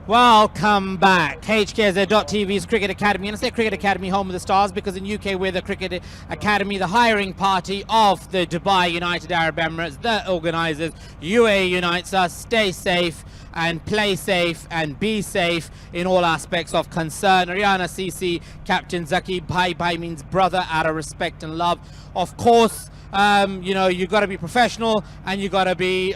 Welcome back. Hksz.tv's Cricket Academy, and I say Cricket Academy, home of the stars, because in UK we're the Cricket Academy, the hiring party of the Dubai United Arab Emirates, the organisers. UAE unites us. Stay safe and play safe and be safe in all aspects of concern. Aryana Cc, Captain Zaki, Bhai means brother, out of respect and love. Of course, you know, you got to be professional and you got to be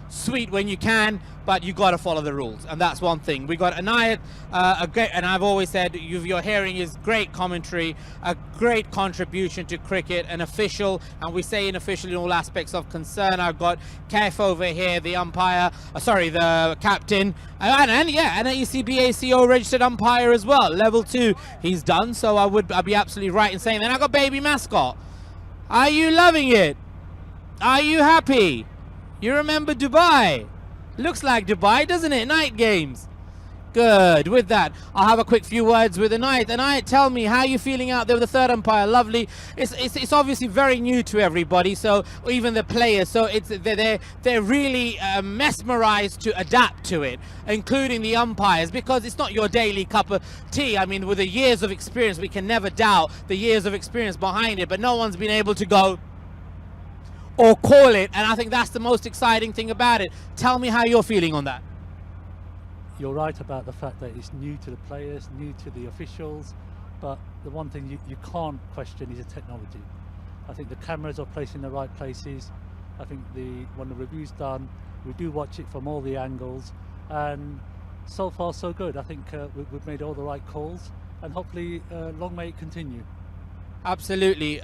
sweet when you can, but you got to follow the rules, and that's one thing. We got Anayat, and I've always said you're hearing his great commentary, a great contribution to cricket, an official, and we say an official in all aspects of concern. I've got Kef over here, the umpire, the captain, and an ECBACO registered umpire as well, level 2. He's done, so I'd be absolutely right in saying that. I got baby mascot. Are you loving it? Are you happy? You remember Dubai? Looks like Dubai, doesn't it? Night games. Good. With that, I'll have a quick few words with Anayat. Anayat, tell me, how are you feeling out there with the third umpire? Lovely. It's obviously very new to everybody, so even the players. So they're really mesmerized to adapt to it, including the umpires, because it's not your daily cup of tea. I mean, with the years of experience, we can never doubt the years of experience behind it, but no one's been able to go or call it, and I think that's the most exciting thing about it. Tell me how you're feeling on that. You're right about the fact that it's new to the players, new to the officials, but the one thing you can't question is the technology. I think the cameras are placed in the right places. I think when the review's done, we do watch it from all the angles, and so far so good. I think we've made all the right calls, and hopefully long may it continue. Absolutely.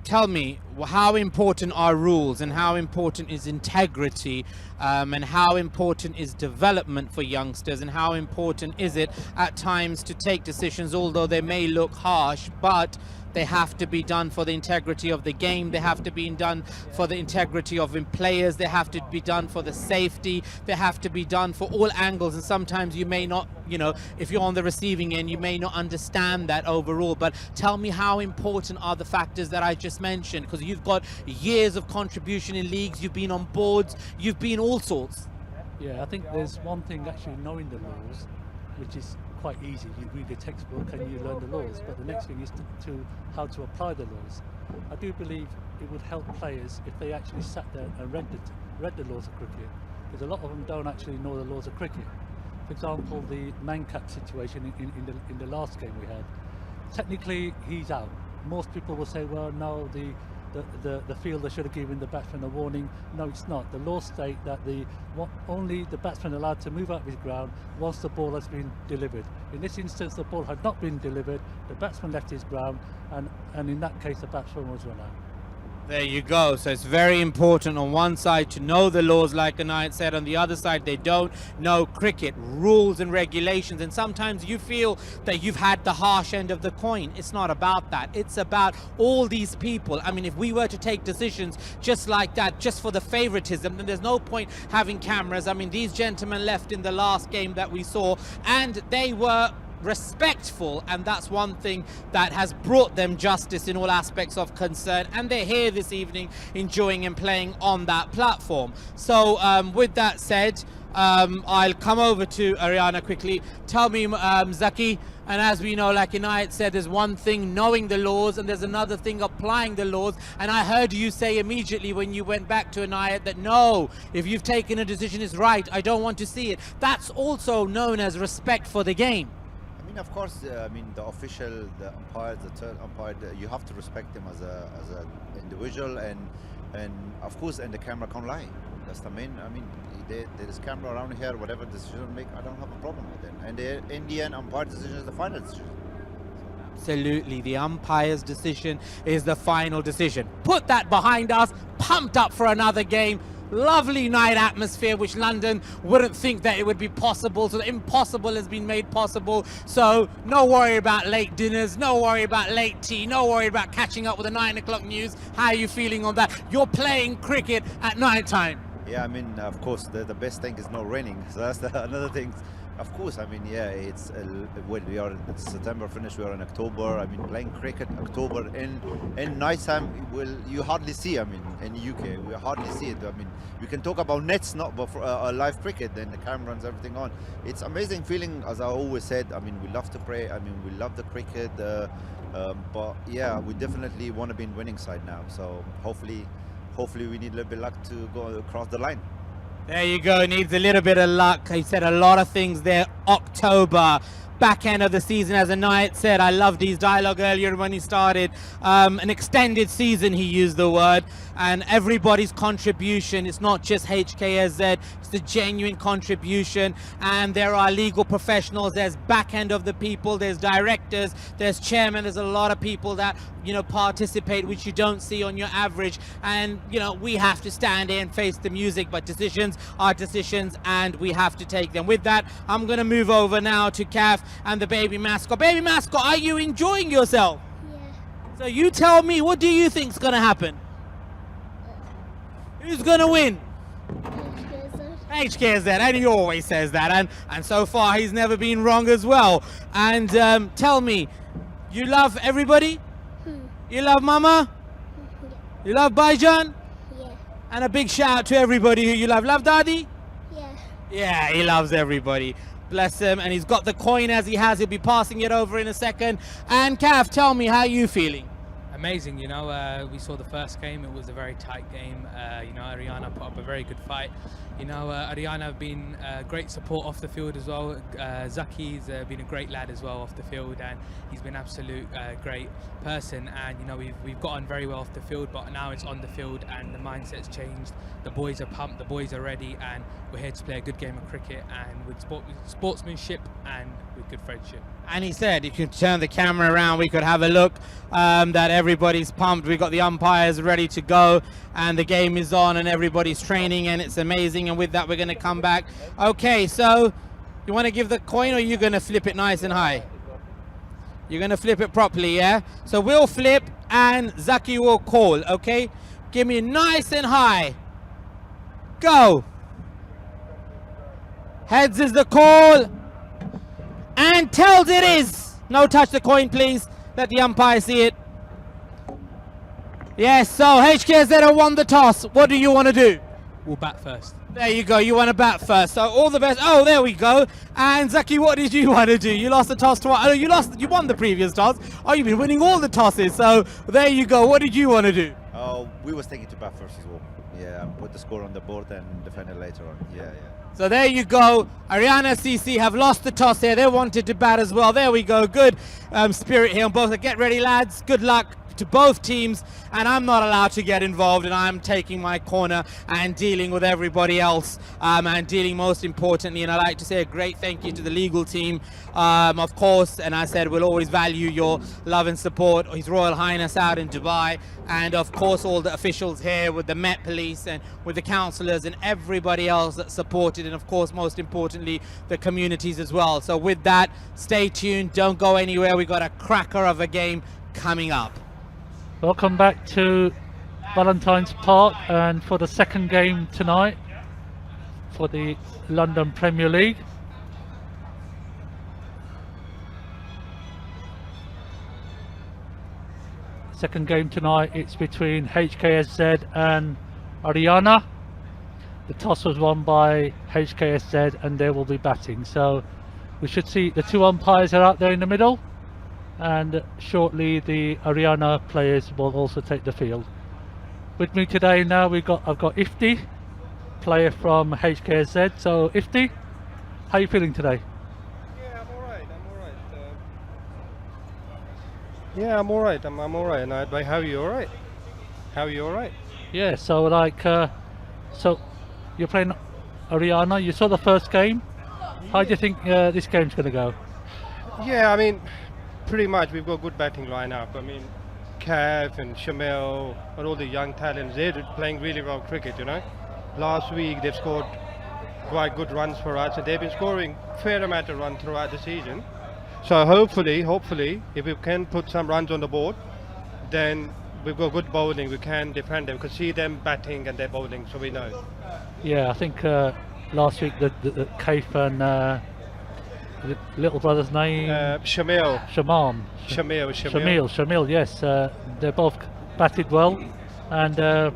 Tell me, how important are rules, and how important is integrity, and how important is development for youngsters, and how important is it at times to take decisions, although they may look harsh, but they have to be done for the integrity of the game, they have to be done for the integrity of players, they have to be done for the safety, they have to be done for all angles, and sometimes you may not, you know, if you're on the receiving end, you may not understand that overall. But tell me, how important are the factors that I just mentioned? Because you've got years of contribution in leagues, you've been on boards, you've been all sorts. Yeah, I think there's one thing, actually knowing the laws, which is quite easy. You read the textbook and you learn the laws, but the next thing is to how to apply the laws. I do believe it would help players if they actually sat there and read the laws of cricket, because a lot of them don't actually know the laws of cricket. For example, the Mankap situation in the last game we had, technically he's out. Most people will say, well, no, the fielder should have given the batsman a warning. No, it's not. The laws state that only the batsman allowed to move out of his ground once the ball has been delivered. In this instance, the ball had not been delivered, the batsman left his ground, and in that case the batsman was run out. There you go. So it's very important on one side to know the laws, like Anayat said. On the other side, they don't know cricket rules and regulations, and sometimes you feel that you've had the harsh end of the coin. It's not about that. It's about all these people. I mean, if we were to take decisions just like that, just for the favoritism, then there's no point having cameras. I mean, these gentlemen left in the last game that we saw, and they were respectful, and that's one thing that has brought them justice in all aspects of concern, and they're here this evening enjoying and playing on that platform. So with that said, I'll come over to Aryana quickly. Tell me, Zaki, and as we know, like Anayat said, there's one thing knowing the laws and there's another thing applying the laws, and I heard you say immediately when you went back to Anayat that no, if you've taken a decision it's right, I don't want to see it. That's also known as respect for the game. Of course, I mean, the official, the umpire, the third umpire, you have to respect them as an individual, and of course, and the camera can't lie. That's the main. I mean, there is camera around here. Whatever decision make, I don't have a problem with them. And in the end, umpire decision is the final decision. Absolutely, the umpire's decision is the final decision. Put that behind us. Pumped up for another game. Lovely night atmosphere, which London wouldn't think that it would be possible. So the impossible has been made possible. So no worry about late dinners, no worry about late tea, no worry about catching up with the 9 o'clock news. How are you feeling on that? You're playing cricket at night time. Yeah, I mean, of course, the best thing is no raining. So that's another thing. Of course, I mean, yeah, it's well, we are it's September finish. We are in October. I mean, playing cricket October in night time. Well, you hardly see. I mean, in UK, we hardly see it. I mean, we can talk about nets, not but for live cricket. Then the camera and everything on. It's amazing feeling, as I always said. I mean, we love to play. I mean, we love the cricket. But yeah, we definitely want to be in winning side now. So hopefully we need a little bit of luck to go across the line. There you go, needs a little bit of luck. He said a lot of things there. October, back end of the season, as Anayat said. I loved his dialogue earlier when he started. An extended season, he used the word. And everybody's contribution, it's not just HKSZ, it's the genuine contribution. And there are legal professionals, there's back end of the people, there's directors, there's chairman, there's a lot of people that, you know, participate, which you don't see on your average. And, you know, we have to stand here and face the music, but decisions are decisions and we have to take them. With that, I'm going to move over now to Kaf and the baby mascot. Baby mascot, are you enjoying yourself? Yeah. So you tell me, what do you think's going to happen? Who's going to win? HKSZ, and he always says that, and so far he's never been wrong as well. And tell me, you love everybody? You love Mama? You love Baijan? Yeah. And a big shout out to everybody who you love. Love Daddy? Yeah. Yeah, he loves everybody. Bless him. And he's got the coin as he has. He'll be passing it over in a second. And Kaf, tell me, how are you feeling? Amazing, you know, we saw the first game, it was a very tight game. You know, Aryana put up a very good fight. You know, Aryana have been great support off the field as well. Zaki's been a great lad as well off the field, and he's been absolute great person. And you know, we've gotten very well off the field, but now it's on the field and the mindset's changed. The boys are pumped, the boys are ready, and we're here to play a good game of cricket, and with sportsmanship and with good friendship. And he said, you can turn the camera around, we could have a look, that everybody's pumped. We've got the umpires ready to go, and the game is on, and everybody's training, and it's amazing. And with that, we're going to come back. Okay, so you want to give the coin, or you're going to flip it nice and high? You're going to flip it properly, yeah? So we'll flip, and Zaki will call, okay? Give me nice and high. Go. Heads is the call. And tails it is. No, touch the coin, please. Let the umpire see it. Yes, so HKSZ won the toss. What do you want to do? We'll bat first. There you go. You want to bat first. So all the best. Oh, there we go. And Zaki, what did you want to do? You lost the toss twice. Oh, you won the previous toss. Oh, you've been winning all the tosses. So there you go. What did you want to do? Oh, we was thinking to bat first as well. Yeah, put the score on the board and defend it later on. Yeah. So there you go. Aryana Cc have lost the toss here. They wanted to bat as well. There we go. Good spirit here on both. Get ready, lads. Good luck to both teams. And I'm not allowed to get involved, and I'm taking my corner and dealing with everybody else, and dealing most importantly. And I'd like to say a great thank you to the legal team, of course. And I said we'll always value your love and support. His Royal Highness out in Dubai, and of course all the officials here with the Met Police and with the councillors and everybody else that supported, and of course most importantly the communities as well. So with that, stay tuned, don't go anywhere. We got a cracker of a game coming up. Welcome back to Valentine's Park, and for the second game tonight for the London Premier League. Second game tonight, it's between HKSZ and Aryana. The toss was won by HKSZ and they will be batting. So we should see the two umpires are out there in the middle, and shortly the Aryana players will also take the field. With me today now I've got Ifti, player from HKSZ. So Ifti, how are you feeling today? Yeah, I'm alright. Yeah, I'm alright. I'm alright. And how are you? Alright? How are you? Alright? Yeah. So so you're playing Aryana. You saw the first game. How do you think this game's going to go? Yeah, I mean, pretty much we've got good batting lineup. I mean, Kev and Shamil and all the young talents, they're playing really well cricket, you know. Last week they've scored quite good runs for us, and they've been scoring fair amount of runs throughout the season. So hopefully, if we can put some runs on the board, then we've got good bowling, we can defend them. We can see them batting and they're bowling, so we know. Yeah, I think last week the Kaif and little brother's name? Shamil. Shamil, yes. They both batted well, and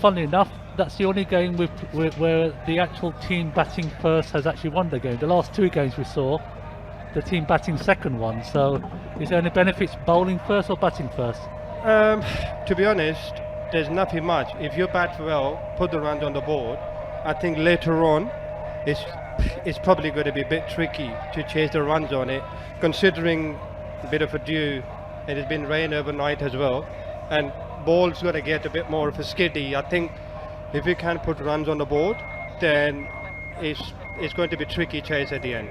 funnily enough, that's the only game where the actual team batting first has actually won the game. The last 2 games we saw, the team batting second won. So, is there any benefits bowling first or batting first? To be honest, there's nothing much. If you bat well, put the runs on the board, I think later on it's probably going to be a bit tricky to chase the runs on it, considering a bit of a dew, and it's been rain overnight as well, and ball's going to get a bit more of a skiddy. I think if you can put runs on the board, then it's going to be tricky chase at the end.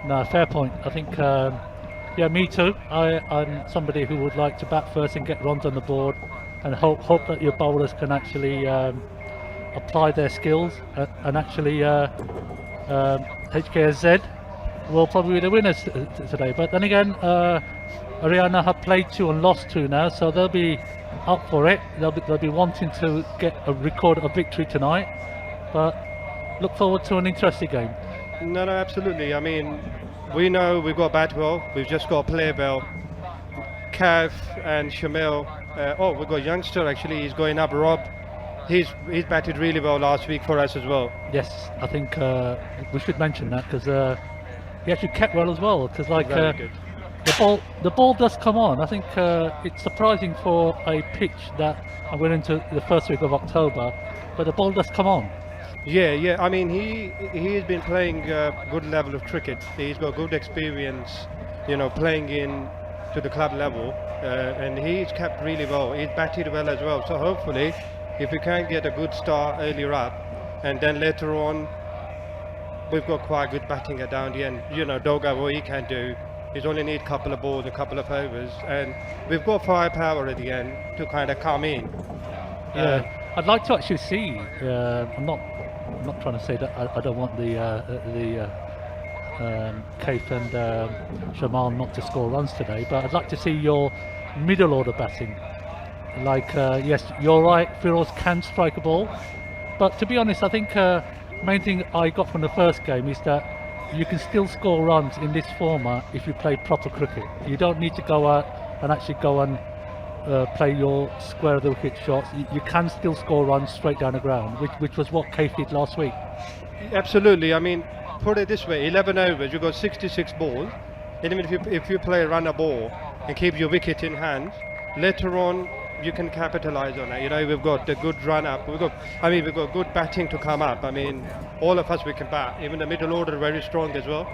No, fair point. I think, yeah, me too. I'm somebody who would like to bat first and get runs on the board, and hope that your bowlers can actually apply their skills and actually HKZ will probably be the winners today. But then again, Aryana have played 2 and lost 2 now, so they'll be up for it. They'll be wanting to record a victory tonight. But look forward to an interesting game. No, absolutely. I mean, we know we've got to bat well. We've just got to play well. Kev and Shamil. We've got a youngster actually. He's going up, Rob. He's batted really well last week for us as well. Yes, I think we should mention that, because he actually kept well as well. Because the ball does come on. I think it's surprising for a pitch that we're into the first week of October, but the ball does come on. Yeah. I mean, he has been playing a good level of cricket. He's got good experience, playing in to the club level, and he's kept really well. He's batted well as well. So hopefully, if we can get a good start earlier up, and then later on, we've got quite good batting at down the end. Doga, what he can do, he's only need a couple of balls, a couple of overs, and we've got firepower at the end to kind of come in. Yeah, I'd like to actually see. I'm not trying to say that I don't want the Keith and Shamal not to score runs today, but I'd like to see your middle order batting. Like, yes, you're right, Firoz can strike a ball, but to be honest, I think main thing I got from the first game is that you can still score runs in this format if you play proper cricket. You don't need to go out and actually go and play your square of the wicket shots. You can still score runs straight down the ground, which was what Keith did last week. Absolutely. I mean, put it this way: 11 overs, you've got 66 balls. And even if you play run a ball and keep your wicket in hand, later on you can capitalize on it. We've got a good run up. We've got good batting to come up. I mean, all of us, we can bat. Even the middle order very strong as well.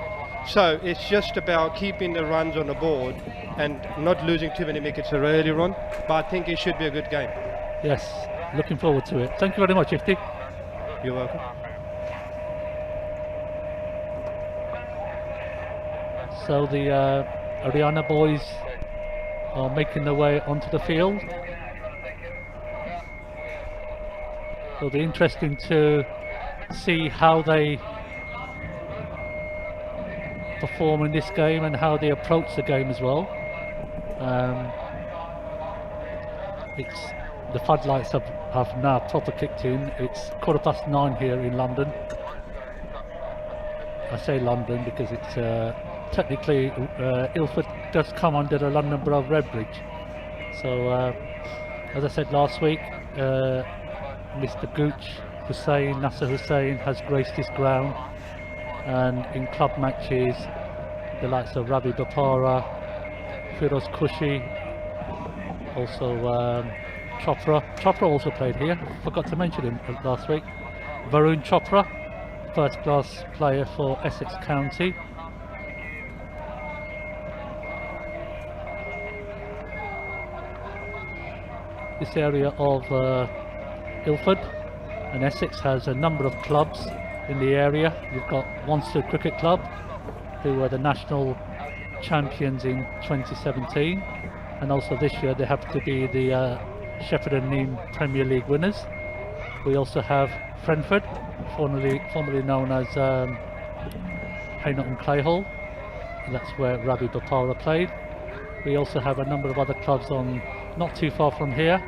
So it's just about keeping the runs on the board and not losing too many wickets earlier on. But I think it should be a good game. Yes, looking forward to it. Thank you very much, Ifti. You're welcome. So the Aryana boys are making their way onto the field. It'll be interesting to see how they perform in this game and how they approach the game as well. The floodlights have now proper kicked in. It's 9:15 here in London. I say London because it's technically Ilford does come under the London Borough of Redbridge. So as I said last week, Mr. Gooch Hussain, Nasser Hussain, has graced this ground, and in club matches the likes of Ravi Bapara, Firoz Kushi, also Chopra also played here. Forgot to mention him last week. Varun Chopra, first class player for Essex County. This area of Ilford and Essex has a number of clubs in the area. You've got Wanstead Cricket Club, who were the national champions in 2017, and also this year they happen to be the Shepherd and Neame Premier League winners. We also have Frenford, formerly known as Haynott and Clayhall. That's where Ravi Bapara played. We also have a number of other clubs on not too far from here.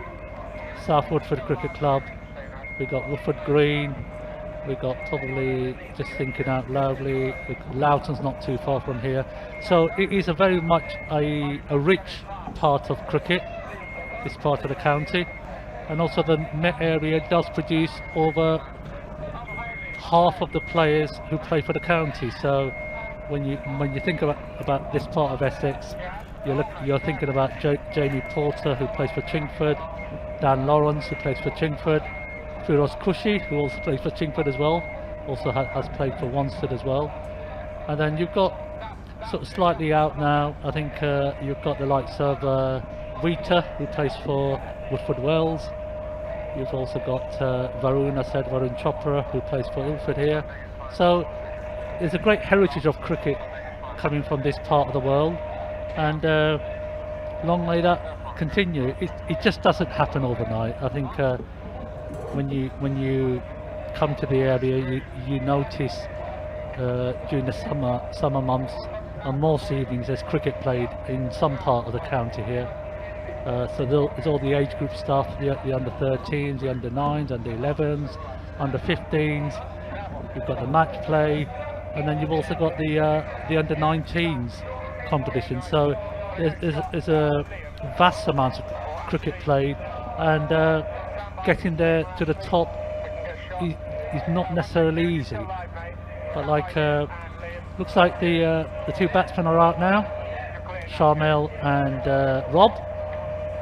South Woodford Cricket Club, we've got Woodford Green, We got probably, just thinking out loudly, Loughton's not too far from here. So it is a very much a rich part of cricket, this part of the county. And also the Met area does produce over half of the players who play for the county. So when you think about this part of Essex, you're thinking about Jamie Porter, who plays for Chingford, Dan Lawrence, who plays for Chingford, Firoz Kushi, who also plays for Chingford as well, also has played for Wanstead as well. And then you've got sort of slightly out now, I think you've got the likes of Rita, who plays for Woodford Wells. You've also got Varun Chopra, who plays for Ilford here. So there's a great heritage of cricket coming from this part of the world, and long may that continue. It just doesn't happen overnight. I think when you come to the area, you notice during the summer months and most evenings there's cricket played in some part of the county here. So there's all the age group stuff, the under 13s, the under 9s, under 11s, under 15s. You've got the match play, and then you've also got the under 19s competition. So there's a vast amount of cricket played, and getting there to the top is not necessarily easy. But like, looks like the two batsmen are out now, Sharmil and Rob,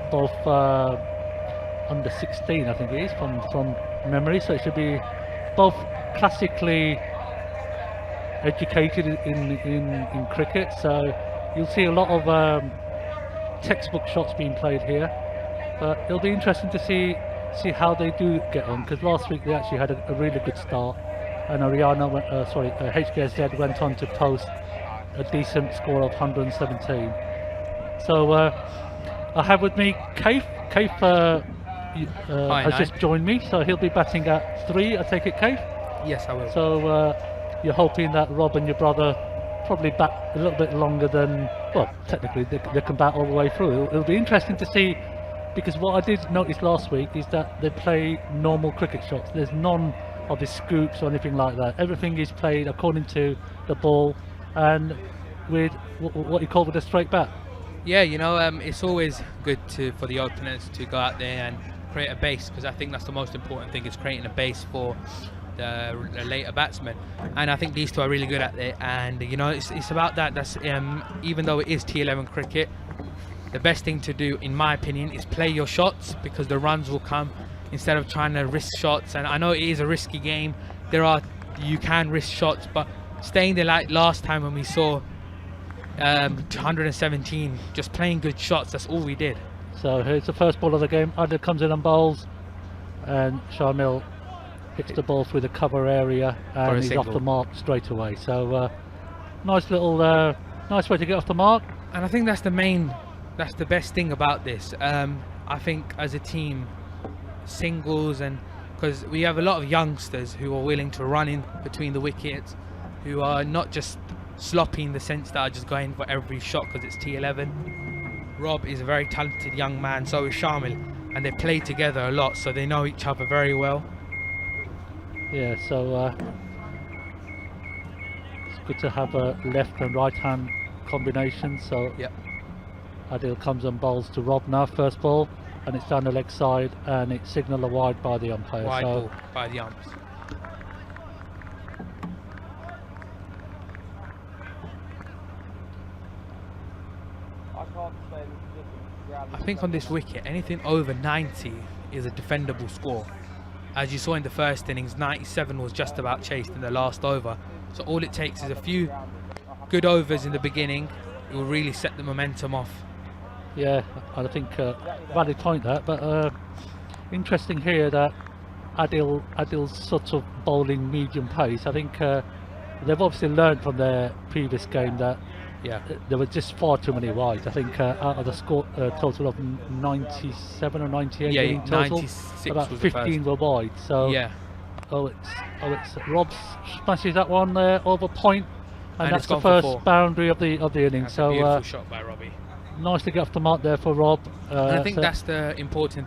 both under 16, I think it is, from memory. So it should be both classically educated in cricket. So you'll see a lot of textbook shots being played here. But it'll be interesting to see how they do get on, because last week they actually had a really good start, and HKZ went on to post a decent score of 117. So I have with me Kaif. Kaif has just joined me, so he'll be batting at 3. I take it, Kaif? Yes, I will. So you're hoping that Rob and your brother probably bat a little bit longer than, well, technically they can bat all the way through. It'll be interesting to see, because what I did notice last week is that they play normal cricket shots. There's none of the scoops or anything like that. Everything is played according to the ball and with what you call with a straight bat. Yeah, you know, it's always good for the openers to go out there and create a base, because I think that's the most important thing, is creating a base for the later batsmen. And I think these two are really good at it. And you know, it's about that. That's even though it is T11 cricket, the best thing to do, in my opinion, is play your shots, because the runs will come instead of trying to risk shots. And I know it is a risky game. You can risk shots, but staying there like last time when we saw 117, just playing good shots, that's all we did. So here's the first ball of the game. Adil comes in and bowls, and Sharmil hits the ball through the cover area, and he's off the mark straight away. So nice way to get off the mark. And I think that's the best thing about this. I think as a team, singles, and because we have a lot of youngsters who are willing to run in between the wickets, who are not just sloppy in the sense that are just going for every shot because it's T11. Rob is a very talented young man, so is Shamil, and they play together a lot, so they know each other very well. Yeah, so it's good to have a left and right hand combination. So yep. Adil comes and bowls to Rob now, first ball, and it's down the leg side, and it's signalled a wide by the umpire. Wide ball by the umps. I think on this wicket, anything over 90 is a defendable score. As you saw in the first innings, 97 was just about chased in the last over. So all it takes is a few good overs in the beginning. It will really set the momentum off. Yeah, I think valid point that, but interesting here that Adil's sort of bowling medium pace. I think they've obviously learned from their previous game that there were just far too many wides. I think out of the score total of 97 or 98 in total, about 15 were wide. So it's Rob smashes that one there over point, and that's the first boundary of the innings. That's so a beautiful shot by Robbie. Nice to get off the mark there for Rob. And I think that's the important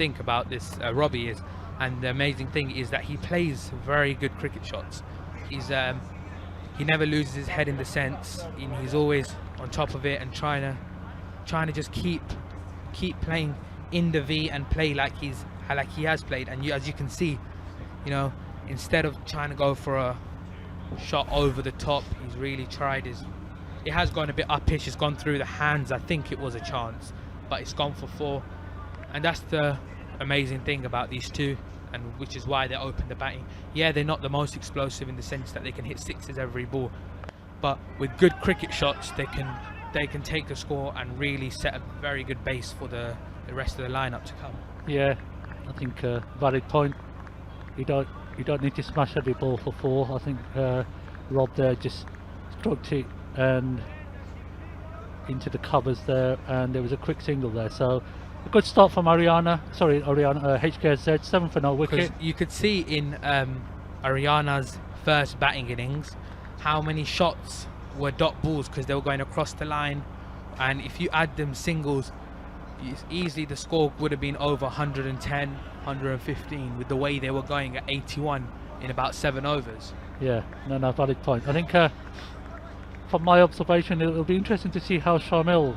thing about this Robbie is, and the amazing thing is that he plays very good cricket shots. He never loses his head in the sense, and he's always on top of it and trying to just keep playing in the V and play like he has played. And as you can see, you know, instead of trying to go for a shot over the top, he's really tried his. It has gone a bit up pitch. It's gone through the hands. I think it was a chance, but it's gone for 4, and that's the amazing thing about these two, and which is why they open the batting. Yeah, they're not the most explosive in the sense that they can hit 6s every ball, but with good cricket shots, they can take the score and really set a very good base for the rest of the lineup to come. Yeah, I think valid point. You don't need to smash every ball for 4. I think Rob there just stroked it and into the covers there, and there was a quick single there. So a good start from HKZ, 7 for no wicket. You could see in Aryana's first batting innings how many shots were dot balls because they were going across the line, and if you add them singles, easily the score would have been over 110, 115 with the way they were going at 81 in about 7 overs. Yeah, no, valid point. I think from my observation, it'll be interesting to see how Shamil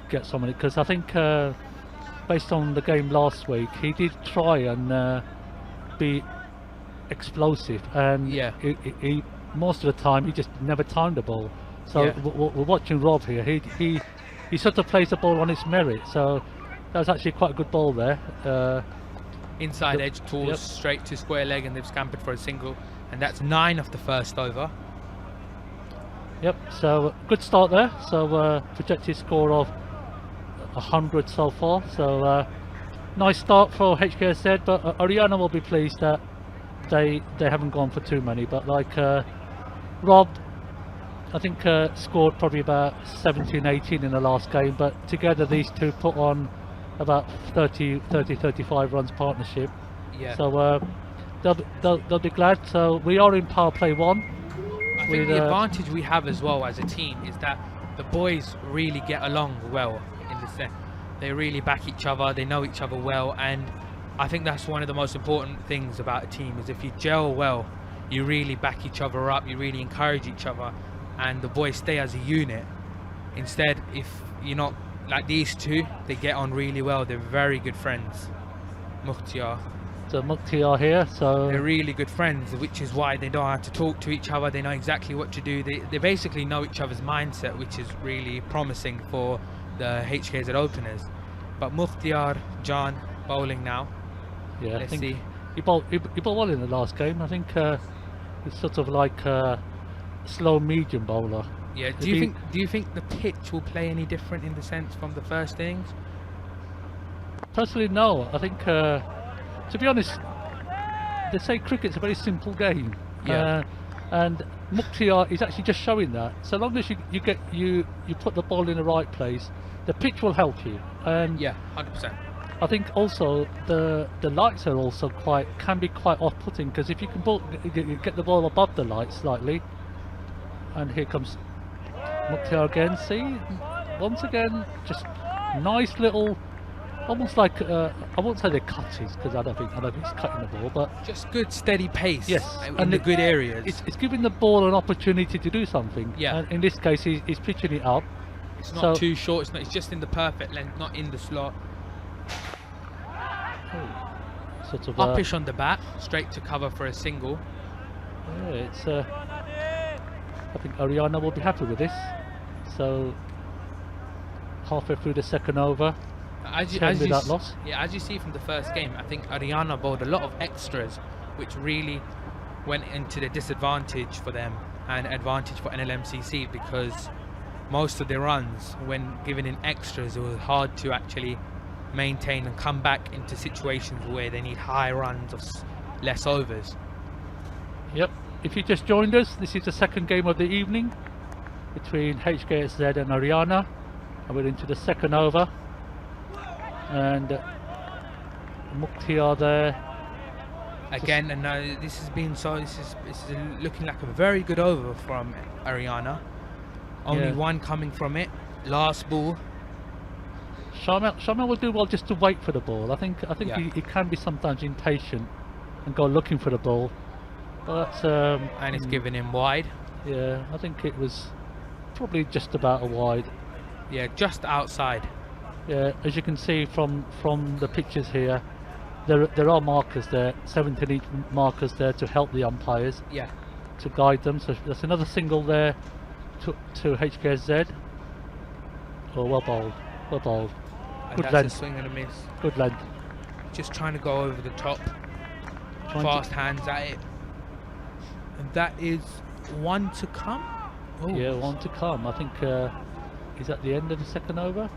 gets on with it, because I think based on the game last week, he did try and be explosive, and yeah, he most of the time he just never timed the ball. So yeah, we're watching Rob here. He sort of plays the ball on its merit. So that was actually quite a good ball there. Inside edge towards yep, straight to square leg, and they've scampered for a single, and that's 9 of the first over. Yep, so good start there. So projected score of 100 so far. So nice start for HKZ, but Aryana will be pleased that they haven't gone for too many. But like Rob, I think scored probably about 17, 18 in the last game, but together these two put on about 30, 35 runs partnership. Yeah. So they'll be glad. So we are in power play 1. I think the advantage we have as well as a team is that the boys really get along well in the sense. They really back each other, they know each other well, and I think that's one of the most important things about a team is if you gel well, you really back each other up, you really encourage each other, and the boys stay as a unit. Instead, if you're not like these two, they get on really well, they're very good friends. Mukhtiar. So Mukhtiar here, so they're really good friends, which is why they know how to talk to each other, they know exactly what to do, they basically know each other's mindset, which is really promising for the HKZ openers. But Mukhtiar, John, bowling now. Yeah, let's I think see. He bowled well in the last game. I think it's sort of like a slow medium bowler. Yeah, do you think the pitch will play any different in the sense from the first innings? Personally, no. I think to be honest, they say cricket's a very simple game. Yeah. And Mukhtiar is actually just showing that. So long as you put the ball in the right place, the pitch will help you. And yeah, 100%. I think also the lights are also can be quite off-putting, because if you can get the ball above the lights slightly, and here comes Mukhtiar again. See, once again, just nice little. Almost like I won't say they're cutters, because I don't think he's cutting the ball, but just good steady pace. Yes, in the good areas. It's giving the ball an opportunity to do something. Yeah. And in this case, he's pitching it up. It's not too short. It's just in the perfect length, not in the slot. Sort of uppish on the bat, straight to cover for a single. Yeah, it's. I think Aryana will be happy with this. So halfway through the second over. As you see from the first game, I think Aryana bowled a lot of extras, which really went into the disadvantage for them and advantage for NLMCC, because most of their runs, when given in extras, it was hard to actually maintain and come back into situations where they need high runs of less overs. Yep. If you just joined us, this is the second game of the evening between Hksz and Aryana, and we're into the second over. And Mukhtiar there again, and this has been this is looking like a very good over from Aryana. Only one coming from it. Last ball. Sharmel will do well just to wait for the ball. I think Yeah. he can be sometimes impatient and go looking for the ball. But And it's given him wide. yeah, I think it was probably just about a wide. Yeah, just outside. Yeah, as you can see from the pictures here, there are markers there, 17-inch markers there to help the umpires, Yeah. to guide them. So there's another single there to HKZ. Oh, well bowled, well bowled. And Good that's length. a swing and a miss. Good length. Just trying to go over the top. Trying Fast hands at it. And that is one to come. Oh, Yeah, one to come. I think he's at the end of the second over.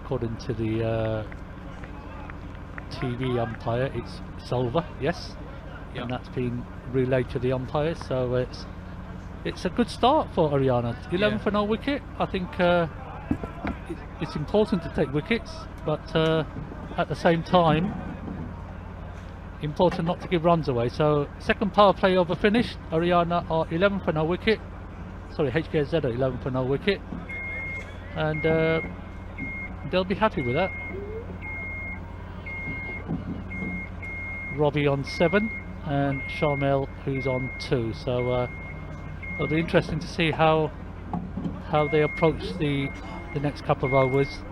According to the TV umpire, it's over. Yes, Yep. and that's been relayed to the umpires. So it's a good start for Aryana. 11 Yeah. for no wicket. I think it's important to take wickets, but at the same time, important not to give runs away. So second power play over finished. Aryana are 11 for no wicket. Sorry, HKZ are 11 for no wicket, and they'll be happy with that. Robbie on 7 and Sharmel who's on 2. So it'll be interesting to see how they approach the next couple of overs.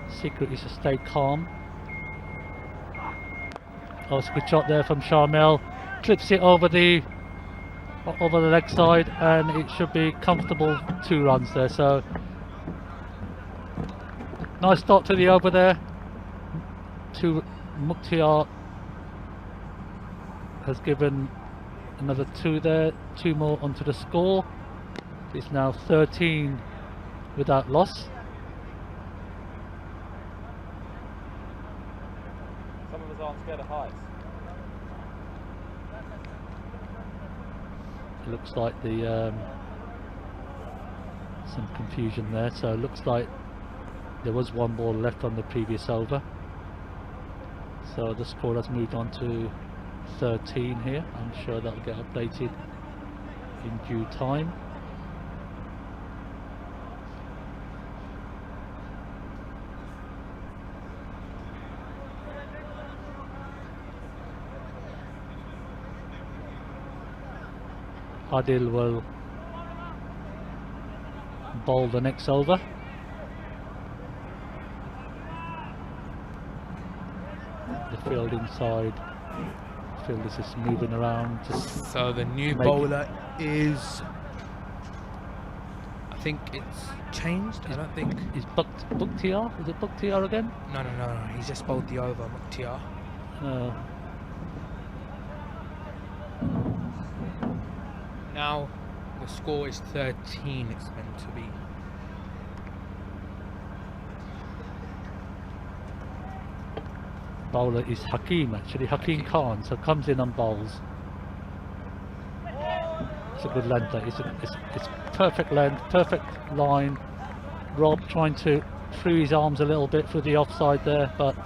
Secret is to stay calm. Oh, it's a good shot there from Sharmel. Clips it over the leg side, and it should be comfortable 2 runs there. So nice start to the over there. To Mukhtiar has given another 2 there, 2 more onto the score. It's now 13 without loss. Some of us aren't scared of heights. It looks like the some confusion there. So it looks like there was 1 ball left on the previous over. So the score has moved on to 13 here. I'm sure that'll get updated in due time. Adil will bowl the next over. The field inside, field is just moving around. So the new Make- bowler is, I think it's changed. I don't think. Is Bukhtiar? Is it Bukhtiar again? No. He's just bowled the over, Mukhtiar. Now the score is 13. It's meant to be. Bowler is Hakeem actually, Hakeem Khan, so comes in and bowls. It's a good length there. It's perfect length, perfect line. Rob trying to free his arms a little bit through the offside there, but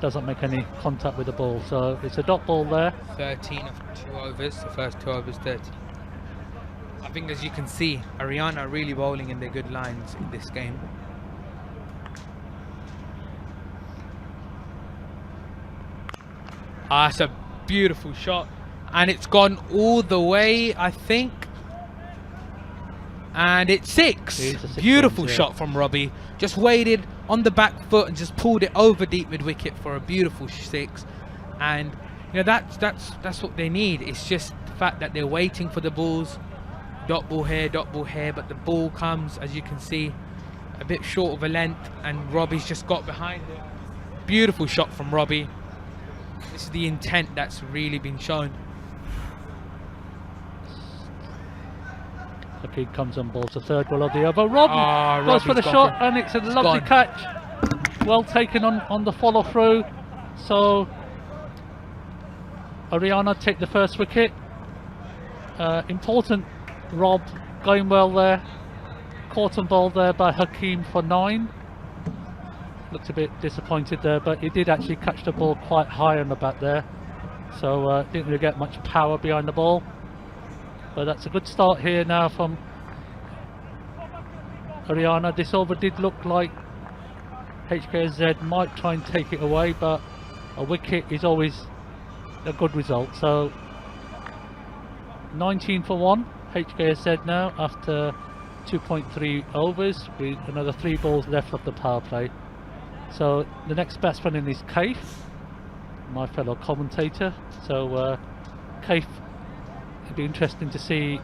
doesn't make any contact with the ball. So it's a dot ball there. 13 of 2 overs. The first 2 overs, 13. I think, as you can see, Aryana are really bowling in their good lines in this game. Ah, it's a beautiful shot, and it's gone all the way, I think. And it's 6. It is a 6 Beautiful runs, yeah. shot from Robbie. Just waited on the back foot and just pulled it over deep mid wicket for a beautiful 6. And you know that's what they need. It's just the fact that they're waiting for the balls. Dot ball here, but the ball comes, as you can see, a bit short of a length, and Robbie's just got behind it. Beautiful shot from Robbie. This is the intent that's really been shown. Hakeem comes on ball to third ball of the over. Robbie goes for Robbie's the gone shot, for it. and it's a It's lovely gone. catch. Well taken on the follow through. So Aryana take the first wicket. Important Rob going well there. Caught and ball there by Hakeem for 9. Looked a bit disappointed there, but he did actually catch the ball quite high on the bat there. so didn't really get much power behind the ball. But that's a good start here now from Aryana. This over did look like HKZ might try and take it away, but a wicket is always a good result. So 19 for 1, HKZ now after 2.3 overs with another 3 balls left of the power play. So the next batsman in is Hksz, my fellow commentator. So Hksz, it'd be interesting to see.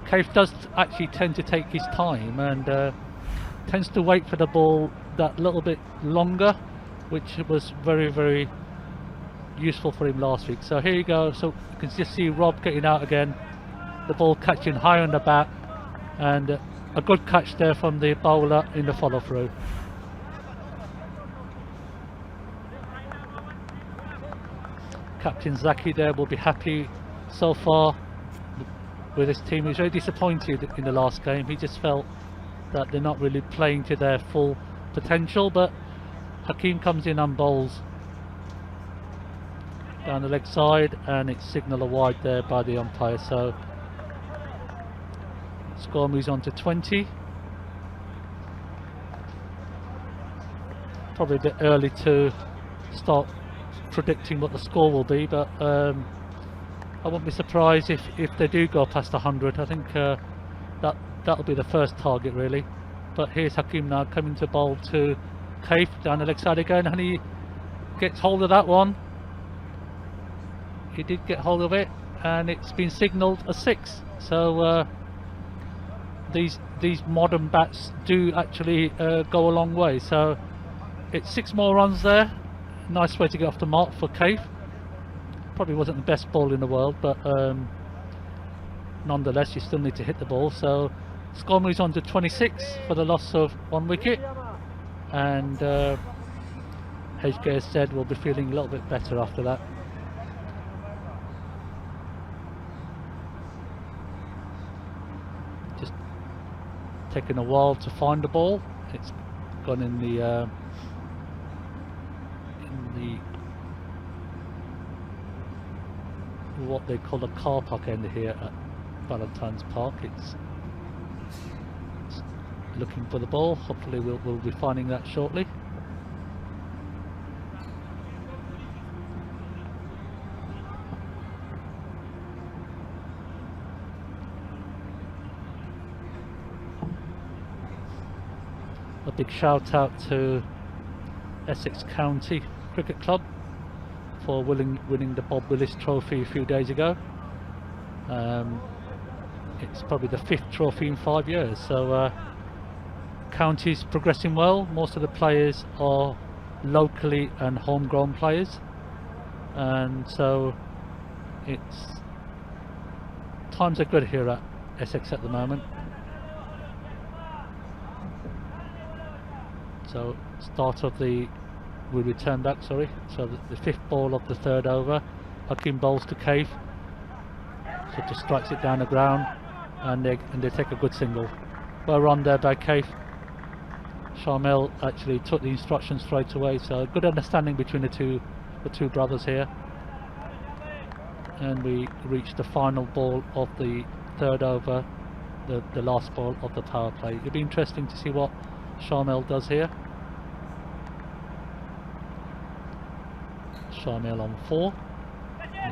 Hksz does actually tend to take his time and tends to wait for the ball that little bit longer, which was very, very useful for him last week. So here you go. So you can just see Rob getting out again, the ball catching high on the bat, and a good catch there from the bowler in the follow through. Captain Zaki there will be happy so far with his team. He's very disappointed in the last game. He just felt that they're not really playing to their full potential, but Hakeem comes in and bowls down the leg side, and it's signalled a wide there by the umpire. So score moves on to 20. Probably a bit early to start predicting what the score will be, but I won't be surprised if they do go past 100. I think that'll be the first target really. But here's Hakeem now coming to bowl to Hksz down the leg side again, and he gets hold of that one. He did get hold of it, and it's been signalled a 6. So these modern bats do actually go a long way. So it's 6 more runs there. Nice way to get off the mark for Hksz. Probably wasn't the best ball in the world, but nonetheless you still need to hit the ball. So score moves on to 26 for the loss of 1 wicket, and HKZ will be feeling a little bit better after that. Just taking a while to find the ball. It's gone in the what they call the car park end here at Valentine's Park. It's looking for the ball. Hopefully we'll be finding that shortly. A big shout out to Essex County Cricket Club for winning the Bob Willis Trophy a few days ago. It's probably the 5th trophy in 5 years, so county's progressing well. Most of the players are locally and homegrown players, and so times are good here at Essex at the moment. So we return back, sorry. So the 5th ball of the 3rd over. Hakeem bowls to Hksz, so just strikes it down the ground, and they take a good single. Well run there by Hksz. Shamil actually took the instructions straight away, so good understanding between the two brothers here. And we reach the final ball of the 3rd over, the last ball of the power play. It'll be interesting to see what Shamil does here. Shamil on 4.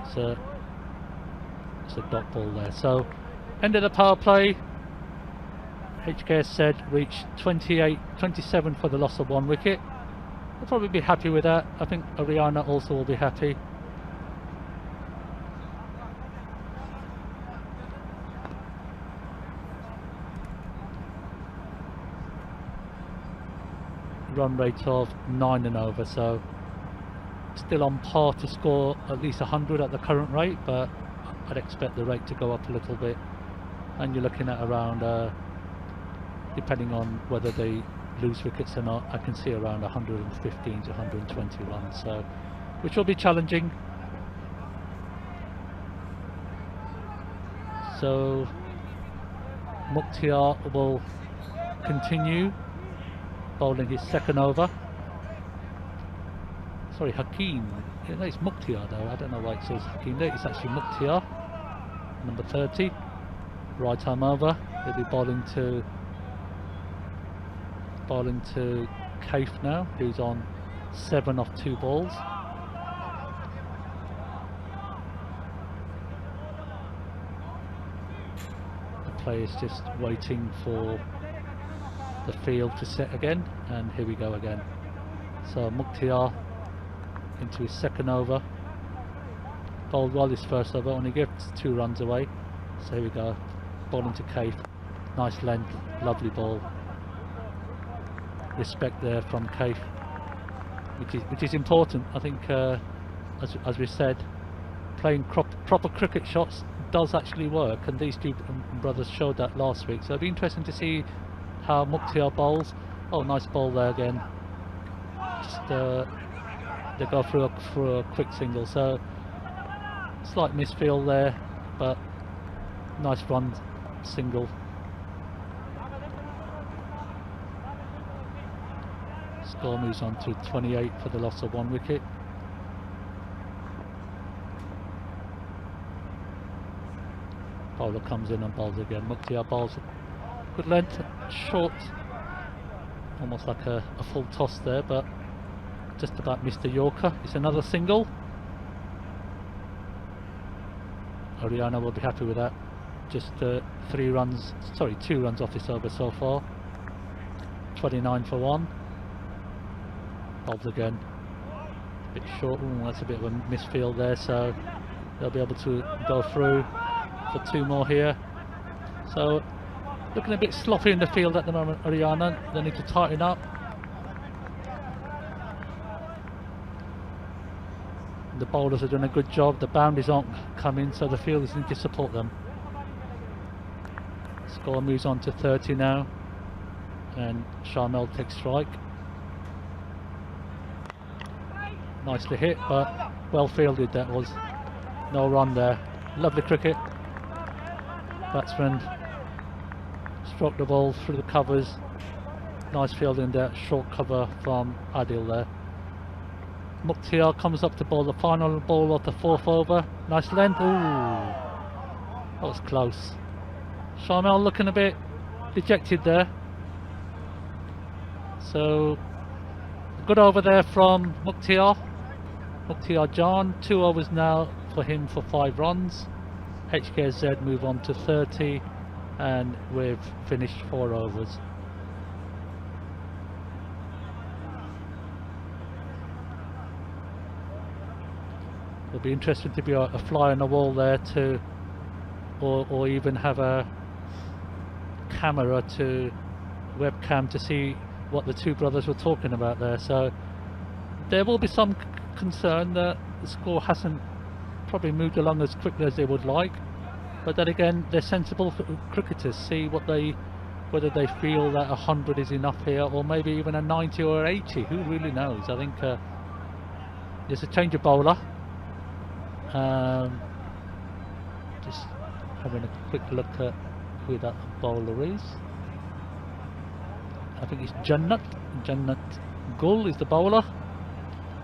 It's a dot ball there. So end of the power play. HKZ reached 27 for the loss of 1 wicket. They'll probably be happy with that. I think Aryana also will be happy. Run rate of 9 and over, so still on par to score at least 100 at the current rate, but I'd expect the rate to go up a little bit, and you're looking at around depending on whether they lose wickets or not, I can see around 115 to 120 runs, so which will be challenging. So Mukhtar will continue bowling his 2nd over. Sorry, Hakeem No, it's Mukhtar though. I don't know why it says Hakinda. It's actually Mukhtar, number 30. Right arm over. He'll be bowling to Hksz now, who's on 7 off 2 balls. The player's just waiting for the field to set again, and here we go again. So Mukhtar into his second over. Bowled well his first over, only gets 2 runs away. So here we go, bowling to Hksz. Nice length, lovely ball. Respect there from Hksz, which is important. I think, as we said, playing proper cricket shots does actually work, and these two brothers showed that last week. So it'll be interesting to see how Mukhtar bowls. Oh, nice ball there again. Just they go through a quick single. So slight misfield there, but nice run single. Score moves on to 28 for the loss of 1 wicket. Bowler comes in and bowls again. Mukhtar bowls good length, short, almost like a full toss there, but just about missed the Yorker. It's another single. Aryana will be happy with that. Just 2 runs off this over so far. 29 for 1. Bowls again. A bit short. Ooh, that's a bit of a misfield there, so they'll be able to go through for 2 more here. So looking a bit sloppy in the field at the moment, Aryana. They need to tighten up. The bowlers are doing a good job. The boundaries aren't coming, so the fielders need to support them. Score moves on to 30 now, and Sharmel takes strike. Nicely hit, but well fielded that was. No run there. Lovely cricket. Batsman struck the ball through the covers. Nice fielding there. Short cover from Adil there. Mukhtar comes up to bowl the final ball of the 4th over. Nice length. Ooh, that was close. Sharmel looking a bit dejected there. So good over there from Mukhtar Jan. 2 overs now for him for 5 runs. HKZ move on to 30, and we've finished 4 overs. It'll be interesting to be a fly on the wall there, to or even have a camera to webcam to see what the 2 brothers were talking about there. So there will be some concern that the score hasn't probably moved along as quickly as they would like, but then again, they're sensible cricketers. See whether they feel that 100 is enough here, or maybe even a 90 or 80. Who really knows? I think there's a change of bowler. Just having a quick look at who that bowler is. I think it's Jannat Gul is the bowler.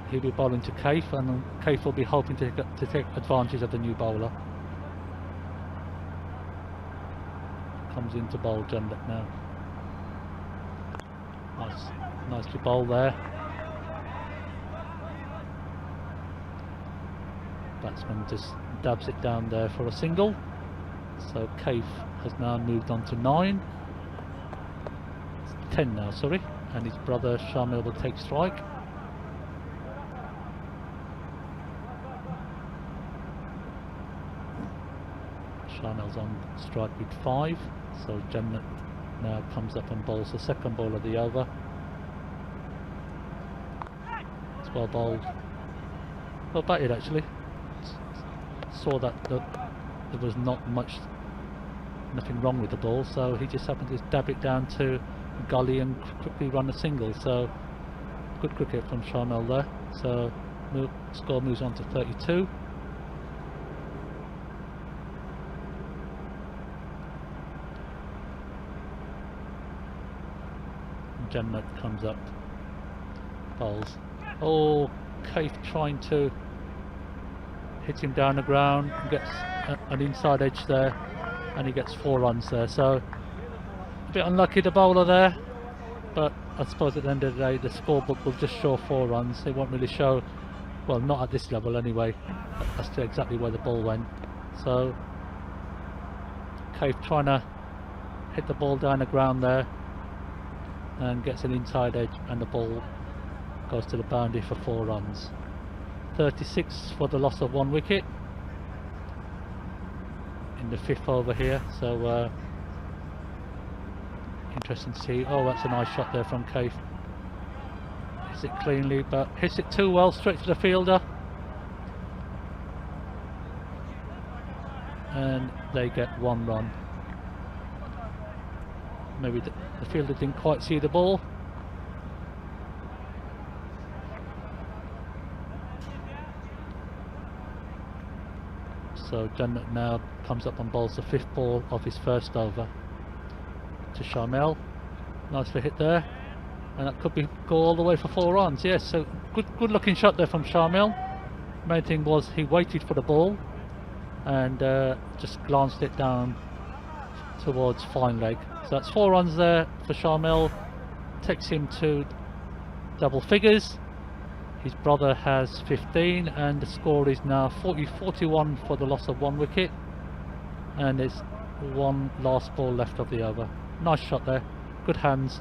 He'll be bowling to Hksz, and Hksz will be hoping to take advantage of the new bowler. Comes in to bowl Jannat now. Nicely bowled there. Batsman just dabs it down there for a single. So Hksz has now moved on to 9. It's 10 now, sorry. And his brother Sharmil will take strike. Sharmel's on strike with 5. So Jannat now comes up and bowls the second ball of the over. It's well bowled. Well batted actually. Saw that there was nothing wrong with the ball, so he just happened to dab it down to gully and quickly run a single. So good cricket from Sharmel there. So score moves on to 32. Jannat comes up, bowls. Oh, Hksz trying to hits him down the ground, gets an inside edge there, and he gets 4 runs there. So a bit unlucky the bowler there, but I suppose at the end of the day the scorebook will just show 4 runs. It won't really show, well, not at this level anyway, as to exactly where the ball went. So Cave trying to hit the ball down the ground there and gets an inside edge, and the ball goes to the boundary for 4 runs. 36 for the loss of 1 wicket in the 5th over here. So interesting to see. Oh, that's a nice shot there from Cave. Hits it cleanly, but hits it too well, straight to the fielder, and they get 1 run. Maybe the fielder didn't quite see the ball. So Jannat now comes up and bowls the 5th ball of his 1st over to Shamil. Nicely hit there, and that could go all the way for 4 runs. Yes, so good looking shot there from Shamil. Main thing was he waited for the ball and just glanced it down towards fine leg. So that's 4 runs there for Shamil, takes him to double figures. His brother has 15, and the score is now 40-41 for the loss of 1 wicket, and there's 1 last ball left of the over. Nice shot there, good hands.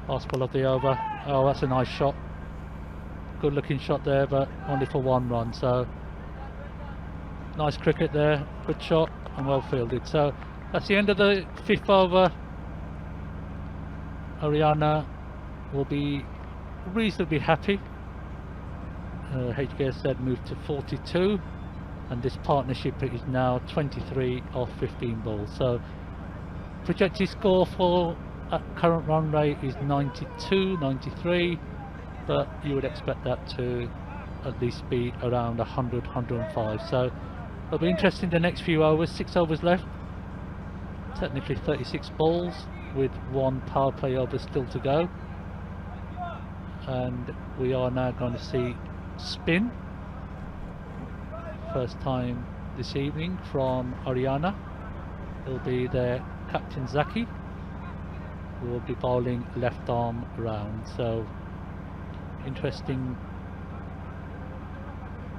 Last ball of the over. Oh, that's a nice shot. Good looking shot there, but only for 1 run. So nice cricket there, good shot and well fielded. So that's the end of the 5th over. Aryana will be reasonably happy. Hksz moved to 42, and this partnership is now 23 off 15 balls. So projected score for at current run rate is 92, 93, but you would expect that to at least be around 100, 105. So it'll be interesting the next few overs. 6 overs left, technically 36 balls with 1 power play over still to go, and we are now going to see spin first time this evening from Aryana. It'll be their captain Zaki, who will be bowling left arm round. So interesting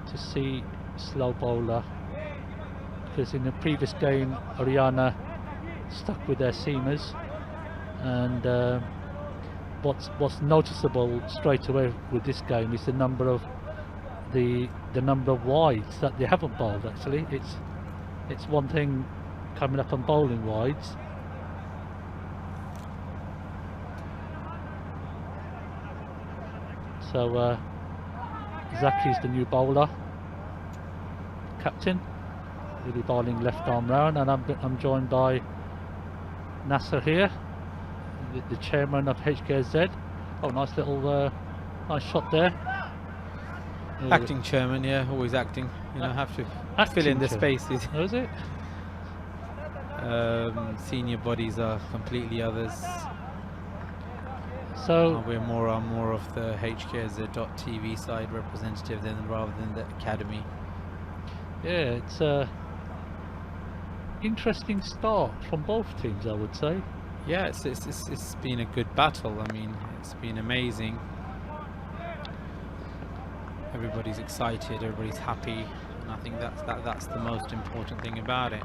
to see slow bowler, because in the previous game Aryana stuck with their seamers, and what's noticeable straight away with this game is the number of wides that they haven't bowled. Actually, it's one thing coming up and bowling wides. So Zaki's the new bowler, captain. He'll be bowling left arm round, and I'm joined by Nasser here, the chairman of Hksz. Oh, nice little nice shot there. Acting chairman, yeah, always acting. You know, have to fill in the spaces. Oh, is it? Senior bodies are completely others. So we're more of the Hksz.tv side representative rather than the academy. Yeah, it's a interesting start from both teams, I would say. Yeah, it's been a good battle. I mean, it's been amazing. Everybody's excited, everybody's happy, and I think that's the most important thing about it.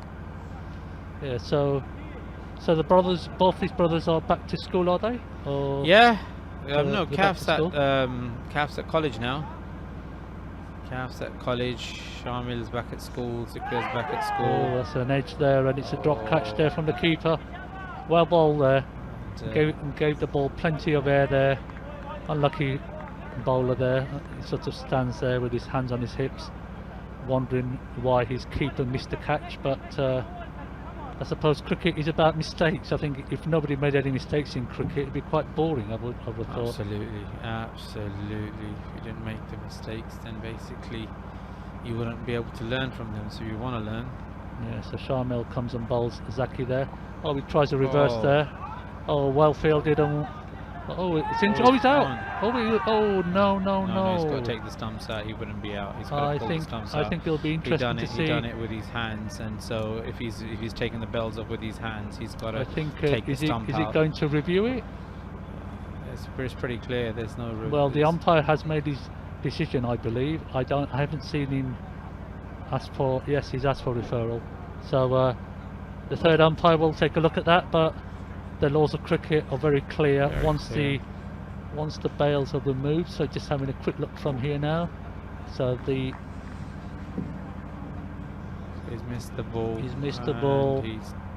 Yeah, so the brothers, both these brothers are back to school, are they? Or yeah, they're no, back to school? Hksz at college now. Hksz at college, Shamil's back at school, Zikra's back at school. Oh, that's an edge there, and it's a drop catch there from the keeper. Well bowled there. Gave the ball plenty of air there. Unlucky bowler there. He sort of stands there with his hands on his hips, wondering why his keeper missed the catch. But I suppose cricket is about mistakes. I think if nobody made any mistakes in cricket, it'd be quite boring, I would have thought. Absolutely. If you didn't make the mistakes, then basically you wouldn't be able to learn from them. So you want to learn. Yeah, so Shamil comes and bowls Zaki there. Oh, he tries a reverse there. Oh, well fielded and Oh, it's in. Oh, Oh, he's it's out. gone. Oh, no, No, he's got to take the stumps out. He wouldn't be out. He's got I to pull the think stumps out. it'll be He interesting done to it. see. He done it with his hands, and so if he's taking the bells off with his hands, he's got to I think take the is stump it out. going to review it? It's pretty clear. There's no. Well, the umpire has made his decision, I believe. I haven't seen him ask for. Yes, he's asked for referral. So the third umpire will take a look at that. But the laws of cricket are very clear. Very clear. Once the bails are removed. So just having a quick look from here now. So He's missed the ball. He's missed the and ball.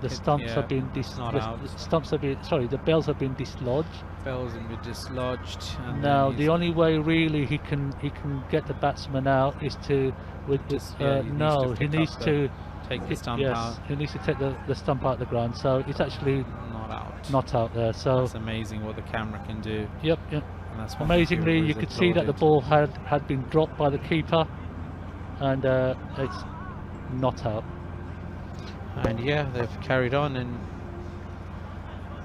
The stumps have been the bells have been dislodged. Bells have been dislodged. And Now then the only way really he can get the batsman out is to he needs to take the stump out. he needs to take the stump out of the ground. So it's actually Not out. there. So That's amazing what the camera can do. yep. And that's what Amazingly, Kira you was could see that the applauded. ball had been dropped by the keeper, and it's not out. And yeah, they've carried on, and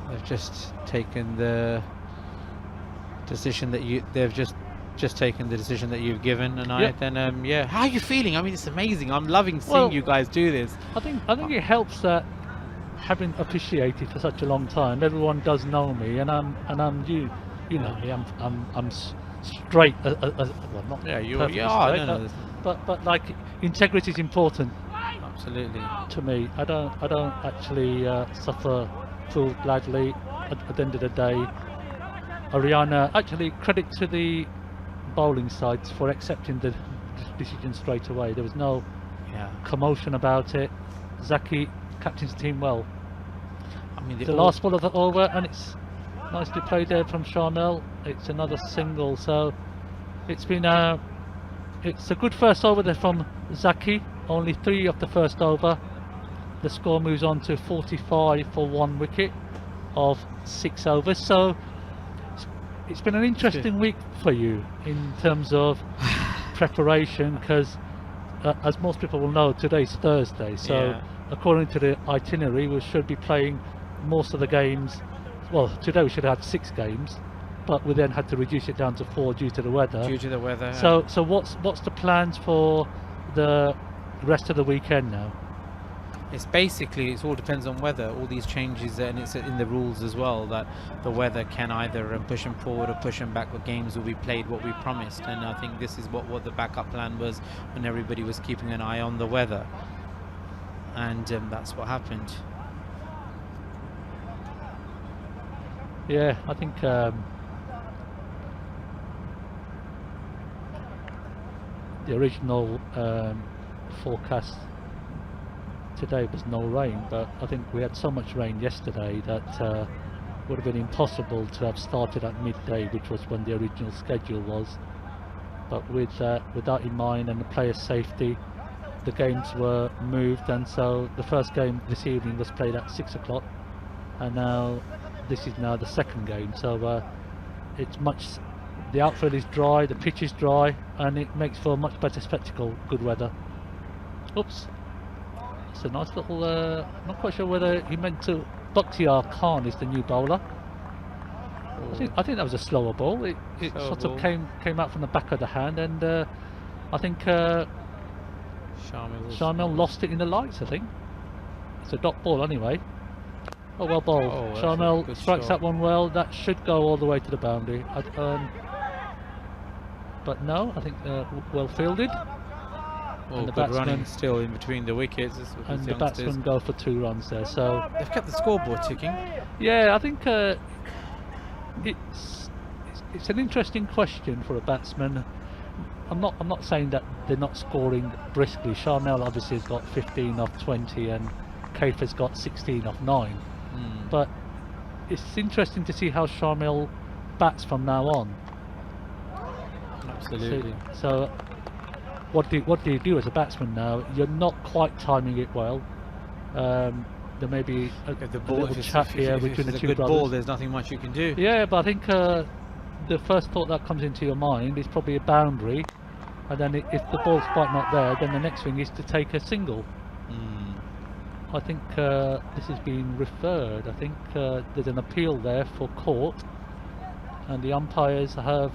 they've just taken the decision that they've just taken the decision that you've given. And Yep. yeah, how are you feeling? I mean, it's amazing. I'm loving seeing Well, you guys do this. I think it helps that having officiated for such a long time, everyone does know me, and I'm you know me. I'm straight. Well, not Yeah, you perfectly are. straight, No, but like integrity is important absolutely. to me. I don't actually suffer fool gladly. At the end of the day, Aryana, actually credit to the bowling sides for accepting the decision straight away. There was no Yeah. commotion about it. Zaki captains the team well. I mean, The last ball of the over, and it's nicely played there from Sharmel. It's another single, so it's been it's a good first over there from Zaki. Only 3 of the first over. The score moves on to 45 for 1 wicket of 6 overs. So it's been an interesting week for you in terms of preparation, because as most people will know, today's Thursday. So Yeah. according to the itinerary, we should be playing most of the games. Well, today we should have had 6 games, but we then had to reduce it down to 4 due to the weather. Due to the weather. So what's the plans for the rest of the weekend now? It's basically, it all depends on weather. All these changes, and it's in the rules as well, that the weather can either push them forward or push them back. The games will be played what we promised, and I think this is what the backup plan was when everybody was keeping an eye on the weather, and that's what happened. Yeah, I think the original forecast today was no rain, but I think we had so much rain yesterday that would have been impossible to have started at midday, which was when the original schedule was. But with that in mind and the players' safety, the games were moved, and so the first game this evening was played at 6 o'clock, and now this is now the second game. So it's the outfield is dry, the pitch is dry, and it makes for a much better spectacle. Good weather. Oops. It's a nice little, not quite sure whether he meant to. Bakhtiar Khan is the new bowler. I think that was a slower ball. It Slower sort ball. of came out from the back of the hand, and I think Sharmel lost it in the lights. I think it's a dot ball anyway. Oh, well bowled. Oh, that's a Sharmel good strikes shot. that one well. That should go all the way to the boundary. But no, I think well fielded. Oh, And the good running batsman- still in between the wickets. This is what And these the youngsters- batsmen go for 2 runs there. So They've kept the scoreboard ticking. yeah, I think it's an interesting question for a batsman. I'm not saying that they're not scoring briskly. Sharmel obviously has got 15 off 20, and Hksz has got 16 off 9. But it's interesting to see how Sharmel bats from now on. Absolutely. So what do you do as a batsman now? You're not quite timing it well. There may be a If the little ball, if chat here it's between a the two good brothers. ball, there's nothing much you can do. Yeah, but I think the first thought that comes into your mind is probably a boundary, and then if the ball's quite not there, then the next thing is to take a single. I think this is being referred. I think there's an appeal there for court, and the umpires have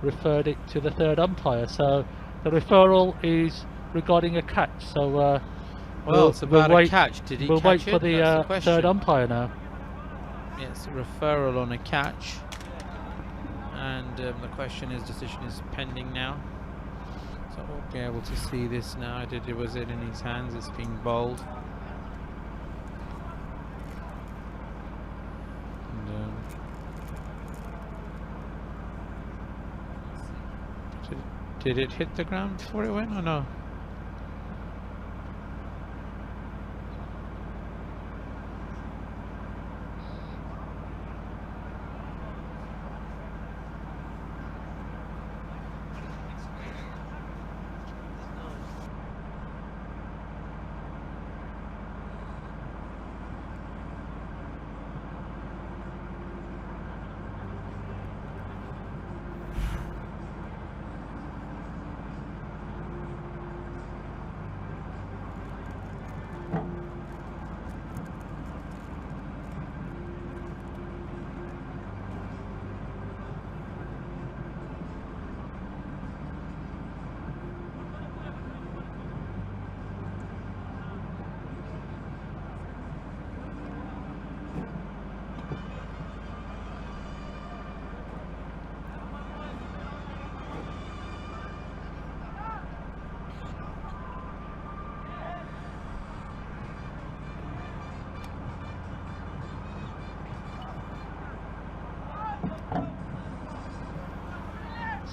referred it to the third umpire. So the referral is regarding a catch. So Well, it's about we'll a wait, catch. Did he we'll catch wait for it? That's the the third question. umpire now. Yes, referral on a catch. And the question is, decision is pending now. So we'll be able to see this now. Was it in his hands? It's being bowled. And, did it hit the ground before it went or no?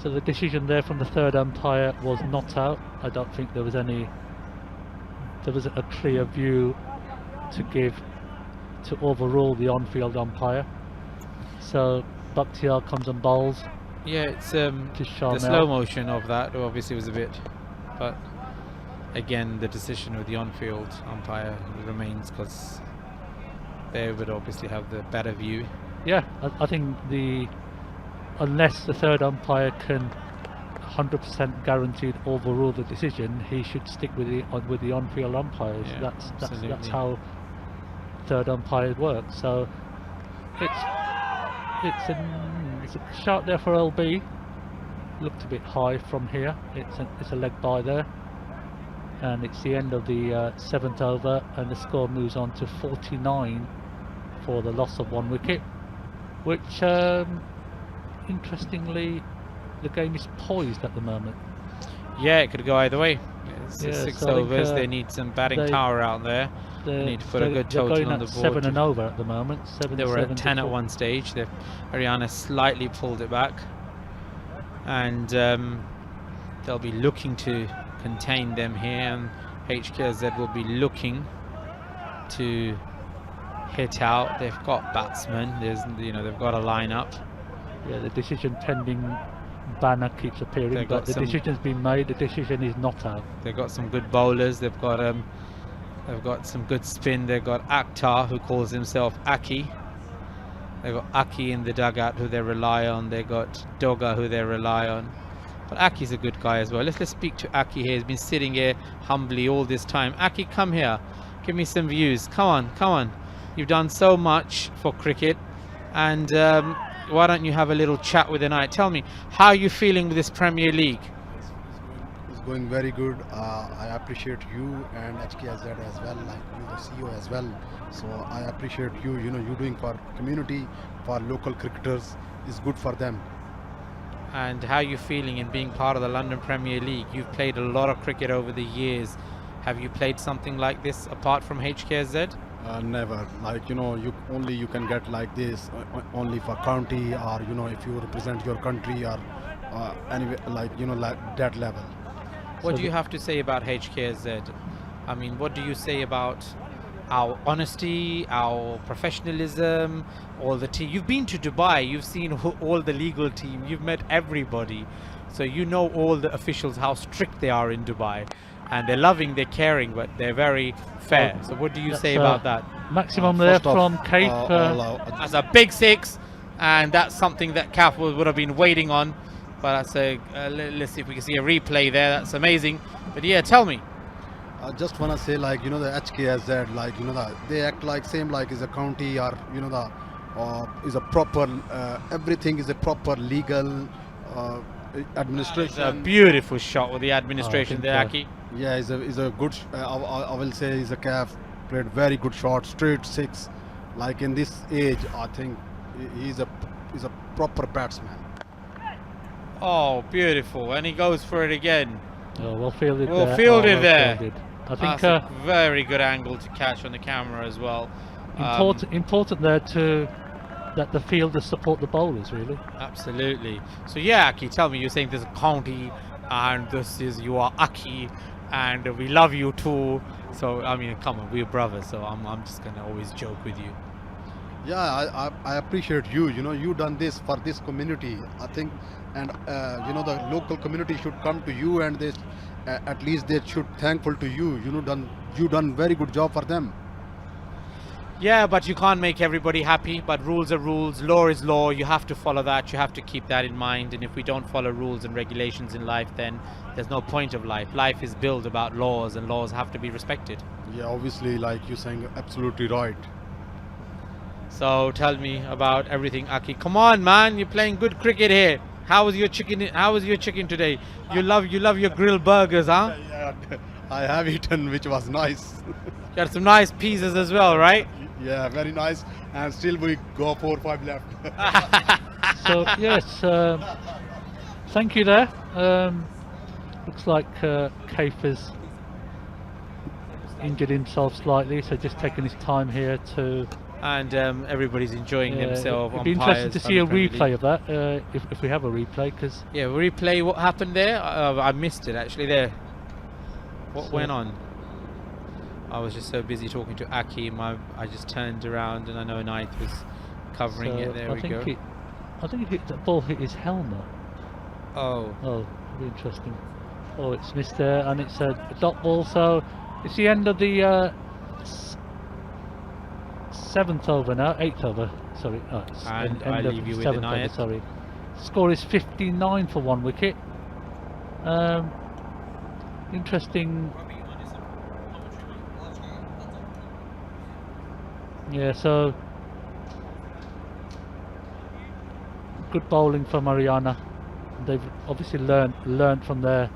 So the decision there from the third umpire was not out. I don't think there was a clear view to give to overrule the on-field umpire. So Bakhtiar comes and bowls. Yeah, it's to the Sharmel. slow motion of that obviously was a bit, but again the decision with the on-field umpire remains because they would obviously have the better view. Yeah, I think unless the third umpire can 100% guaranteed overrule the decision, he should stick with the on-field umpires. Yeah, That's absolutely. how third umpires work. So it's a shot there for LB. Looked a bit high from here. It's a leg by there, and it's the end of the 7th over, and the score moves on to 49 for the loss of 1 wicket, which interestingly the game is poised at the moment. Yeah, it could go either way. It's Yeah, 6 so I think, overs. They need some batting power out there. They need to put a good they're total going on the at board. 7 and over at the moment. They were at 7 10 to at 4. one stage. Aryana slightly pulled it back, and they'll be looking to contain them here. And HKZ will be looking to hit out. They've got batsmen. They've got a lineup. Yeah, the decision pending banner keeps appearing, They've but got the decision's been made. The decision is not out. They've got some good bowlers. They've got some good spin. They've got Akhtar, who calls himself Aki. They've got Aki in the dugout, who they rely on. They've got Doga, who they rely on. But Aki's a good guy as well. Let's speak to Aki here. He's been sitting here humbly all this time. Aki, come here. Give me some views. Come on. You've done so much for cricket, and why don't you have a little chat with the night? Tell me, how are you feeling with this Premier League? It's going very good. I appreciate you and Hksz as well, like you, the CEO as well. So I appreciate you. You doing for community, for local cricketers is good for them. And how are you feeling in being part of the London Premier League? You've played a lot of cricket over the years. Have you played something like this apart from HKZ? Never. Like you can get like this only for county, or if you represent your country, or anyway, like that level. What do you have to say about HKZ? I mean, what do you say about our honesty, our professionalism, all the team? You've been to Dubai, you've seen all the legal team, you've met everybody, so you know all the officials, how strict they are in Dubai, and they're loving, they're caring, but they're very fair. So what do you say about that? Maximum there from Kate. That's a big 6, and that's something that CAF would have been waiting on. But that's let's see if we can see a replay there. That's amazing. But yeah, tell me. I just wanna say, like the HKZ, like they act like same like is a county, or is a proper, everything is a proper legal It's administration. a beautiful shot with the administration think, there, Aki. Yeah, is a good. I will say is a calf played very good shot, straight six. Like in this age, I think he's a proper batsman. Oh, beautiful. And he goes for it again. Oh, well fielded Well there. fielded well there. fielded. I think That's a very good angle to catch on the camera as well. important there to that the fielders support the bowlers, really. Absolutely. So yeah, Aki, tell me, you're saying this is county and this is you are Aki and we love you too. So I mean, come on, we're brothers. So I'm just gonna always joke with you. Yeah, I appreciate you. You know, you done this for this community. I think, and you know, the local community should come to you, and they, at least they should thankful to you. You know, you done very good job for them. Yeah, but you can't make everybody happy. But rules are rules, law is law. You have to follow that. You have to keep that in mind. And if we don't follow rules and regulations in life, then there's no point of life. Life is built about laws, and laws have to be respected. Yeah, obviously, like you saying, absolutely right. So tell me about everything, Aki. Come on, man, you're playing good cricket here. How was your chicken? How was your chicken today? You love your grilled burgers, huh? Yeah, I have eaten, which was nice. Got some nice pieces as well, right? Yeah, very nice. And still we go 4-5 left. So yes, thank you there. Looks like Hksz has injured himself slightly, so just taking his time here to. And everybody's enjoying themselves. It'd be interesting to see a replay of that if we have a replay, because yeah, replay what happened there. I missed it actually there. What went on? I was just so busy talking to Aki. I just turned around and I know Naith was covering it. There we go. I think the ball hit his helmet. Oh. Oh, be interesting. Oh, it's missed there, and it's a dot ball. So it's the end of the 7th over now, 8th over. Sorry, it's And end I of leave you with 7th an over, eye. sorry. Score is 59 for 1 wicket. Interesting. Yeah, so good bowling from Aryana. They've obviously learned from their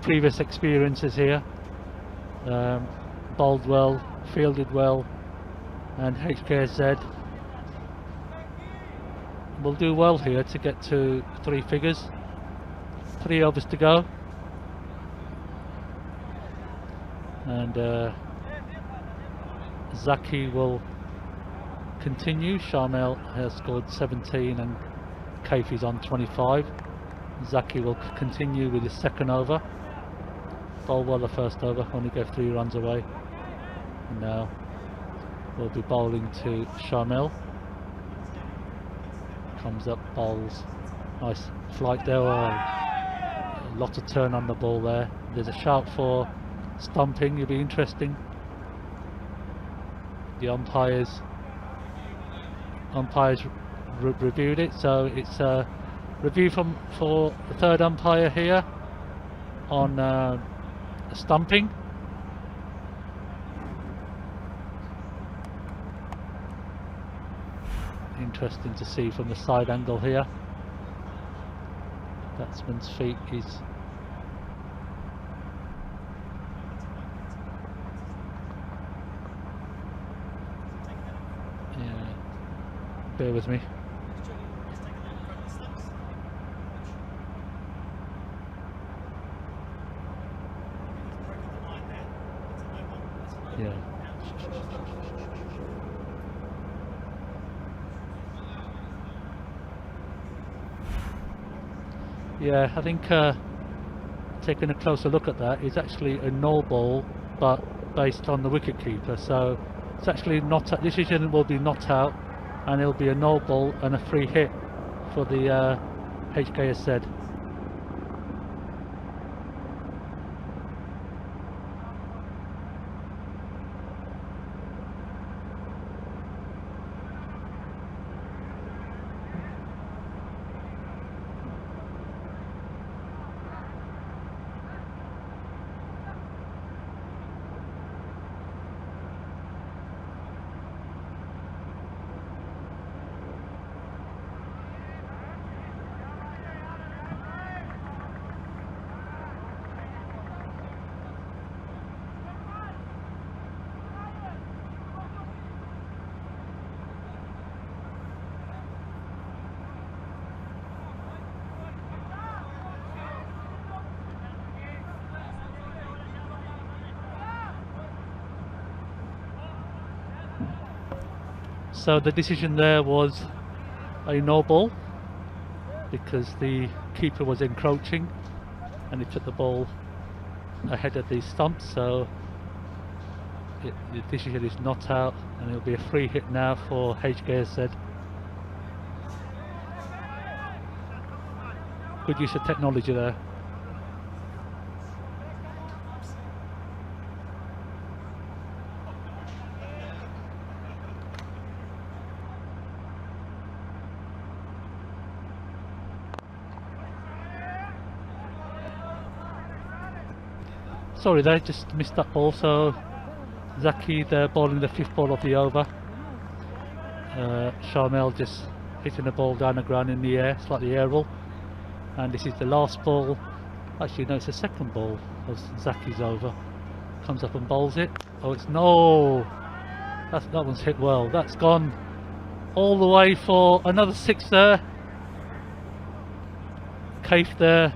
previous experiences here. Bowled well, fielded well, and Hksz will do well here to get to 3 figures. 3 overs to go, and Zaki will continue. Shamil has scored 17 and Hksz is on 25. Zaki will continue with his 2nd over. Bowled well the 1st over, only gave 3 runs away. And now we'll be bowling to Shamil. Comes up, bowls. Nice flight there. A lot of turn on the ball there. There's a shout for stumping. It'll be interesting. The umpires reviewed it, so it's a review for the 3rd umpire here on stumping. Interesting to see from the side angle here. Batsman's feet is bear with me. Yeah. Yeah, I think taking a closer look at that, it's actually a no ball, but based on the wicketkeeper. So it's actually not. This decision will be not out, and it'll be a no ball and a free hit for the Hksz. So the decision there was a no ball because the keeper was encroaching and he took the ball ahead of the stump, so the decision is not out and it'll be a free hit now for Hksz. Good use of technology there. Sorry, they just missed that ball. So Zaki, they're bowling the 5th ball of the over. Sharmel just hitting the ball down the ground in the air, slightly aerial. And this is the last ball. Actually, no, it's the 2nd ball of Zaki's over. Comes up and bowls it. Oh, it's no. That one's hit well. That's gone all the way for another 6 there. Hksz there.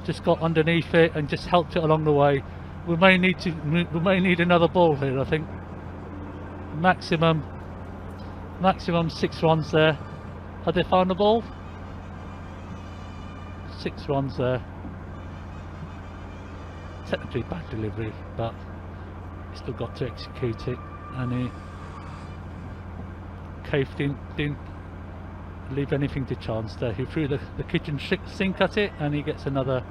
Just got underneath it and just helped it along the way. We may need another ball here, I think. Maximum 6 runs there. Have they found the ball? 6 runs there. Technically bad delivery, but he still got to execute it. And Hksz didn't leave anything to chance there. He threw the kitchen sink at it and he gets another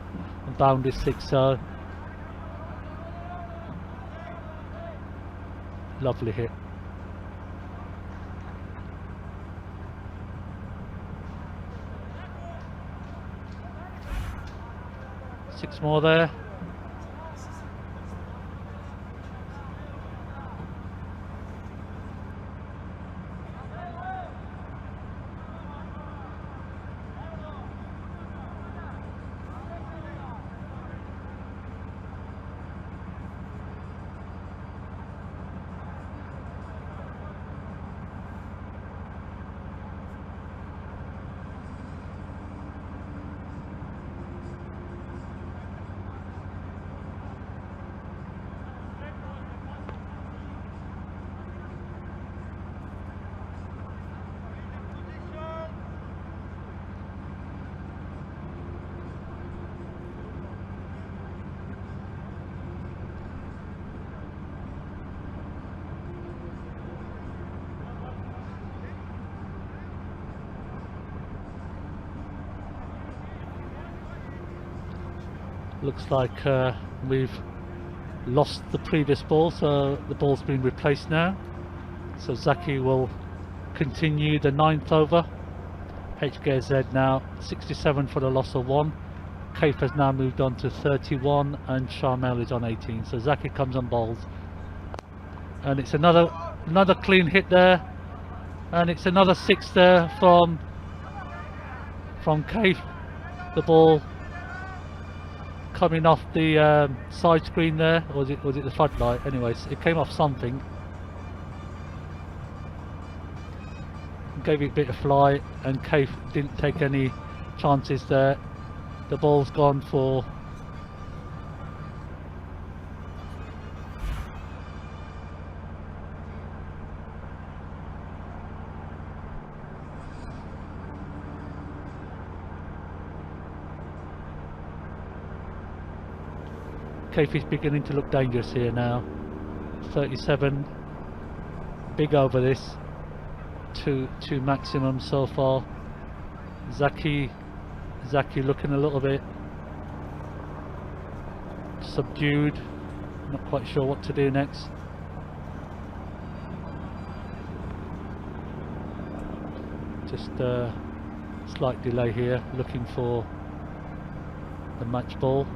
boundary 6. So lovely hit. Six more there. Looks like we've lost the previous ball, so the ball's been replaced now. So Zaki will continue the 9th over. Hksz now 67 for the loss of 1. Hksz has now moved on to 31 and Sharmel is on 18. So Zaki comes on bowls. And it's another clean hit there. And it's another 6 there from Hksz. The ball coming off the side screen there, or was it the floodlight? Anyways, it came off something. Gave it a bit of fly, and Hksz didn't take any chances there. The ball's gone for Hksz is beginning to look dangerous here now. 37, big over this. Two maximum so far. Zaki looking a little bit subdued, not quite sure what to do next. Just a slight delay here, looking for the match ball.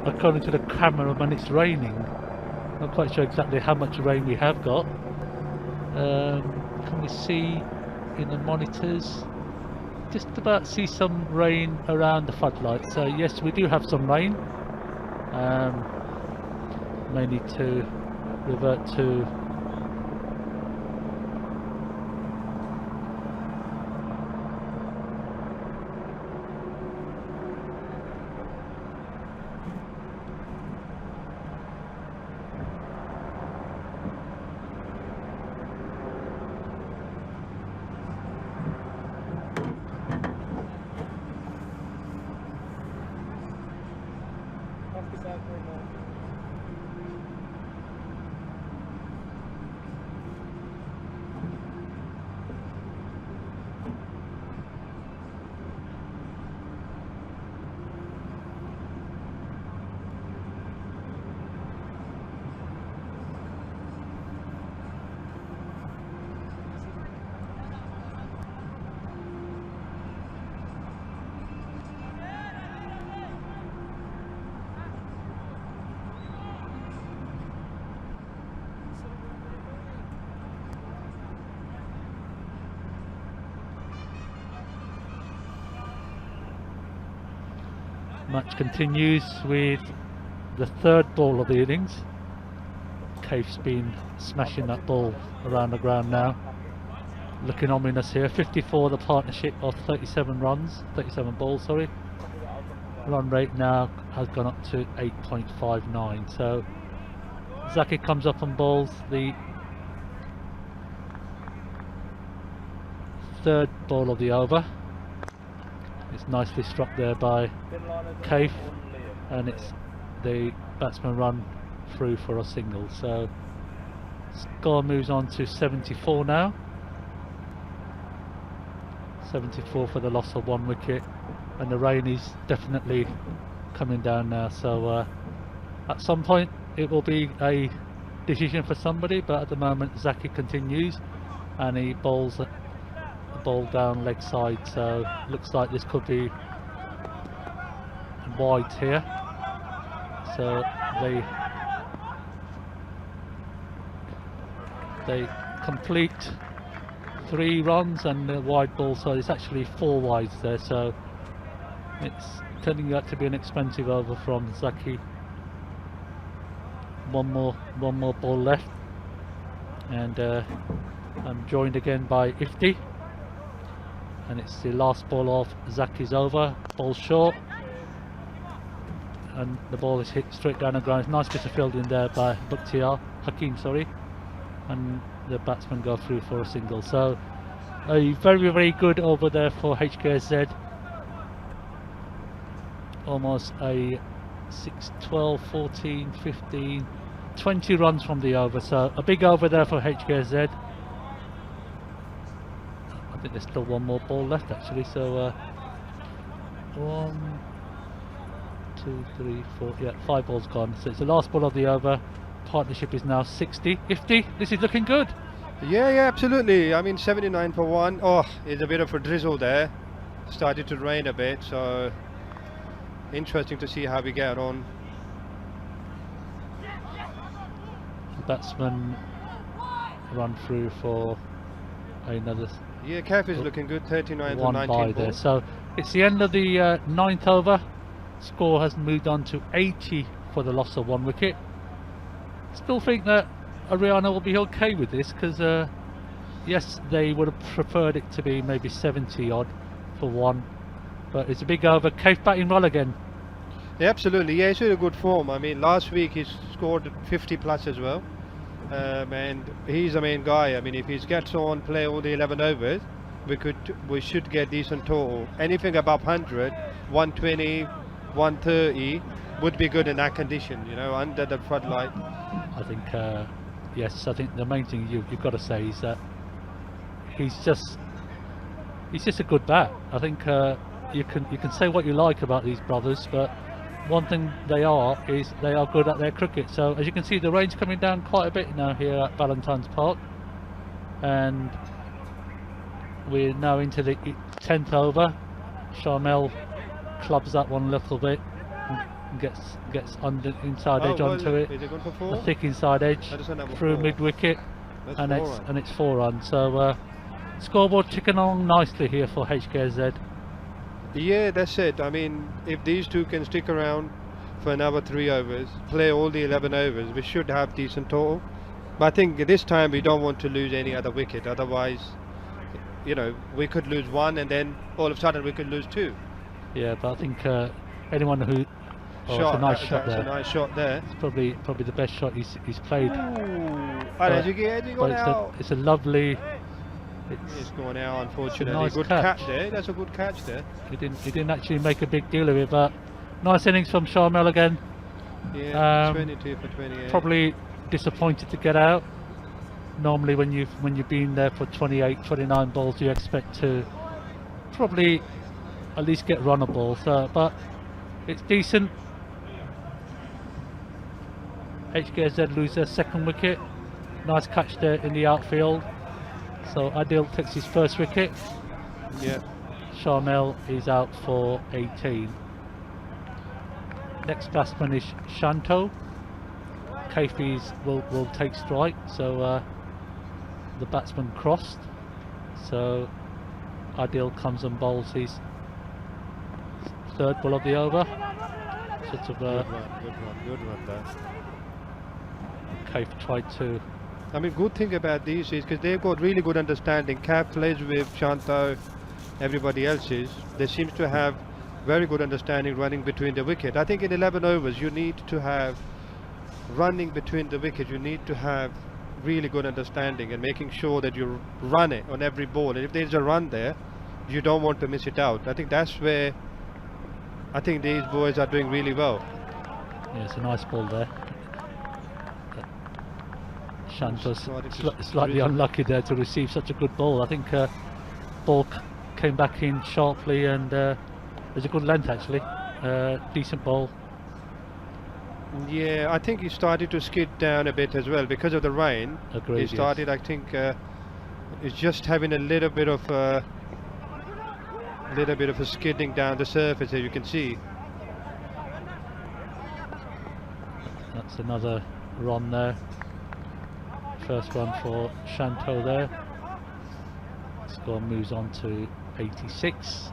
According to the cameraman, it's raining. Not quite sure exactly how much rain we have got. Can we see in the monitors? Just about see some rain around the floodlight. So yes, we do have some rain. May need to revert to match continues with the third ball of the innings. Hksz been smashing that ball around the ground now. Looking ominous here. 54 the partnership of 37 runs, 37 balls, sorry. Run rate now has gone up to 8.59. So Zaki comes up on balls, the third ball of the over. It's nicely struck there by Hksz, and it's the batsman run through for a single. So score moves on to 74 now. 74 for the loss of 1 wicket, and the rain is definitely coming down now. So at some point it will be a decision for somebody, but at the moment Zaki continues and he bowls the ball down leg side, so looks like this could be wide here. So they complete 3 runs and the wide ball, so it's actually 4 wides there, so it's turning out to be an expensive over from Zaki. One more ball left, and I'm joined again by Ifti, and it's the last ball of Zaki's over. Ball short, and the ball is hit straight down the ground. Nice bit of fielding there by Hakim, sorry, and the batsman go through for a single. So a very good over there for HKZ. Almost a 6, 12, 14, 15, 20 runs from the over, so a big over there for HKZ. I think there's still one more ball left actually, so 1, 2, 3, 4, yeah, 5 balls gone, so it's the last ball of the over. Partnership is now 60. Ifti, this is looking good. Yeah, absolutely. I mean, 79 for 1. Oh, it's a bit of a drizzle there. Started to rain a bit, so interesting to see how we get on. Batsman run through for another. Yeah, Hksz is looking good. 39 to 1 19 by there. So it's the end of the 9th over. Score has moved on to 80 for the loss of 1 wicket. Still think that Aryana will be okay with this, because yes, they would have preferred it to be maybe 70 odd for 1, but it's a big over. Hksz batting well again. Yeah, absolutely. Yeah, he's in a good form. I mean, last week he scored 50 plus as well, and he's the main guy. I mean, if he gets on, play all the 11 overs, we should get decent total. Anything above 100, 120, 130 would be good in that condition, you know, under the floodlight. I think yes, I think the main thing you've got to say is that he's just a good bat. I think you can say what you like about these brothers, but one thing they are is they are good at their cricket. So as you can see, the rain's coming down quite a bit now here at Valentine's Park, and we're now into the 10th over. Sharmel clubs that one a little bit, and gets under inside edge onto it. Is it going for 4? A thick inside edge through mid wicket, and it's 4 runs. So scoreboard ticking along nicely here for HKZ. Yeah, that's it. I mean, if these two can stick around, for another 3 overs, play all the 11 overs, we should have decent total. But I think this time we don't want to lose any other wicket, otherwise, you know, we could lose one and then all of a sudden we could lose 2. Yeah, but I think anyone who it's a nice shot there. It's a nice shot there. It's probably the best shot he's played. It's a lovely. It's gone out, unfortunately. Nice good catch there. That's a good catch there. He didn't actually make a big deal of it, but nice innings from Sharmel again. Yeah, 22 for 28. Probably disappointed to get out. Normally, when you've been there for 28, 29 balls, you expect to probably at least get run a ball. So, but it's decent. Hksz lose their second wicket. Nice catch there in the outfield. So Adil takes his first wicket. Yeah. Sharmel is out for 18. Next batsman is Shanto. Hksz will take strike. So the batsman crossed. So Adil comes and bowls his third ball of the over. Sort of good one there. Hksz tried to. I mean, good thing about these is because they've got really good understanding. Cap plays with Shanto, everybody else's. They seem to have very good understanding running between the wicket. I think in 11 overs you need to have running between the wicket. You need to have really good understanding and making sure that you run it on every ball. And if there's a run there, you don't want to miss it out. I think that's where I think these boys are doing really well. Yeah, it's a nice ball there. Shanto's slightly unlucky there to receive such a good ball. I think ball came back in sharply and there's a good length actually. Decent ball. Yeah, I think he started to skid down a bit as well because of the rain. Agreed, he started, yes. I think, it's just having a little bit of a skidding down the surface, as you can see. That's another run there. First one for Shanto there. Score moves on to 86,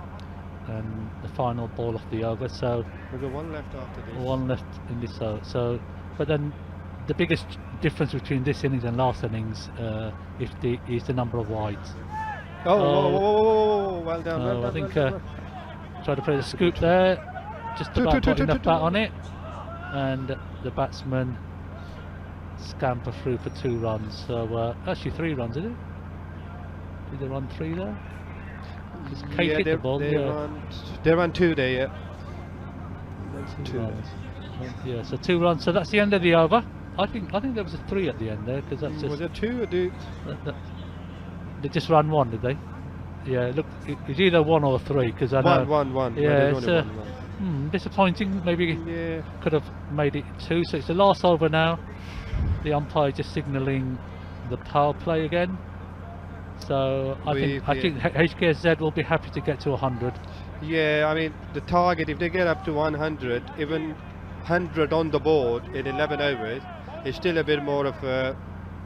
and the final ball of the over. So we've got one left after this. One left in this over. So, but then the biggest difference between this innings and last innings is the number of wides. Well done. Well done, I think well done. tried to play the scoop there, just about got enough bat on it, and the batsman scamper through for 2 runs. So actually 3 runs, is it? Did they run 3 there? Just hit the ball. They run 2 there, yeah. 2 runs. Yeah, so 2 runs. So that's the end of the over. I think there was a 3 at the end there because that's just. Was it 2 or did? They just ran 1, did they? Yeah, look, it's either 1 or 3 because I know. 1. Yeah, it's disappointing. Maybe could have made it 2. So it's the last over now. The umpire just signalling the power play again. So I think Hksz will be happy to get to 100. Yeah, I mean the target, if they get up to 100, even 100 on the board in 11 overs, is still a bit more of a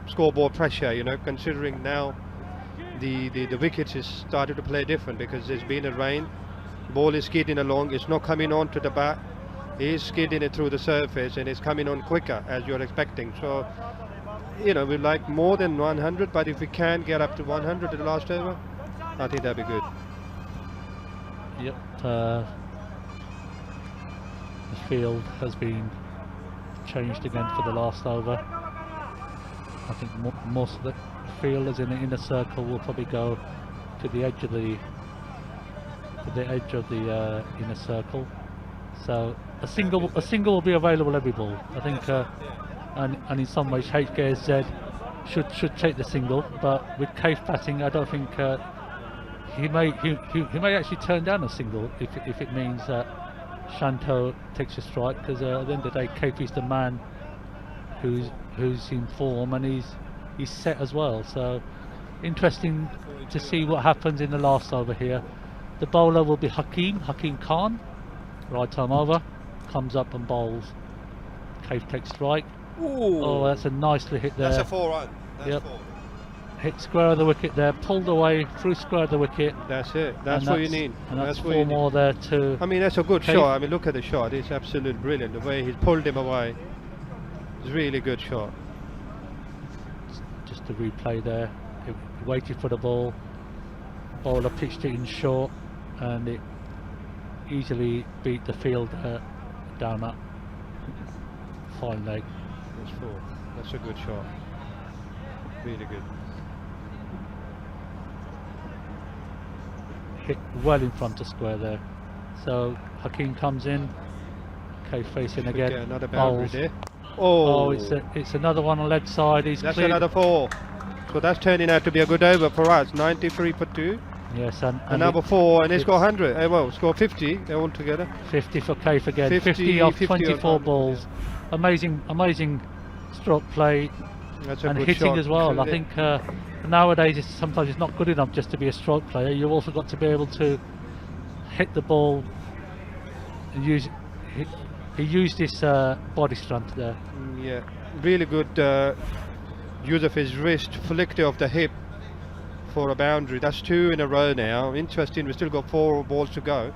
scoreboard pressure, you know, considering now the wickets is started to play different because there's been a rain. Ball is skidding along, it's not coming on to the bat. He's skidding it through the surface and it's coming on quicker as you're expecting. So, you know, we'd like more than 100, but if we can get up to 100 in the last over, I think that'd be good. Yep. The field has been changed again for the last over. I think most of the fielders in the inner circle will probably go to the edge of the inner circle. So a single will be available every ball. I think, and in some ways Hksz should take the single, but with Hksz batting, I don't think he may actually turn down a single if it means that Shanto takes a strike, because at the end of the day Hksz is the man who's in form and he's set as well. So interesting to see what happens in the last over here. The bowler will be Hakeem Khan. Right arm over, comes up and bowls. Hksz takes strike. Ooh. Oh, that's a nicely hit there. That's a 4 run. That's 4. hit square of the wicket there, pulled away through square of the wicket. That's it. That's and what you need. And that's what 4 you need. more there to. I mean, that's a good Cave. shot. I mean, look at the shot. It's absolutely brilliant. The way he's pulled him away. It's a really good shot. Just to replay there. He waited for the ball. Bowler pitched it in short, and it easily beat the field down that fine leg. That's 4. That's a good shot. Really good. Hit well in front of square there. So Hakeem comes in. Okay, facing Should again. get another boundary Bowls. there. Oh, Oh, it's another one on leg side. He's that's cleared. another 4. So that's turning out to be a good over for us. 93 for 2. Yes, and Another 4, and it's got 100. Well, score 50 all together. 50 for Kaif again. 50 50 off 50 24 on- balls. Amazing stroke play That's a and good hitting shot. as well. Filled I it. think nowadays sometimes it's not good enough just to be a stroke player. You've also got to be able to hit the ball and use. He used his body strength there. Yeah, really good use of his wrist, flicked it off the hip for a boundary. That's 2 in a row now. Interesting, we still got 4 balls to go.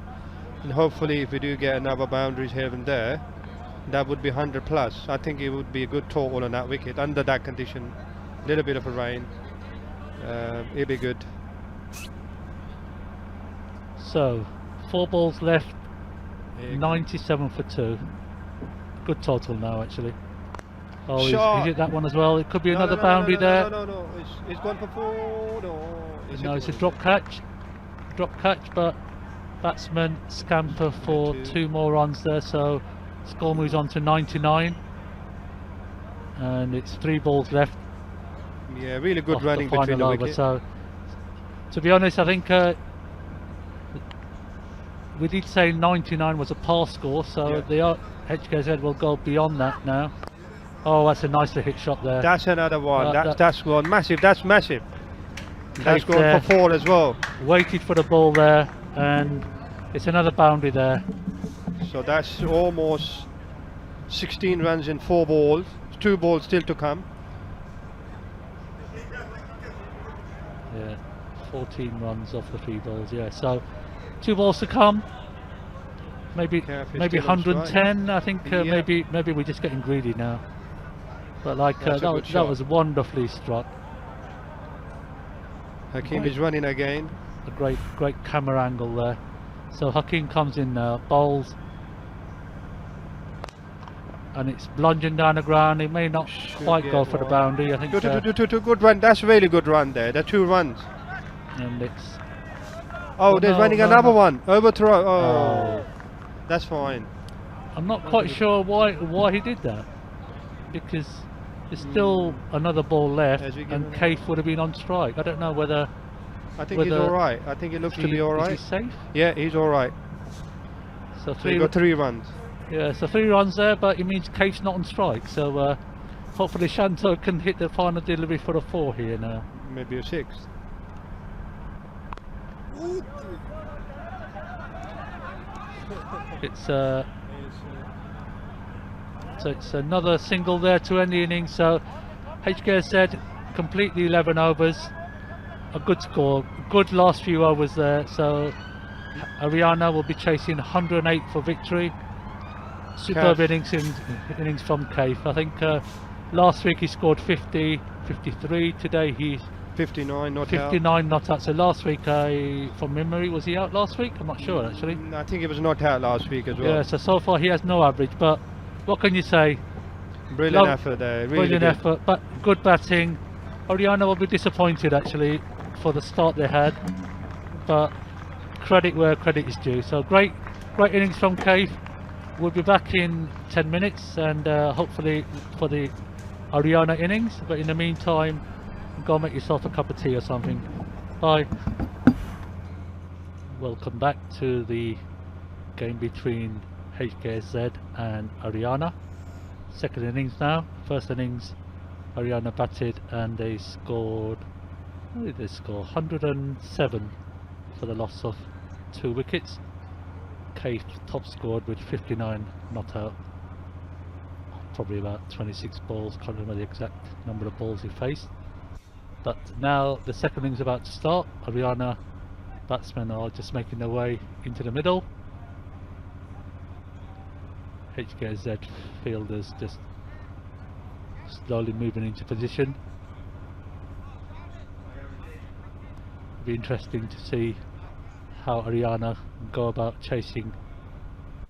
And hopefully if we do get another boundaries here and there, that would be 100 plus. I think it would be a good total on that wicket under that condition. A little bit of a rain. It'd be good. So 4 balls left, There you go. 97 for 2. Good total now actually. Oh, Shot. he's hit that one as well. It could be No, another no, no, boundary no, there. No. It's gone for 4. No, No, it's a drop catch, but batsman scamper for 2 more runs there, so score moves on to 99, and it's 3 balls left. Yeah, really good off running the final between the over. wickets. So, to be honest, I think we did say 99 was a pass score, so Yeah. the HKZ will go beyond that now. Oh, that's a nicely hit shot there. That's another one. That- That's gone massive. That's massive. That's Cave gone there. for 4 as well. Waited for the ball there, and it's another boundary there. So that's almost 16 runs in 4 balls. 2 balls still to come. Yeah, 14 runs off the 3 balls. Yeah, so 2 balls to come. Maybe Carefully maybe still on 110. I think Yeah. maybe we're just getting greedy now. But like That's a that good was, shot. wonderfully struck. Hakeem Right. is running again. A great camera angle there. So Hakeem comes in now, bowls, and it's lunging down the ground. It may not Should quite get go for the one. boundary. I think, Good run. That's a really good run there. There are 2 runs. and it's Oh, there's no, running no, another no. one. Overthrow. Oh, Oh. that's fine. I'm not quite sure why he did that, because there's still another ball left, Has he and given Kaif would have been on strike. I don't know whether I think he's Whether- all right. I think it looks to be all is he right. safe. Yeah, he's all right. So So he got 3 runs. yeah, so 3 runs there, but it means Kaif's not on strike. So hopefully Shanto can hit the final delivery for a 4 here now. Maybe a 6. It's so it's another single there to end the innings. So HKZ completely 11 overs, a good score, good last few overs there. So Aryana will be chasing 108 for victory. Superb innings from Kaif. I think last week he scored 50, 53. Today he's 59 not out. 59 not out. So last week, from memory, was he out last week? I'm not sure actually. I think it was not out last week as well. Yeah, so far he has no average, but what can you say? Brilliant Love- effort there. Really Brilliant good. effort, but good batting. Aryana will be disappointed actually for the start they had, but credit where credit is due. So great innings from Kaif. We'll be back in 10 minutes, and hopefully for the Aryana innings, but in the meantime, go make yourself a cup of tea or something. Bye. Welcome back to the game between HKZ and Aryana. Second innings now. First innings, Aryana batted and they scored. What did they score? 107 for the loss of 2 wickets. Kaif top scored with 59 not out. Probably about 26 balls. Can't remember the exact number of balls he faced. But now the second innings about to start. Aryana batsmen are just making their way into the middle. Hksz fielders just slowly moving into position. It'll be interesting to see how Aryana go about chasing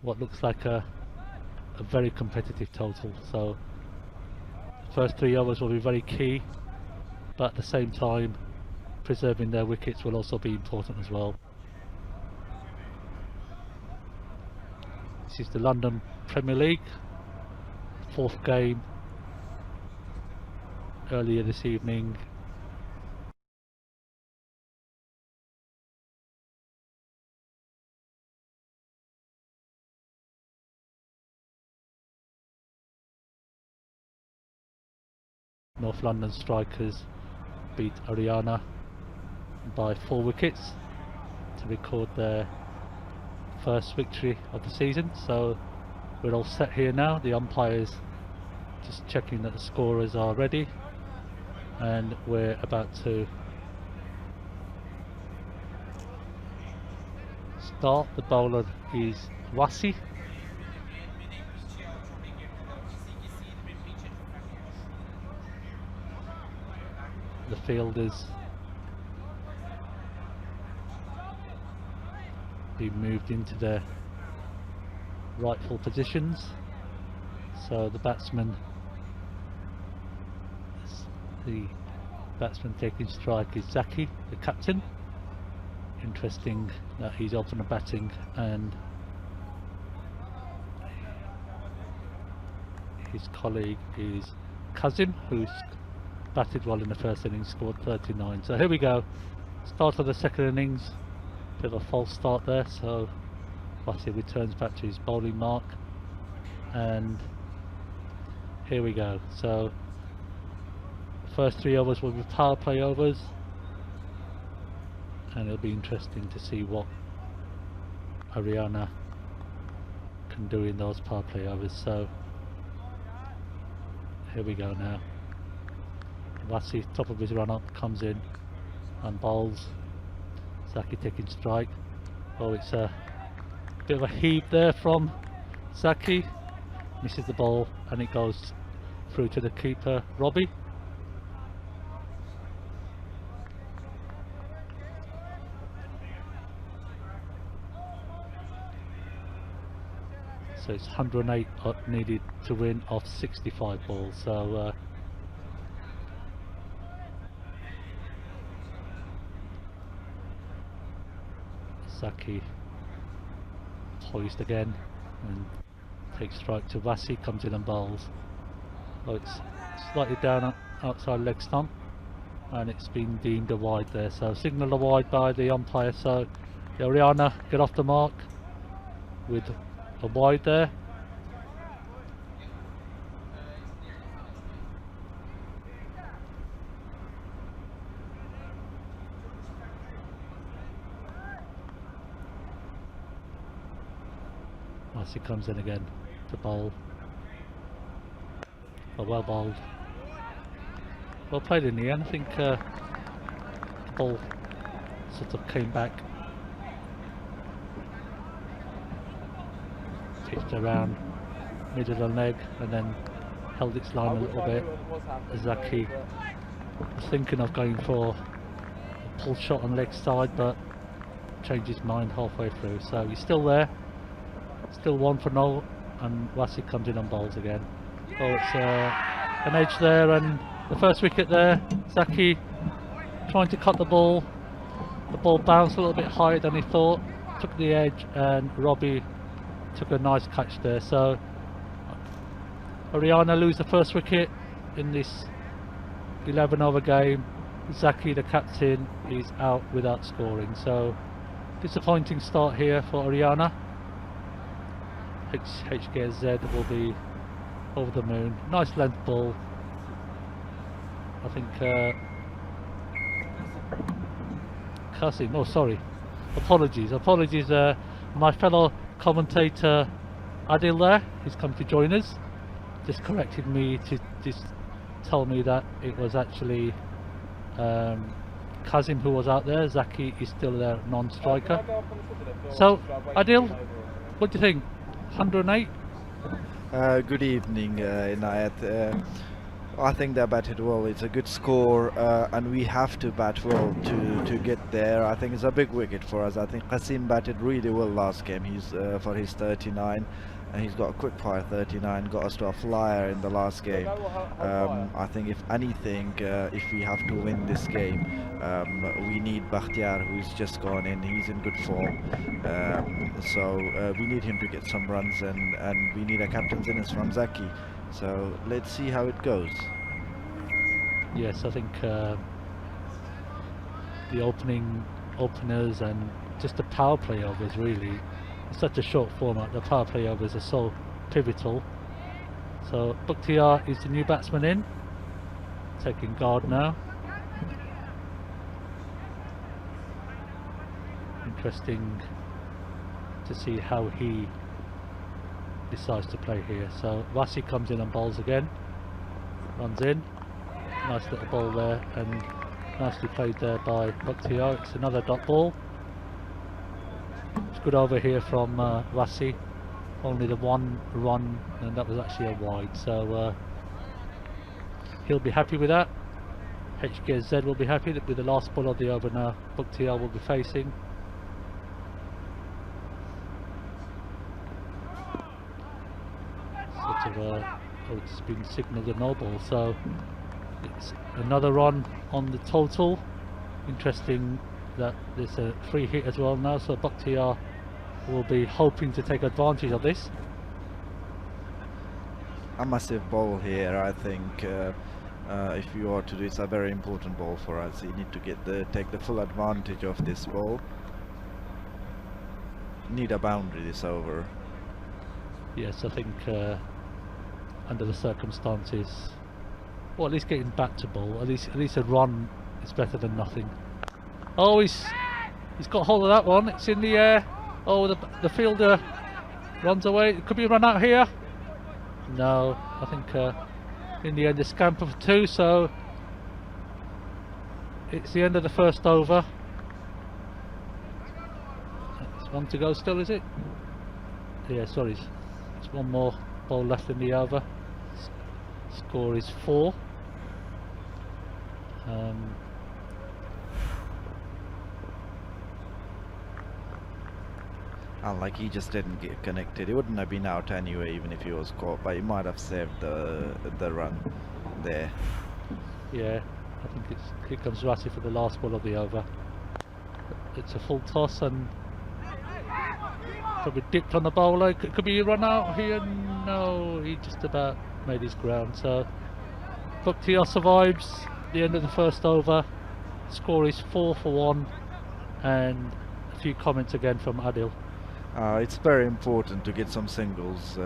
what looks like a very competitive total. So the first 3 overs will be very key, but at the same time preserving their wickets will also be important as well. This is the London Premier League, 4th game earlier this evening. North London strikers beat Aryana by 4 wickets to record their first victory of the season. So we're all set here now. The umpires just checking that the scorers are ready, and we're about to start. The bowler is Hksz. The fielders being moved into their rightful positions. So the batsman taking strike is Zaki, the captain. Interesting that he's opener batting, and his colleague is Kazim, who's batted well in the first innings, scored 39. So here we go, start of the second innings. Bit of a false start there, so Hksz returns back to his bowling mark, and here we go. So first 3 overs will be power play overs, and it'll be interesting to see what Aryana can do in those power play overs. So here we go now. Hksz, top of his run up, comes in and bowls. Zaki taking strike. Oh, it's a bit of a heave there from Zaki. Misses the ball, and it goes through to the keeper, Robbie. So it's 108 needed to win off 65 balls. So Zaki poised again and takes strike to Hksz, comes in and bowls. Oh, it's slightly down outside leg stump, and it's been deemed a wide there. So signal a wide by the umpire. So Aryana get off the mark with a wide there. Hksz comes in again to bowl. Oh, well bowled. Well played in the end. I think the ball sort of came back, pitched around middle of the leg, and then held its line a little bit. Zaki was thinking of going for a pull shot on leg side, but changed his mind halfway through. So he's still there. Still 1 for 0, and Hksz comes in and bowls again. Oh, it's an edge there, and the first wicket there. Zaki trying to cut the ball. The ball bounced a little bit higher than he thought, took the edge, and Robbie took a nice catch there. So Aryana lose the first wicket in this 11 over game. Zaki, the captain, is out without scoring. So disappointing start here for Aryana. Hksz will be over the moon. Nice length ball. I think Kasim, oh sorry, apologies, my fellow commentator Adil there, he's come to join us, just corrected me to just tell me that it was actually Kazim, who was out there, Zaki is still there, non-striker. So, Adil, what do you think? 108? Good evening, Inayat. I think they batted well. It's a good score, and we have to bat well to get there. I think it's a big wicket for us. I think Qasim batted really well last game. He's for his 39, and he's got a quick fire 39. Got us to a flyer in the last game. I think if anything, if we have to win this game, we need Bakhtiar, who's just gone in. He's in good form, so we need him to get some runs, and we need a captain's innings from Zaki. So let's see how it goes. Yes, I think the openers and just the power play overs, really. It's such a short format. The power play overs are so pivotal. So Bakhtiar is the new batsman in, taking guard now. Interesting to see how he decides to play here. So Wasi comes in and bowls again, runs in, nice little ball there, and nicely played there by Bakhtiar. It's another dot ball. It's good over here from Wasi, only the one run, and that was actually a wide, so he'll be happy with that. Hksz will be happy with the last ball of the over now. Bakhtiar will be facing. It's been signalled a no ball, so it's another run on the total. Interesting that there's a free hit as well now, so Bakhtiar will be hoping to take advantage of this. A massive ball here, I think. If you are to do, it's a very important ball for us. You need to take the full advantage of this ball. Need a boundary this over. Yes, I think under the circumstances, well, at least getting back to ball, at least a run is better than nothing. Oh, he's got hold of that one. It's in the air. Oh, the fielder runs away. Could be a run out here. No, I think in the end they scamper for two, so it's the end of the first over. It's one to go still, is it? Yeah, sorry. It's one more ball left in the over. Score is 4. Like he just didn't get connected. He wouldn't have been out anyway, even if he was caught, but he might have saved the run there. Yeah, I think here comes Rasi for the last ball of the over. It's a full toss and probably dipped on the bowler. Could be a run out here. No, he just about made his ground. So Bakhtiar survives the end of the first over. Score is 4 for 1, and a few comments again from Adil. It's very important to get some singles.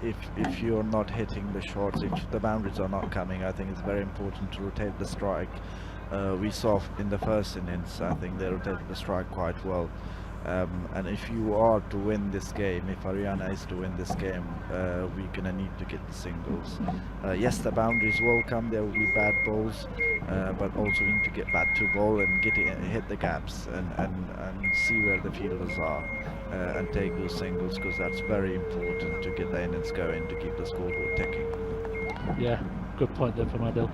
If you're not hitting the shots, if the boundaries are not coming, I think it's very important to rotate the strike. We saw in the first innings, I think they rotated the strike quite well. And if you are to win this game, if Aryana is to win this game, we're gonna need to get the singles. Yes, the boundaries will come, there will be bad balls, but also we need to get back to ball and hit the gaps and see where the fielders are and take those singles, because that's very important to get the innings going, to keep the scoreboard ticking. Yeah, good point there from Adil.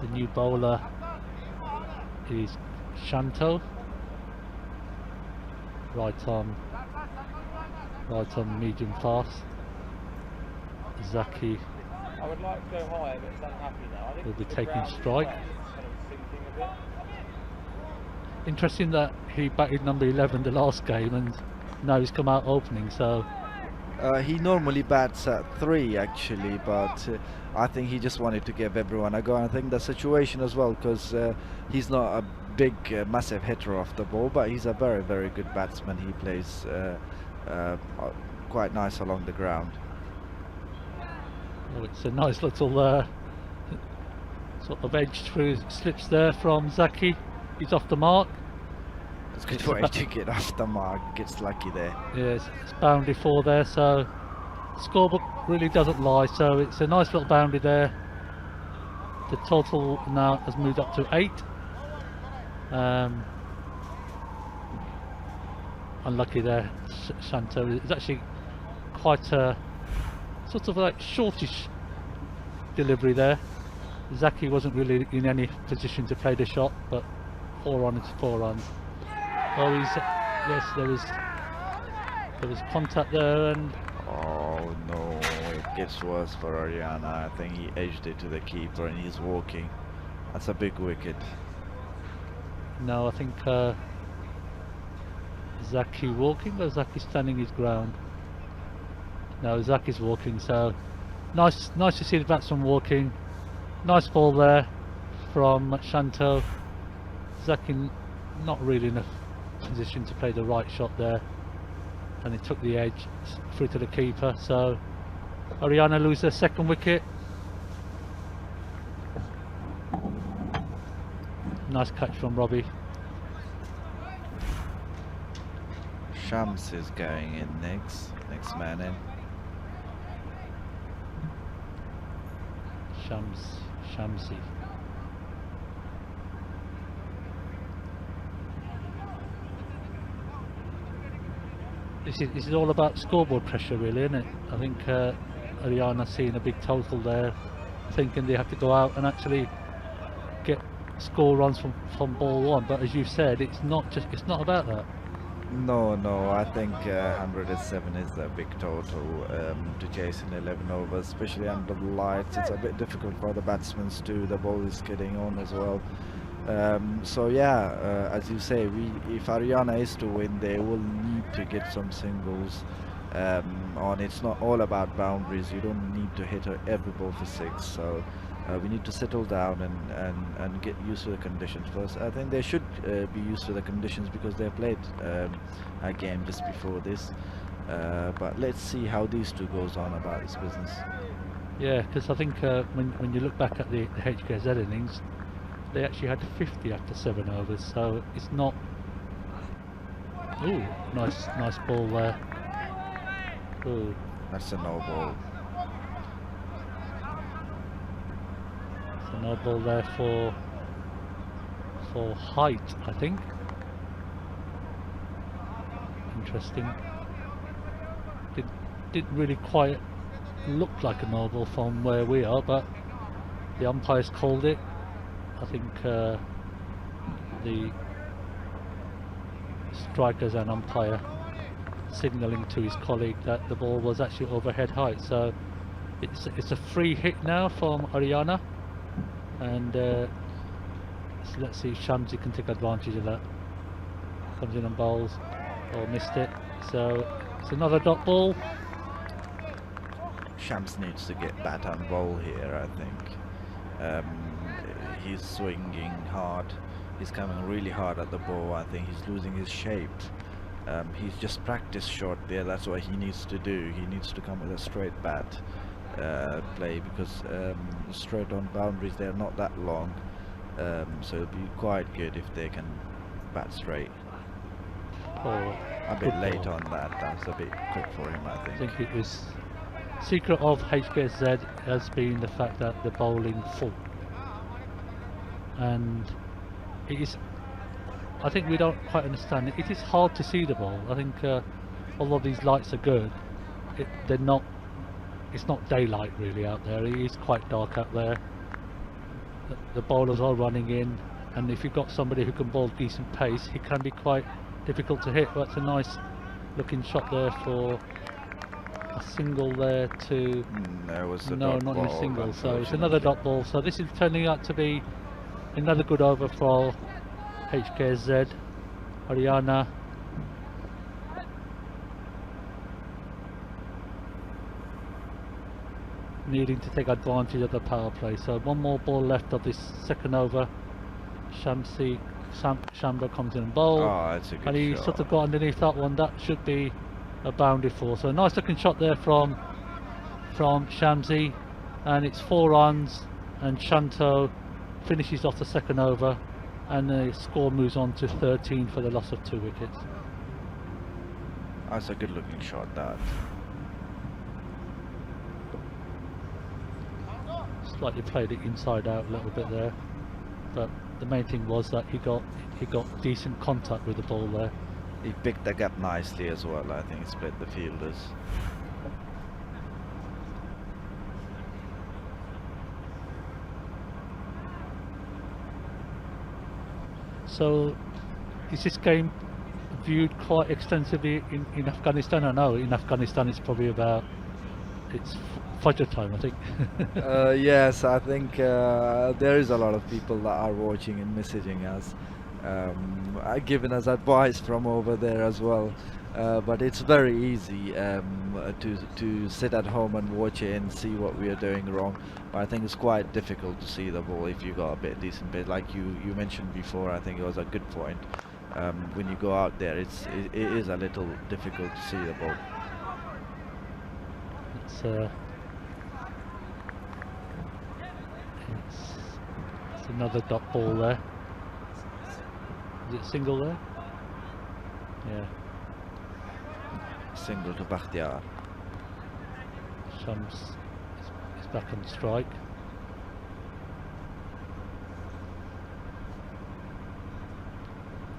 The new bowler is Shanto, right on medium fast. Zaki I would like to go higher, but it's unhappy now. I think will be the taking ground is strike. wet, it's kind of sinking a bit. Interesting that he batted number 11 the last game and now he's come out opening, so he normally bats at 3 actually, but I think he just wanted to give everyone a go. I think the situation as well, because he's not a big massive hitter off the ball, but he's a very, very good batsman. He plays quite nice along the ground. oh, it's a nice little sort of edge through slips there from Zaki. He's off the mark. It's a good way to get off the mark, gets lucky there. Yes, it's boundary 4 there, so scorebook really doesn't lie, so it's a nice little boundary there. The total now has moved up to 8. Unlucky there, Shanto. It's actually quite a sort of like shortish delivery there. Zaki wasn't really in any position to play the shot, but 4 on is 4 on. Oh, yes, there was contact there, and Oh no, it gets worse for Aryana. I think he edged it to the keeper and he's walking. That's a big wicket. no, I think Zaki walking or Zaki standing his ground. No, Zaki's walking. So nice to see the batsman walking. Nice ball there from Shanto. Zaki not really in a position to play the right shot there, and it took the edge through to the keeper. So Aryana lose their second wicket. Nice catch from Robbie. Shams is going in next man in. Shamsi. This is all about scoreboard pressure, really, isn't it? I think Aryana seeing a big total there, thinking they have to go out and actually get score runs from ball 1. But as you said, it's not about that. No, I think 107 is a big total to chase in 11 overs, especially under the lights. It's a bit difficult for the batsmen too. The ball is getting on as well. So yeah, as you say, if Aryana is to win, they will need to get some singles on. It's not all about boundaries. You don't need to hit every ball for 6. So we need to settle down and get used to the conditions first. I think they should be used to the conditions because they played a game just before this. But let's see how these two goes on about this business. Yeah, because I think when you look back at the Hksz innings, they actually had 50 after 7 overs, so it's not. Ooh, nice ball there. Ooh. That's a no ball. It's a no ball there for height, I think. Interesting. Didn't really quite look like a no ball from where we are, but the umpires called it. I think the strikers and umpire signalling to his colleague that the ball was actually overhead height. So it's a free hit now from Aryana, and so let's see if Shamsi can take advantage of that. Comes in and bowls, or missed it. So it's another dot ball. Shams needs to get bat and bowl here, I think. He's swinging hard. He's coming really hard at the ball. I think he's losing his shape. He's just practice short there. That's what he needs to do. He needs to come with a straight bat play, because straight on boundaries they're not that long. So it'll be quite good if they can bat straight. Oh, a bit late on that. That's a bit quick for him, I think. I think it was secret of Hksz has been the fact that they're bowling full, and it is. I think we don't quite understand it. It is hard to see the ball. I think although these lights are good, they're not. It's not daylight really out there. It is quite dark out there. The bowlers are running in, and if you've got somebody who can bowl decent pace, it can be quite difficult to hit. But it's a nice looking shot there for a single there to. There was a no, dot not ball, even a single. So it's another dot ball. So this is turning out to be another good over for Hksz. Aryana needing to take advantage of the power play. So one more ball left of this second over. Shambo comes in and bowl, that's a good and he shot. sort of got underneath that one. That should be a boundary 4. So a nice looking shot there from Shamsi, and it's 4 runs, and Shanto finishes off the second over and the score moves on to 13 for the loss of 2 wickets. That's a good looking shot, that. Slightly played it inside out a little bit there, but the main thing was that he got decent contact with the ball there. He picked the gap nicely as well. I think he split the fielders. So, is this game viewed quite extensively in Afghanistan? I know in Afghanistan it's probably about, it's Fajr time, I think. Yes, I think there is a lot of people that are watching and messaging us, giving us advice from over there as well. But it's very easy to sit at home and watch it and see what we are doing wrong. But I think it's quite difficult to see the ball if you got a bit decent bit, like you mentioned before. I think it was a good point. When you go out there, it is a little difficult to see the ball. It's another dot ball there. Is it single there? Yeah. Single to Bakhtiar. Shams is back on strike.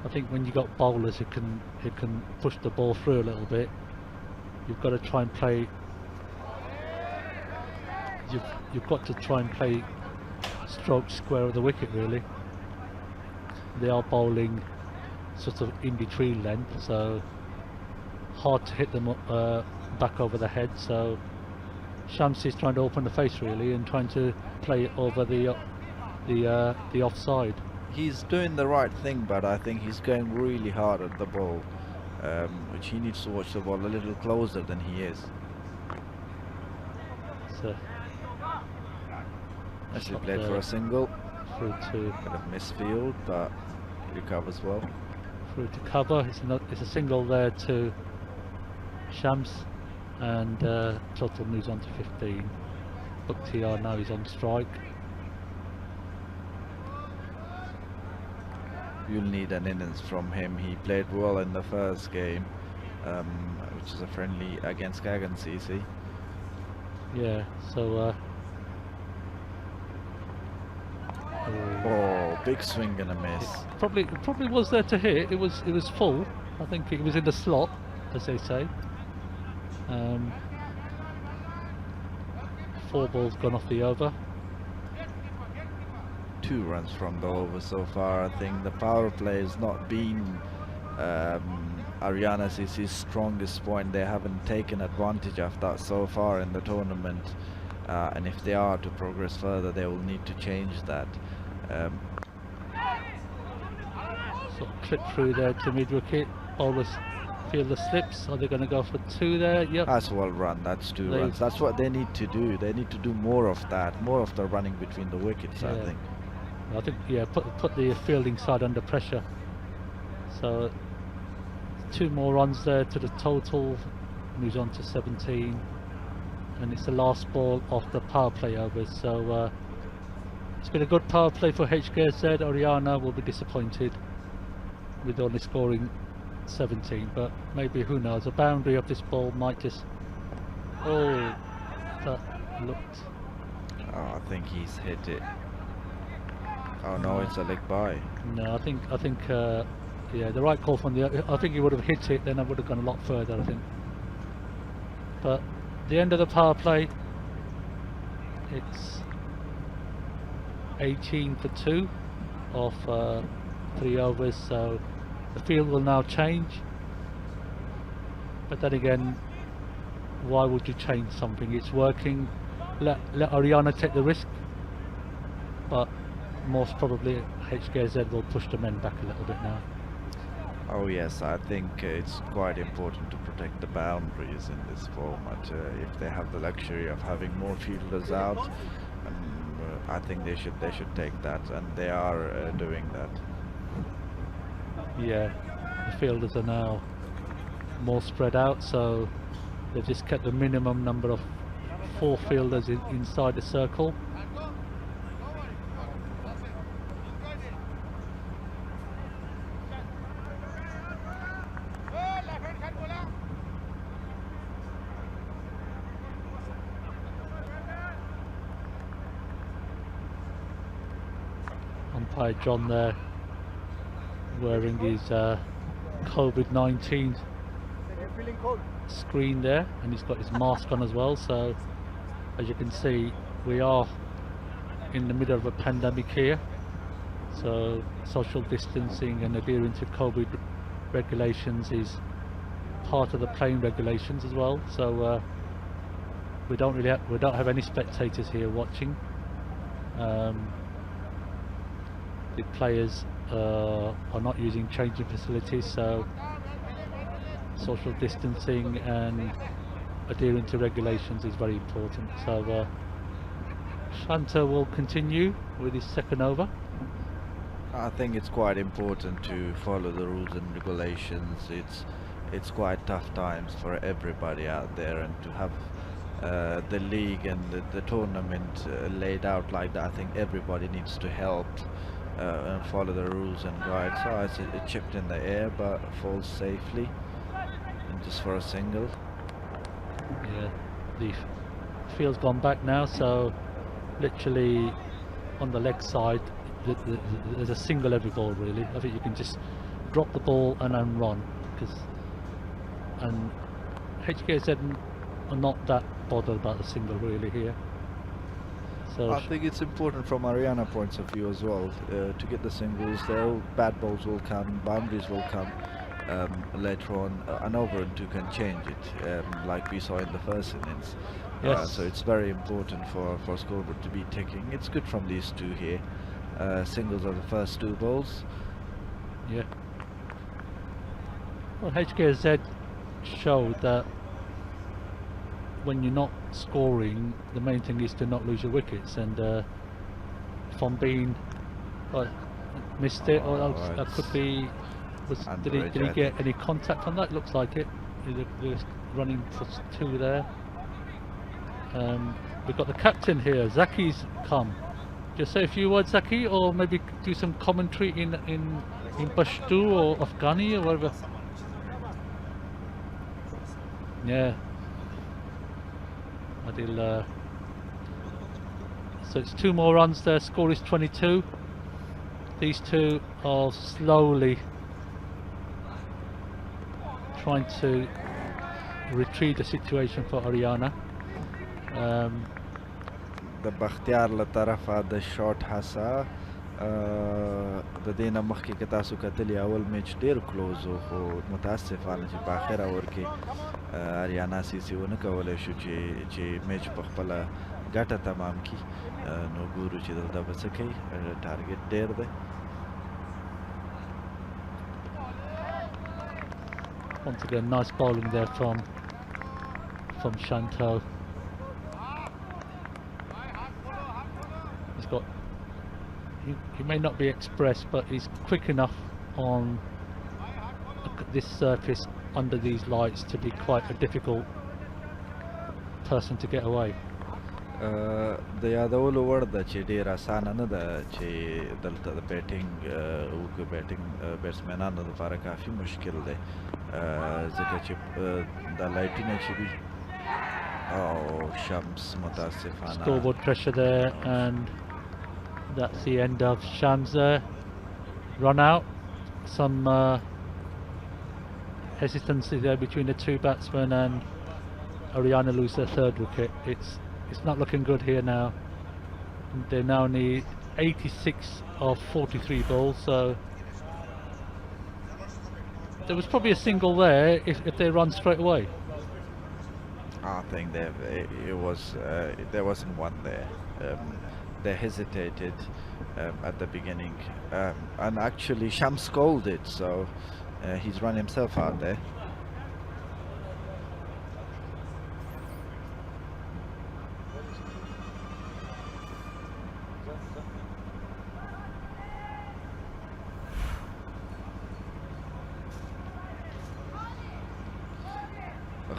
I think when you got bowlers who can push the ball through a little bit, you've got to try and play. You've got to try and play stroke square of the wicket, really. They are bowling sort of in between length, so hard to hit them back over the head. So Shams is trying to open the face really and trying to play it over the offside. He's doing the right thing, but I think he's going really hard at the ball, which he needs to watch the ball a little closer than he is. So Actually played for a single. Through to Bit of misfield, but he recovers well. Through to cover. It's a single there to Shams, and total moves on to 15. Bakhtiar now is on strike. You'll need an innings from him. He played well in the first game, which is a friendly against Hksz Cc. Yeah, so oh, big swing and a miss. It probably was there to hit. It was full. I think it was in the slot, as they say. 4 balls gone off the over. 2 runs from the over so far. I think the power play has not been Aryana Cc's strongest point. They haven't taken advantage of that so far in the tournament, and if they are to progress further, they will need to change that. Sort of clip through there to mid wicket. Bowlers feel the slips. Are they going to go for 2 there? Yep. That's well run. That's 2 runs. That's what they need to do. They need to do more of that, more of the running between the wickets. Yeah. I think. I think, yeah, put the fielding side under pressure. So 2 more runs there to the total, moves on to 17, and it's the last ball off the power play overs. So it's been a good power play for Hksz. Aryana will be disappointed with only scoring 17, but maybe, who knows, a boundary of this ball might just, oh, that looked. Oh, I think he's hit it. Oh no, it's a leg by. No, I think yeah, the right call from the. I think he would have hit it, then I would have gone a lot further, I think. But the end of the power play, it's 18 for 2 off 3 overs, so the field will now change. But then again, why would you change something? It's working. Let Aryana take the risk, but most probably Hksz will push the men back a little bit now. Oh yes, I think it's quite important to protect the boundaries in this format. If they have the luxury of having more fielders out, I think they should take that, and they are doing that. Yeah, the fielders are now more spread out, so they've just kept the minimum number of 4 fielders inside the circle. umpire John there wearing his COVID-19 screen there, and he's got his mask on as well. So as you can see, we are in the middle of a pandemic here, so social distancing and adhering to COVID regulations is part of the playing regulations as well. So we don't have any spectators here watching. The players are not using changing facilities, so social distancing and adhering to regulations is very important. So Shanta will continue with his second over. I think it's quite important to follow the rules and regulations. It's quite tough times for everybody out there, and to have the league and the tournament laid out like that, I think everybody needs to help and follow the rules and guides. So it's it chipped in the air but falls safely, and just for a single. Yeah, the field's gone back now, so literally on the leg side there's a single every ball really. I think you can just drop the ball and then run, and HKZ are not that bothered about the single really here. So I think it's important from Aryana points of view as well to get the singles. Bad balls will come, boundaries will come later on. An over and two can change it, like we saw in the first innings. Yes. So it's very important for scoreboard to be ticking. It's good from these two here. Singles are the first two balls. yeah. Well, HKZ showed that when you're not scoring, the main thing is to not lose your wickets, and from being missed it, or Oh, that could be. Did he get any contact on that? Looks like it. They're running for two there. We've got the captain here. Zaki's come. Just say a few words, Zaki, or maybe do some commentary in Pashto or Afghani or whatever. Yeah. Adil. So it's 2 more runs there. Score is 22. These two are slowly trying to retrieve the situation for Aryana. د بختیار له طرفه د شاټ هڅه د دې نه مخکې که تاسو کتلي اول میچ ډیر کلوز و، خو متاسفانه چې په آخره اوور کې اریانا سیسي ونه کولی شو چې میچ په خپله ګټه تمام کړي. نو ګورو چې دلته به څه کوي. ټارګټ ډیر دی. Once again, nice bowling there from Shanto. He's got. He may not be express, but he's quick enough on this surface under these lights to be quite a difficult person to get away. د یادولو وړ ده چې ډېر اسانه نه ده چې دلته د بیټینګ وکړو. بیټینګ بیټسمینانو لپاره کافي مشکل دی ځکه چې د لایټونه چې دي او شمس متاسفانه. Scoreboard pressure there, and that's the end of Shams there. Run out. Some hesitancy there between the two batsmen, and Aryana lose their third wicket. It's not looking good here now. They now need 86 of 43 balls, so there was probably a single there if they run straight away. I think there wasn't one there. They hesitated at the beginning, and actually Shams scolded, so he's run himself out there.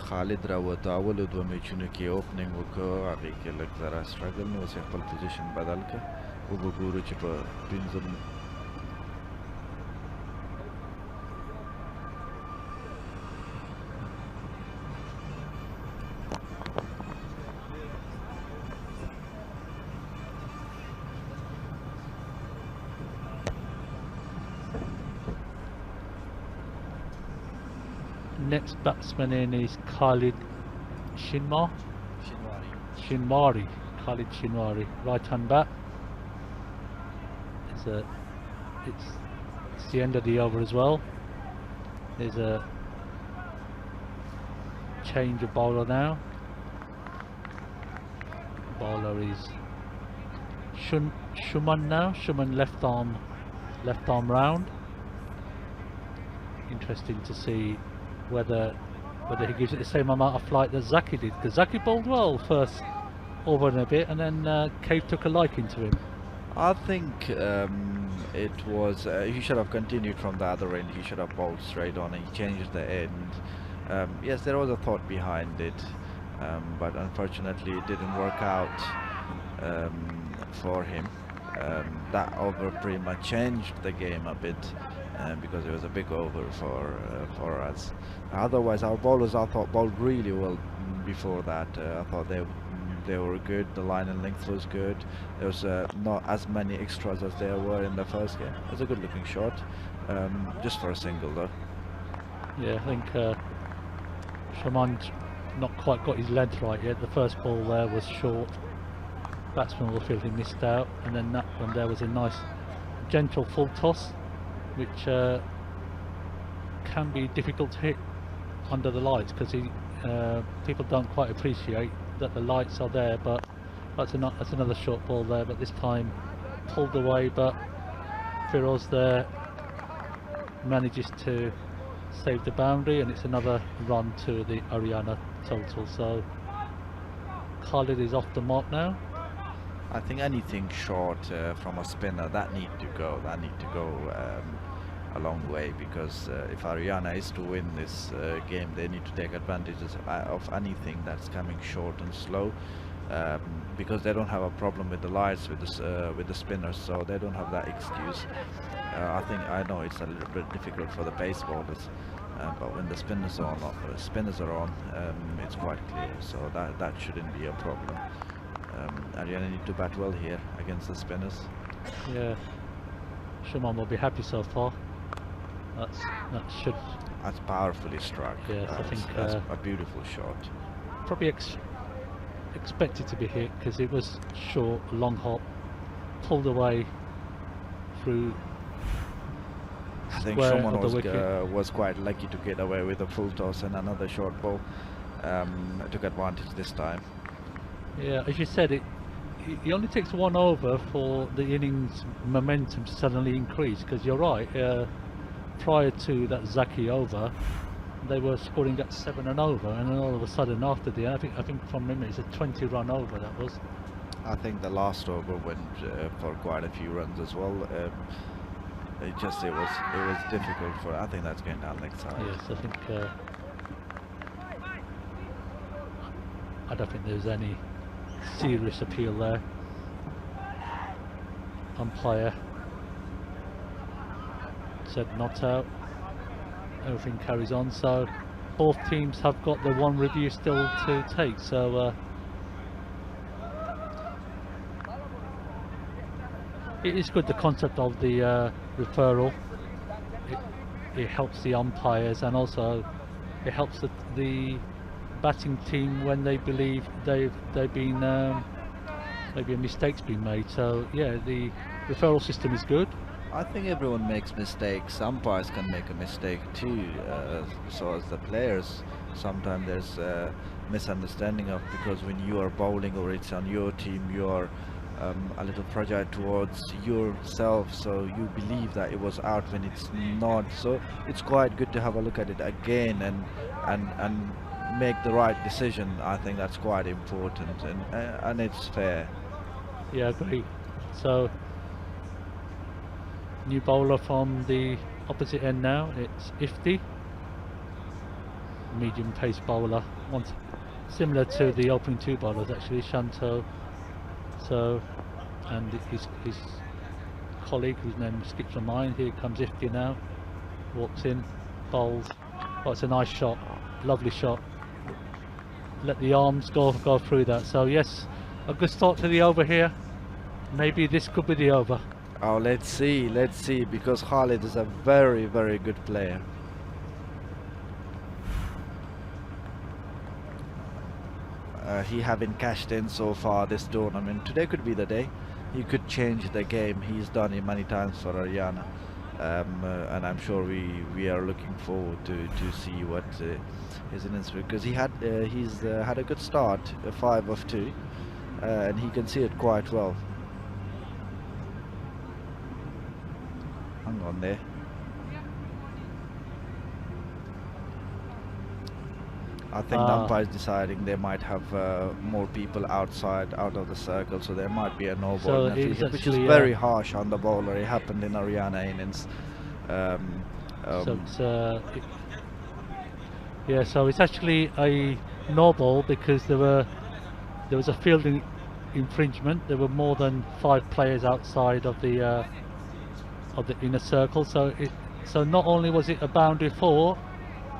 خالد راوته اولو 2 میچونو کې اوپننګ وکړ، هغې کې لږ ذره سټرګل نو اوس یې خپل پوزیشن بدل کړ. وګورو چې په 15 So next batsman in is Khalid Shinwari. Khalid Shinwari, right hand bat. It's the end of the over as well. There's a change of bowler now. Bowler is Shuman now. Shuman left arm round. Interesting to see whether he gives it the same amount of flight that Zaki did, because Zaki bowled well first over and a bit, and then Cave took a liking to him. I think it was he should have continued from the other end. He should have bowled straight on. He changed the end. Yes, there was a thought behind it, but unfortunately it didn't work out for him. That over pretty much changed the game a bit, because it was a big over for us. Otherwise, our bowlers, I thought, bowled really well before that. I thought they were good. The line and length was good. There was not as many extras as there were in the first game. It was a good looking shot, just for a single though. Yeah, I think Shaman's not quite got his length right yet. The first ball there was short. Batsman will feel he missed out, and then that one there was a nice gentle full toss, which can be difficult to hit under the lights, because people don't quite appreciate that the lights are there. But that's another short ball there, but this time pulled away, but Firoz there manages to save the boundary, and it's another run to the Aryana total. So Khalid is off the mark now. I think anything short from a spinner, that need to go a long way, because if Aryana is to win this game, they need to take advantages of anything that's coming short and slow, because they don't have a problem with the lights with the spinners, so they don't have that excuse. I know it's a little bit difficult for the pace bowlers, but when the spinners are on, it's quite clear, so that shouldn't be a problem. Aryana need to bat well here against the spinners. Yeah, Shuman will be happy so far. That's powerfully struck. Yes, I think that's a beautiful shot. Probably expected to be hit, because it was short, long hop, pulled away through. I think someone was quite lucky to get away with a full toss and another short ball. Took advantage this time. Yeah, as you said, it only takes one over for the innings momentum to suddenly increase, because you're right, prior to that Zaki over, they were scoring at 7 and over, and then all of a sudden after the end, I think from memory it's a 20-run over that was. I think the last over went for quite a few runs as well. It was difficult for. I think that's going down next side. Yes, I think I don't think there's any serious appeal there. Umpire said not out. Everything carries on, so both teams have got the one review still to take, so it is good, the concept of the referral. It helps the umpires, and also it helps the batting team when they believe they've been maybe a mistake's been made. So yeah, the referral system is good. I think everyone makes mistakes. Umpires can make a mistake too, so as the players. Sometimes there's a misunderstanding of, because when you are bowling or it's on your team, you are a little fragile towards yourself, so you believe that it was out when it's not. So it's quite good to have a look at it again and make the right decision. I think that's quite important, and it's fair. Yeah, I agree. So new bowler from the opposite end now. It's Ifti, medium pace bowler, similar to the opening two bowlers actually, Shanto. So, and his colleague, whose name skips my mind. Here comes Ifti now, walks in, bowls. Oh, it's a nice shot, lovely shot. Let the arms go through that. So yes, a good start to the over here. Maybe this could be the over. Oh, let's see, because Khalid is a very, very good player. he haven't cashed in so far this tournament. Today could be the day. He could change the game. He's done it many times for Aryana. And I'm sure we are looking forward to see what his innings, because he's had a good start, 5 of 2, and he can see it quite well. Hang on there. I think the umpire's deciding they might have more people outside, out of the circle, so there might be a no ball, which is very harsh on the bowler. It happened in Aryana innings. So it's so it's actually a no ball because there was a fielding infringement. There were more than 5 players outside of the inner circle. So not only was it a boundary 4.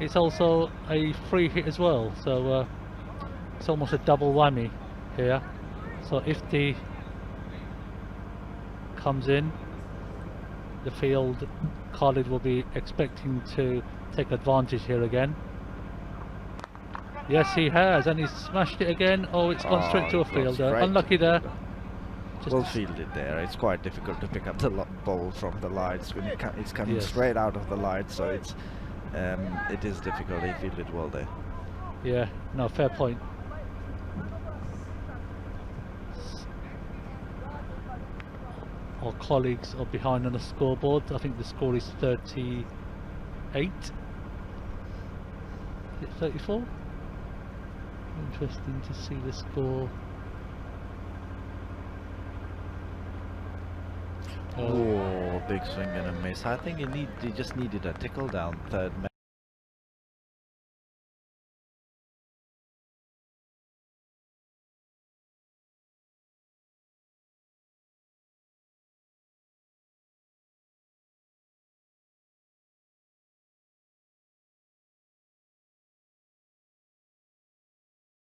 It's also a free hit as well, so it's almost a double whammy here. So if the comes in, the field, Khalid will be expecting to take advantage here again. Yes, he has, and he's smashed it again. Oh, it's gone straight to a fielder. Unlucky there. Well fielded there. It's quite difficult to pick up the ball from the lights when it's coming straight out of the lights, so it is difficult. He fielded well there. Yeah, no, fair point. Our colleagues are behind on the scoreboard. I think the score is 38. Is it 34? Interesting to see the score. Oh, big swing and a miss. I think he just needed a tickle down third man.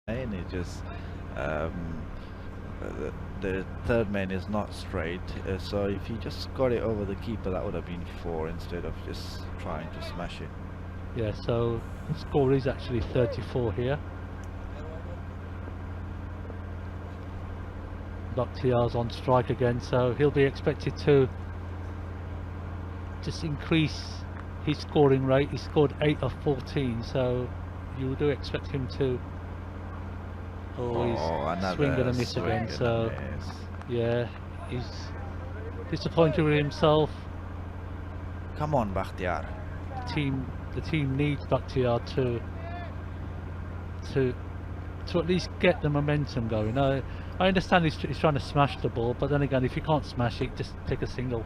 And it just the third man is not straight, so if he just got it over the keeper, that would have been 4 instead of just trying to smash it. Yeah, so the score is actually 34 here. Bakhtiar's on strike again, so he'll be expected to just increase his scoring rate. He scored 8 of 14, so you do expect him to always swing and a miss again. So yeah, he's disappointed with himself. Come on, Bakhtiar. The team needs Bakhtiar to at least get the momentum going. I understand he's trying to smash the ball, but then again, if you can't smash it, just take a single.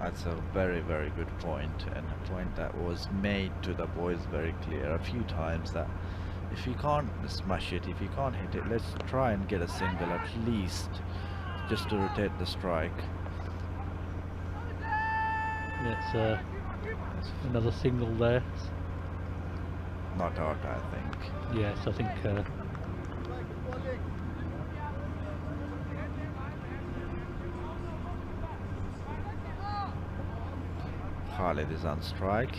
That's a very, very good point, and a point that was made to the boys very clear a few times, that if you can't smash it, if you can't hit it, let's try and get a single at least, just to rotate the strike. It's another single there. Not out, I think. Yes, I think. Khalid is on strike.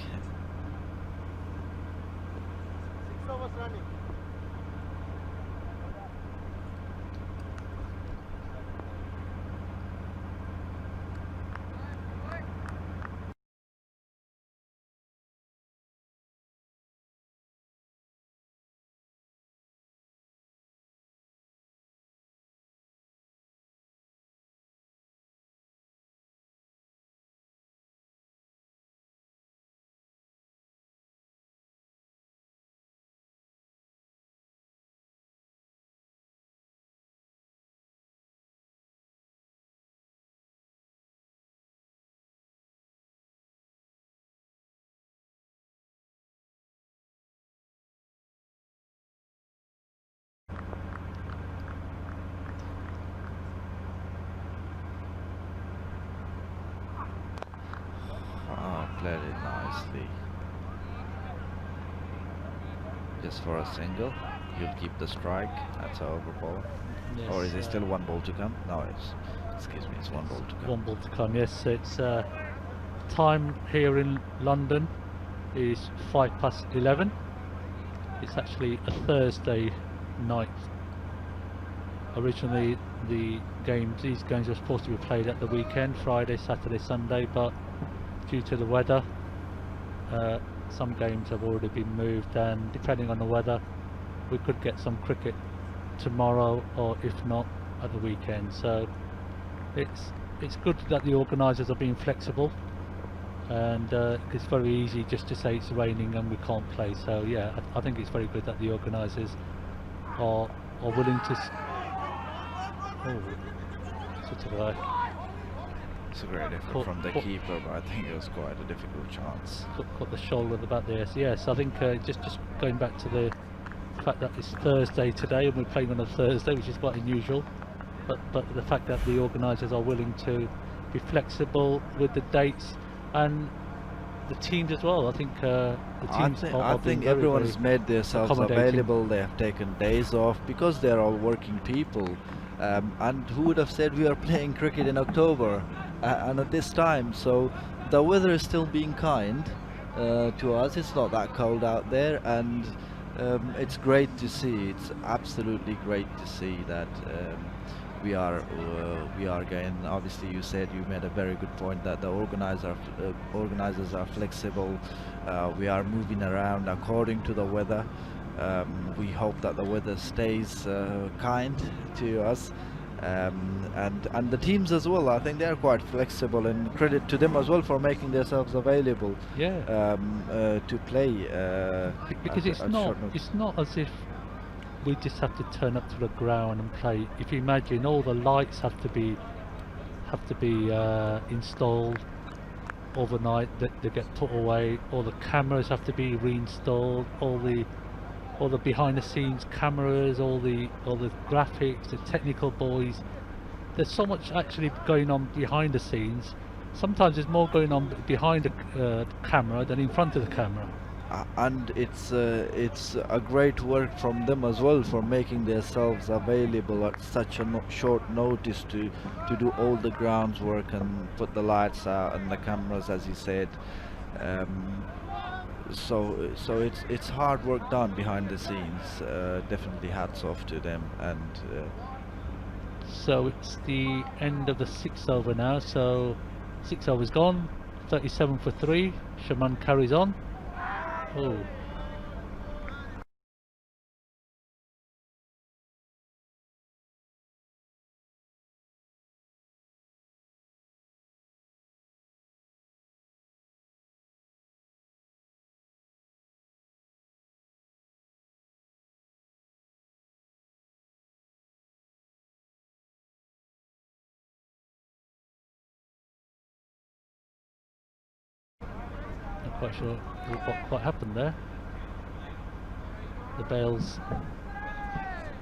Played it nicely. Just for a single. You'll keep the strike. That's an over ball. Yes, or is it still 1 ball to come? No, excuse me, it's 1 ball to come. 1 ball to come, yes. It's time here in London is 11:05. It's actually a Thursday night originally these games were supposed to be played at the weekend, Friday, Saturday, Sunday, but due to the weather, some games have already been moved, and depending on the weather, we could get some cricket tomorrow, or if not, at the weekend. So it's good that the organisers are being flexible, and it's very easy just to say it's raining and we can't play. So yeah, I think it's very good that the organisers are willing to. Such a guy. It's a great effort from the keeper, but I think it was quite a difficult chance. Got the shoulder at the back there. So yes, I think just going back to the fact that it's Thursday today and we're playing on a Thursday, which is quite unusual, but the fact that the organisers are willing to be flexible with the dates and the teams as well. I think the teams I think everyone has made themselves available. They have taken days off because they're all working people. And who would have said we are playing cricket in October and at this time? So the weather is still being kind to us. It's not that cold out there, and it's great to see. It's absolutely great to see that we are going. Obviously, you made a very good point that the organizers are flexible. We are moving around according to the weather. We hope that the weather stays kind to us, and the teams as well. I think they are quite flexible, and credit to them as well for making themselves available. Yeah. To play. Because it's not as if we just have to turn up to the ground and play. If you imagine, all the lights have to be installed overnight. They get put away. All the cameras have to be reinstalled. All the behind the scenes cameras, all the graphics, the technical boys. There's so much actually going on behind the scenes. Sometimes there's more going on behind the camera than in front of the camera. And it's a great work from them as well for making themselves available at such a short notice to do all the grounds work and put the lights out and the cameras, as you said. So it's hard work done behind the scenes. Definitely hats off to them. And so it's the end of the 6th over now. So 6 overs gone, 37 for 3. Shaman carries on. Oh. Not quite sure what happened there. The bails.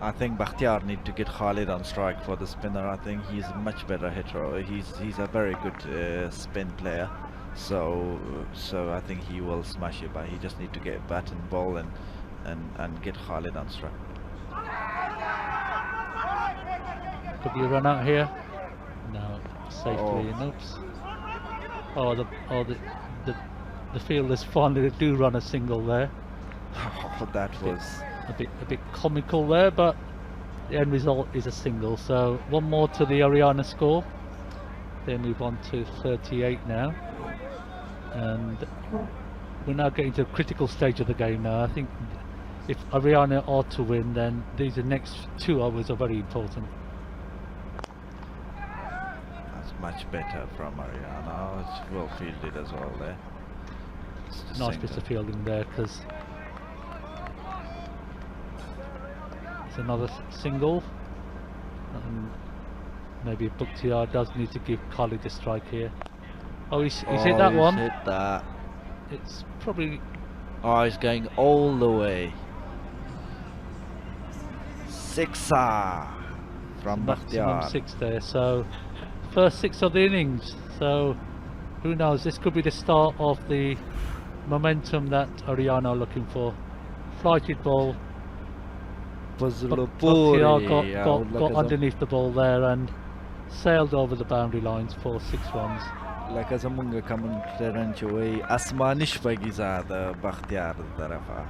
I think Bakhtiar need to get Khalid on strike for the spinner. I think he's a much better hitter. He's a very good spin player. So I think he will smash it, but he just need to get bat and ball and get Khalid on strike. Could be a run out here. No, safely in. Oops. Oh, the fielders finally do run a single there. That was a bit comical there, but the end result is a single. So one more to the Aryana score. They move on to 38 now, and we're now getting to a critical stage of the game now. I think if Aryana are to win, then these next 2 overs are very important. That's much better from Aryana. It's well fielded as well there. Nice bit of fielding there, because it's another single, and maybe Bakhtiar does need to give Khalid a strike here. Oh, he's hit that one. Hit that. It's probably. Oh, he's going all the way. Sixer from Bakhtiar. 6 there. So first 6 of the innings. So who knows? This could be the start of the momentum that Aryana are looking for. Flighted ball. Bakhtiar got underneath the ball there and sailed over the boundary lines for 6 runs. Like as a munga coming away, Asmanish Bagizada Bakhtiar Tarafa.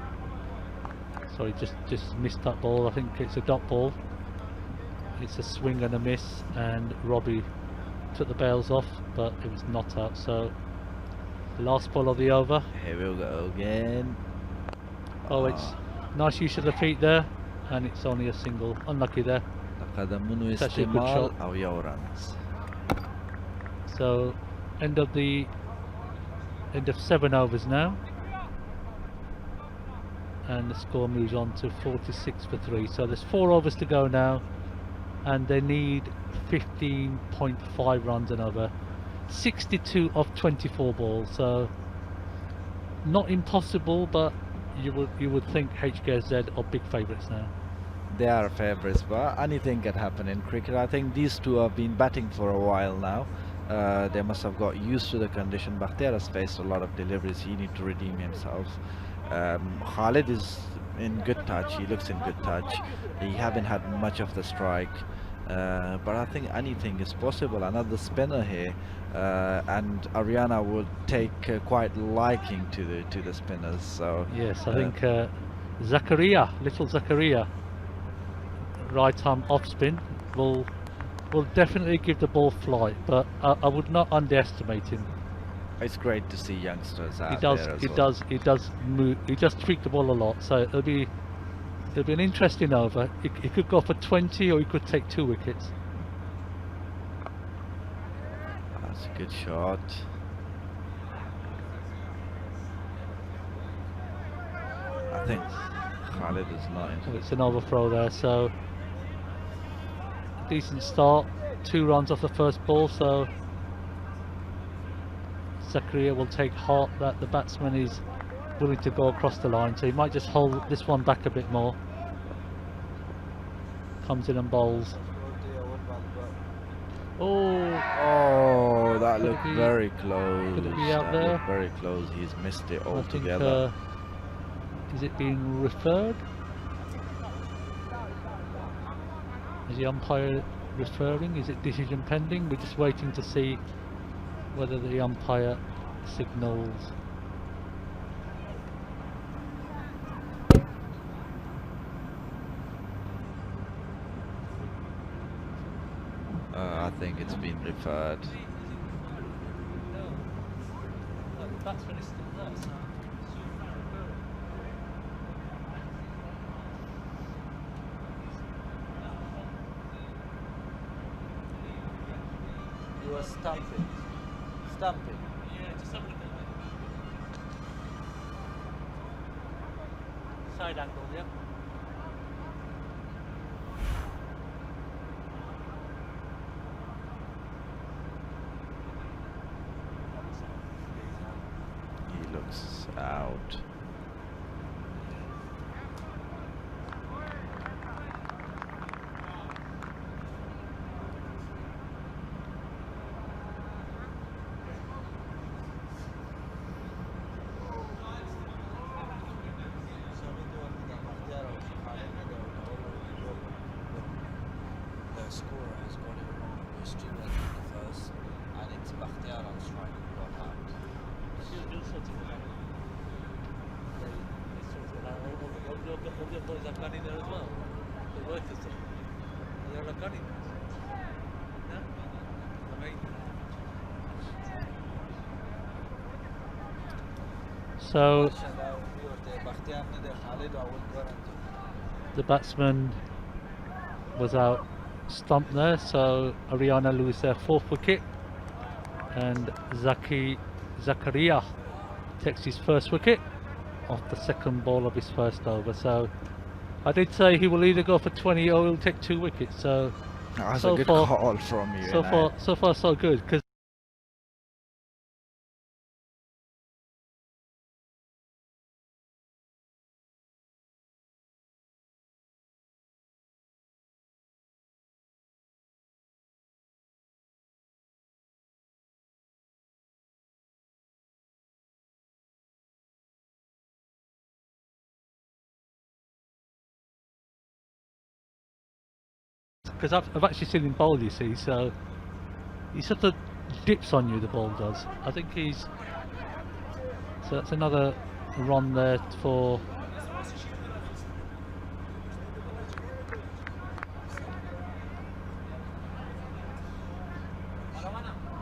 Sorry, just missed that ball. I think it's a dot ball. It's a swing and a miss, and Robbie took the bails off, but it was not out. So last ball of the over. Here we'll go again. Oh, it's nice use of the feet there, and it's only a single. Unlucky there. لقد منو It's actually a good استعمال shot. أو يورانس. So end of 7 overs now, and the score moves on to 46 for 3. So there's 4 overs to go now, and they need 15.5 runs and over. 62 of 24 balls, so not impossible, but you would think HKZ are big favourites now. They are favourites, but anything can happen in cricket. I think these two have been batting for a while now. They must have got used to the condition. Bakhtiar has faced a lot of deliveries. He needs to redeem himself. Khalid is in good touch. He looks in good touch. He haven't had much of the strike, but I think anything is possible. Another spinner here, and Aryana will take quite liking to the spinners. So Yes, I think little Zakaria, right arm off spin will definitely give the ball flight, but I would not underestimate him. it's great to see youngsters out He does there as he well. does he does move, he does tweak the ball a lot, so it'll be an interesting over. He could go for 20, or he could take 2 wickets. That's a good shot. I think Khalid is not So in. it's an overthrow there, so decent start. 2 runs off the first ball, so Zakaria will take heart that the batsman is willing to go across the line, so he might just hold this one back a bit more. Comes in and bowls. Oh, that Could it looked be- very close. could it be out That there? looked very close. He's missed it I think, altogether. is it being referred? Is the umpire referring? Is it decision pending? We're just waiting to see whether the umpire signals. I think it's been referred. The batsman is still there, so You are stumping. Stumping. yeah, just have a look at that. Side angle, yeah. He looks out. The scorer has got it wrong. It was Stewart in the first, and it's Bakhtiar on strike who got out. He'll sort it out. He'll sort it out. All the boys have gone in there as well. The workers there. They all have gone in there. Yeah? I mean, so the batsman was out stumped there, so Aryana lose their 4th wicket, and Zakaria takes his 1st wicket off the 2nd ball of his 1st over. So I did say he will either go for 20 or he'll take 2 wickets. So That's so a good far- call from you. so far so good, because I've actually seen him bowl, you see, so he sort of dips on you, the ball does. I think he's... So that's another run there for...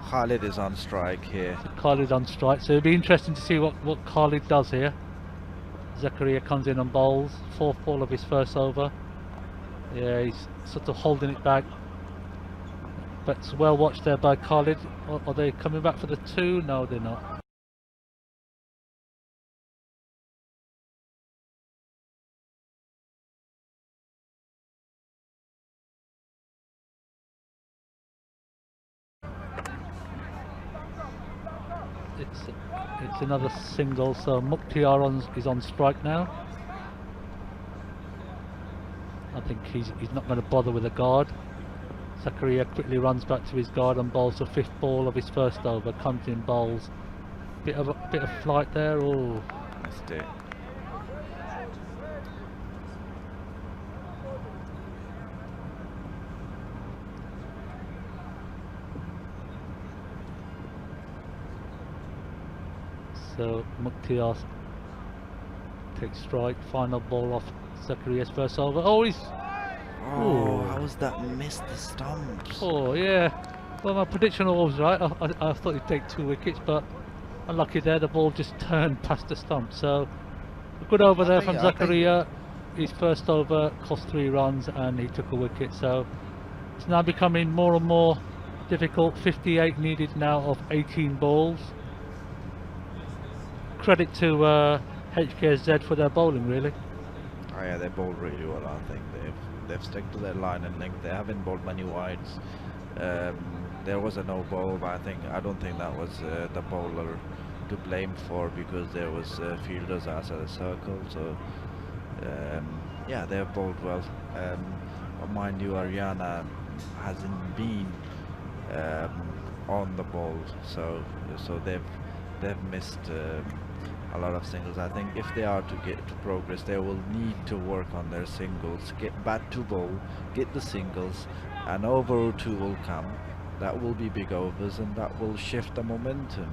Khalid is on strike here. Khalid on strike, so it'll be interesting to see what Khalid does here. Zakaria comes in and bowls, 4th ball of his first over. Yeah, he's sort of holding it back. But it's well watched there by Khalid. Are they coming back for the 2? No, they're not. It's another single, so Mukhtiar is on strike now. I think he's not going to bother with a guard. Zakaria quickly runs back to his guard and bowls the 5th ball of his first over. Comes in, bowls. Bit of flight there. Oh, Missed it. so Mukhtiar takes strike. Final ball off Zakaria's first over. Oh, he's... Oh, how was that missed the stumps? Oh, yeah. Well, my prediction was right. I thought he'd take 2 wickets, but unlucky there. The ball just turned past the stump. So, a good over there from Zakaria. His first over cost 3 runs and he took a wicket. So, it's now becoming more and more difficult. 58 needed now of 18 balls. Credit to Hksz for their bowling, really. Oh yeah, they bowled really well. I think they've stuck to their line and length. They haven't bowled many wides. There was a no ball, but I don't think that was the bowler to blame for, because there was fielders outside the circle. So yeah, they've bowled well. Mind you, Aryana hasn't been on the ball, so they've missed a lot of singles. I think if they are to get to progress, they will need to work on their singles, get bat to bowl, get the singles, and over or 2 will come. That will be big overs and that will shift the momentum.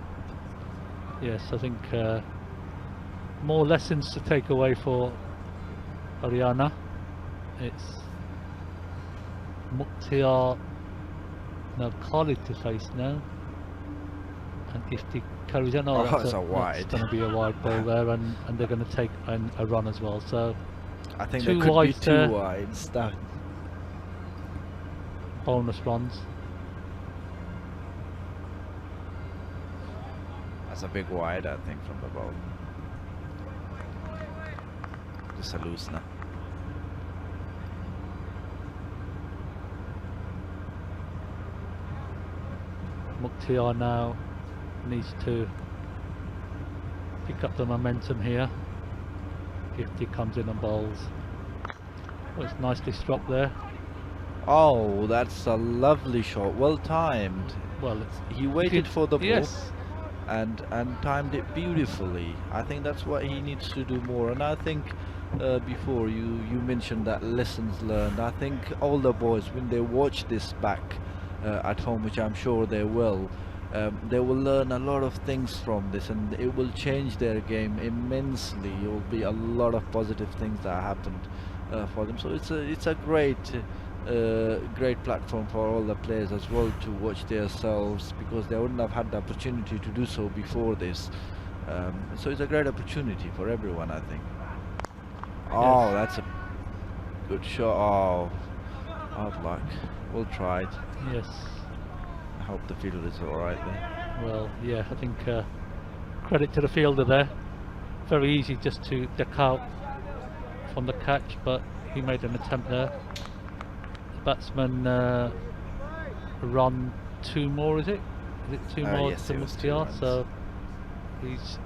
Yes, I think more lessons to take away for Aryana. It's Mukhtiar, no, Khalid to face now. And if he carries on, that's a wide. It's going to be a wide ball there, and they're going to take a run as well. So I think 2 there could be wides 2 there. wides. That Bonus runs. That's a big wide, I think, from the ball. Just a loosener. Mukhtiar now needs to pick up the momentum here. Gifty comes in and bowls. Oh, it's nicely struck there. Oh, that's a lovely shot. Well timed. Well, he waited for the ball. Yes. And timed it beautifully. I think that's what he needs to do more. And I think before you mentioned that lessons learned. I think all the boys, when they watch this back at home, which I'm sure they will learn a lot of things from this, and it will change their game immensely. It will be a lot of positive things that happened for them. So it's a great platform for all the players as well to watch themselves, because they wouldn't have had the opportunity to do so before this. So it's a great opportunity for everyone, I think. Oh, that's a good shot. Oh, hard luck. We'll try it. Yes. I hope the fielder is alright there. Well, yeah, I think credit to the fielder there. Very easy just to duck out from the catch, but he made an attempt there. The batsman run 2 more, is it? Is it 2 more yes, to it was 2 Mukhtiar? runs. So he's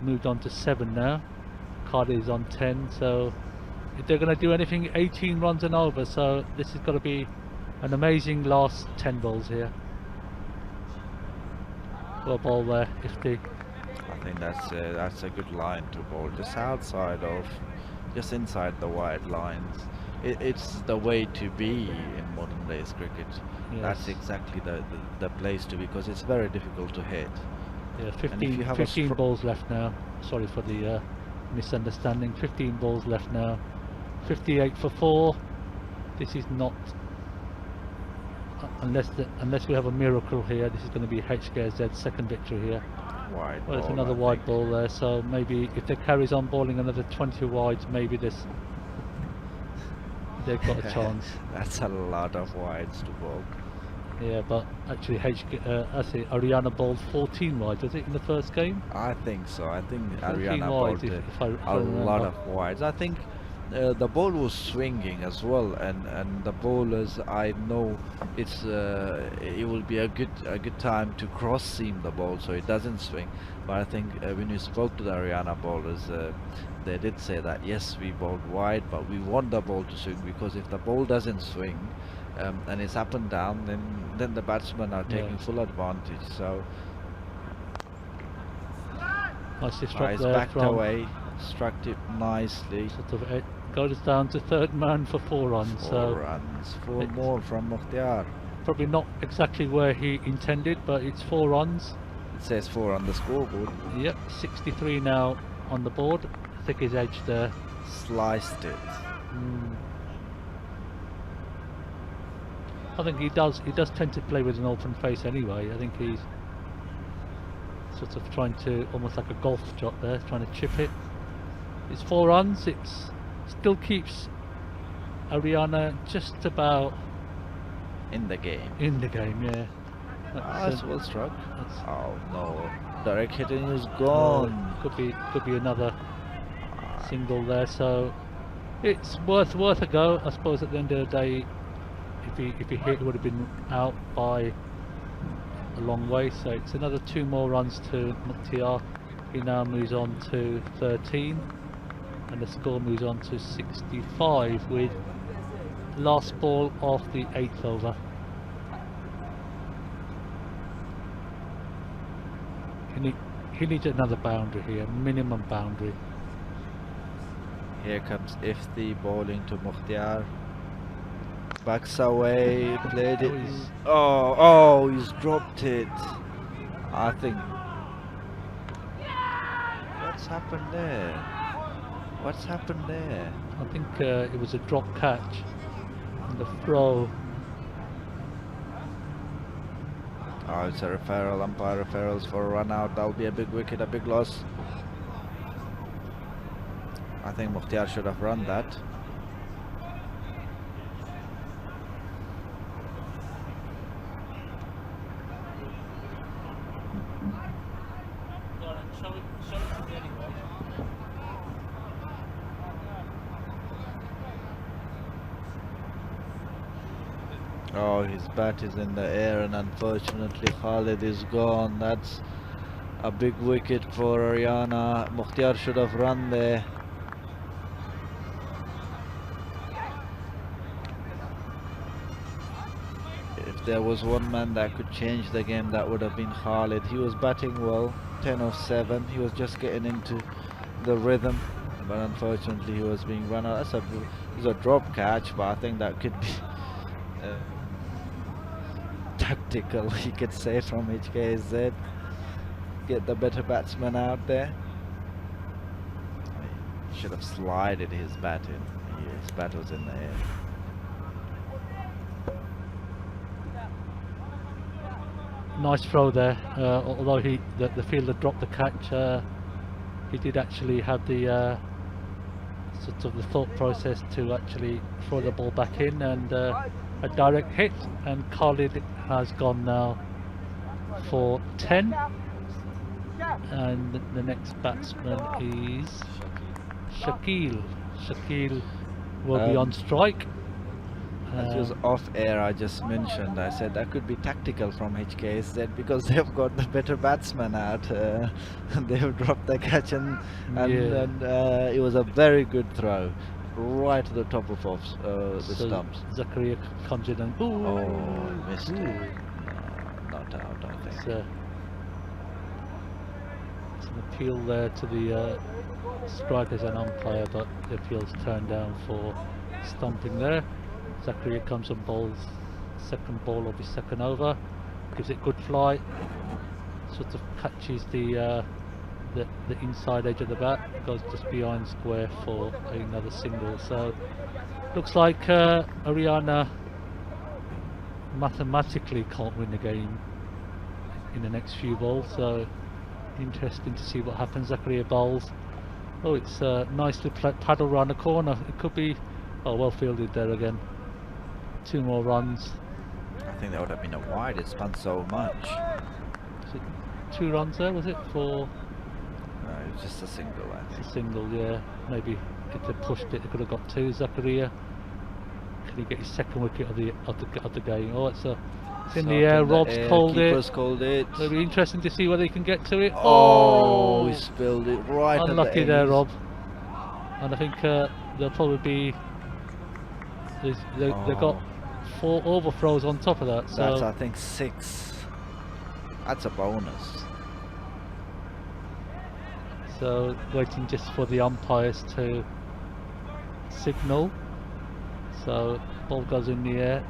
moved on to 7 now. Cardi is on 10, so if they're going to do anything, 18 runs and over, so this has got to be an amazing last 10 balls here. Well, ball there, Ifti. I think that's a good line to bowl, just just inside the wide lines. It's the way to be in modern days cricket. Yes. That's exactly the place to be, because it's very difficult to hit. Yeah, And if you have 15 balls left now. Sorry for the misunderstanding. 15 balls left now. 58 for 4. This is not unless we have a miracle here, this is going to be HKZ's second victory here. Wide Well, it's ball, another I wide think. ball there, so maybe if they carries on balling another 20 wides, maybe they've got a chance. That's a lot of wides to bowl. Yeah, but actually Aryana bowled 14 wides, was it, in the first game? I think so. I think 14 Aryana wides, bowled if I a lot remember. of wides. I think the ball was swinging as well, and the bowlers, I know it will be a good time to cross seam the ball so it doesn't swing. But I think when you spoke to the Aryana bowlers, they did say that yes, we bowled wide, but we want the ball to swing, because if the ball doesn't swing and it's up and down, then the batsmen are taking full advantage. So Nicely struck he's there backed from away, struck it nicely. sort of goes down to third man for 4 runs. 4 So runs, 4 it's more from Mukhtar. probably not exactly where he intended, but it's 4 runs. It says 4 on the scoreboard. Yep, 63 now on the board. Thick his edge there. Sliced it. I think he does tend to play with an open face anyway. I think he's sort of trying to, almost like a golf shot there, trying to chip it. It's 4 runs. It still keeps Aryana just about In the game. in the game. Yeah. That's well struck. that's- Oh no. Direct hitting is gone. Could be another single there. So it's worth a go. I suppose at the end of the day, if he hit, it would have been out by a long way. So it's another 2 more runs to Mukhtar. He now moves on to 13, and the score moves on to 65 with last ball of the 8th over. He needs another boundary here, minimum boundary. Here comes Ifti bowling to Mukhtar. Backs away, played it. Oh, he's dropped it. I think. What's happened there? What's happened there? I think it was a drop catch and the throw. Oh, it's a referral. Umpire referrals for a run out. That'll be a big wicket, a big loss. I think Mukhtar should have run that. Oh, his bat is in the air, and unfortunately Khalid is gone. That's a big wicket for Aryana. Mukhtar should have run there. If there was one man that could change the game, that would have been Khalid. He was batting well, 10 of 7. He was just getting into the rhythm, but unfortunately he was being run out. It was a drop catch, but I think that could be tactical, you could say, from HKZ. Get the better batsman out there. He should have slided his bat in. His bat was in the air. Nice throw there. Although the fielder dropped the catch, he did actually have the sort of the thought process to actually throw the ball back in, and a direct hit. And Khalid has gone now for 10, and the next batsman is Shakil. Shakil will be on strike. As it was off air, I just mentioned, I said that could be tactical from HKZ because they've got the better batsman out. And they've dropped the catch, and it was a very good throw, right to the top of the stumps. Zakaria comes in and Missed it. No, not out, I think. It's an appeal there to the strikers and umpire, but the appeal's turned down for stumping there. Zakaria comes and bowls second ball of his second over, gives it good fly, sort of catches the inside edge of the bat, goes just behind square for another single. So looks like Aryana mathematically can't win the game in the next few balls, so interesting to see what happens. Zakaria bowls. Oh, it's nicely paddle round the corner. It could be, oh, well fielded there again. 2 more runs. I think that would have been a wide. It spun so much. Was it 2 runs there? Was it for? No, it was just a single, I think. A single, yeah. Maybe if they pushed it, they could have got 2. Zakaria, can he get his 2nd wicket of the game? Oh, it's in the air. Rob's called it. Called it. It'll be interesting to see whether he can get to it. Oh, he spilled it right. Unlucky at the there, end. Rob. And I think there'll probably be. They've got 4 overthrows on top of that. So That's, I think, 6. That's a bonus. So waiting just for the umpires to signal. So ball goes in the air.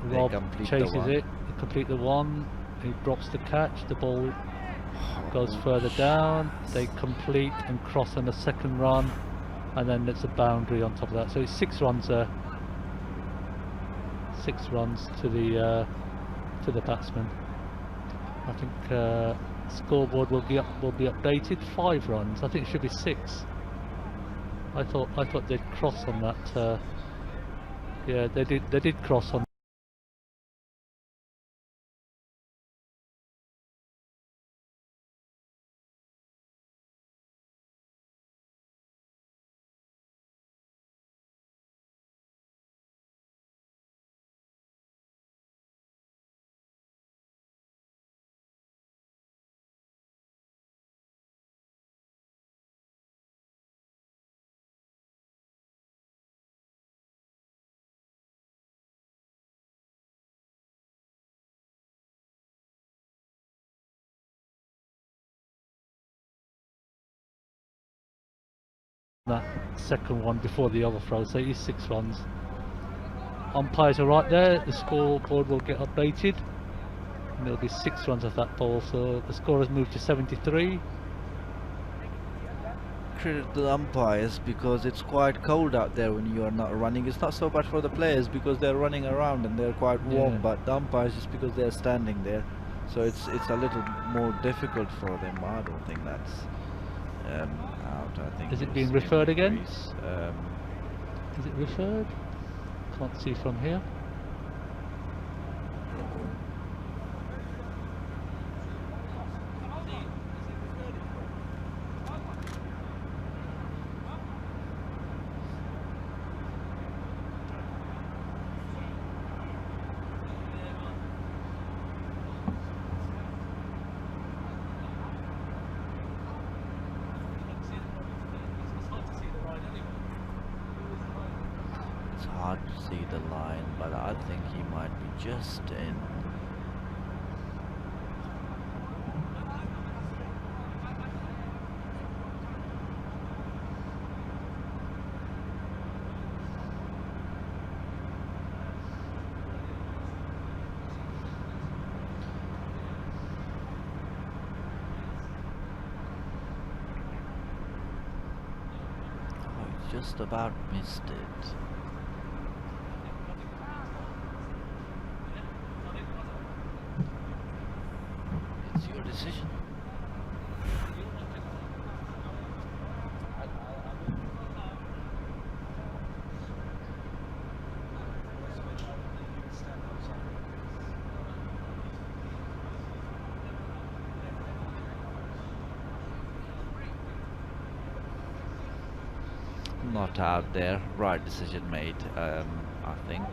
They Rob complete the chases one. it. They complete the 1. He drops the catch. The ball goes further down. They complete and cross on the 2nd run, and then there's a boundary on top of that. So it's 6 runs there. 6 runs to the batsman. I think scoreboard will be updated. 5 runs. I think it should be 6. I thought they'd cross on that. Yeah, they did cross on. That 2nd one before the overthrow, so it is 6 runs. Umpires are right there. The scoreboard will get updated, and there'll be 6 runs of that ball. So the score has moved to 73. Credit the umpires, because it's quite cold out there when you are not running. It's not so bad for the players because they're running around and they're quite warm, Yeah. but the umpires just because they're standing there, so it's a little more difficult for them. I don't think that's out. I think Is it it's being in referred the again? crease. Is it referred? Can't see from here. It's hard to see the line, but I think he might be just in. Oh, he just about missed it. It's your decision. Not out there. Right decision made, I think.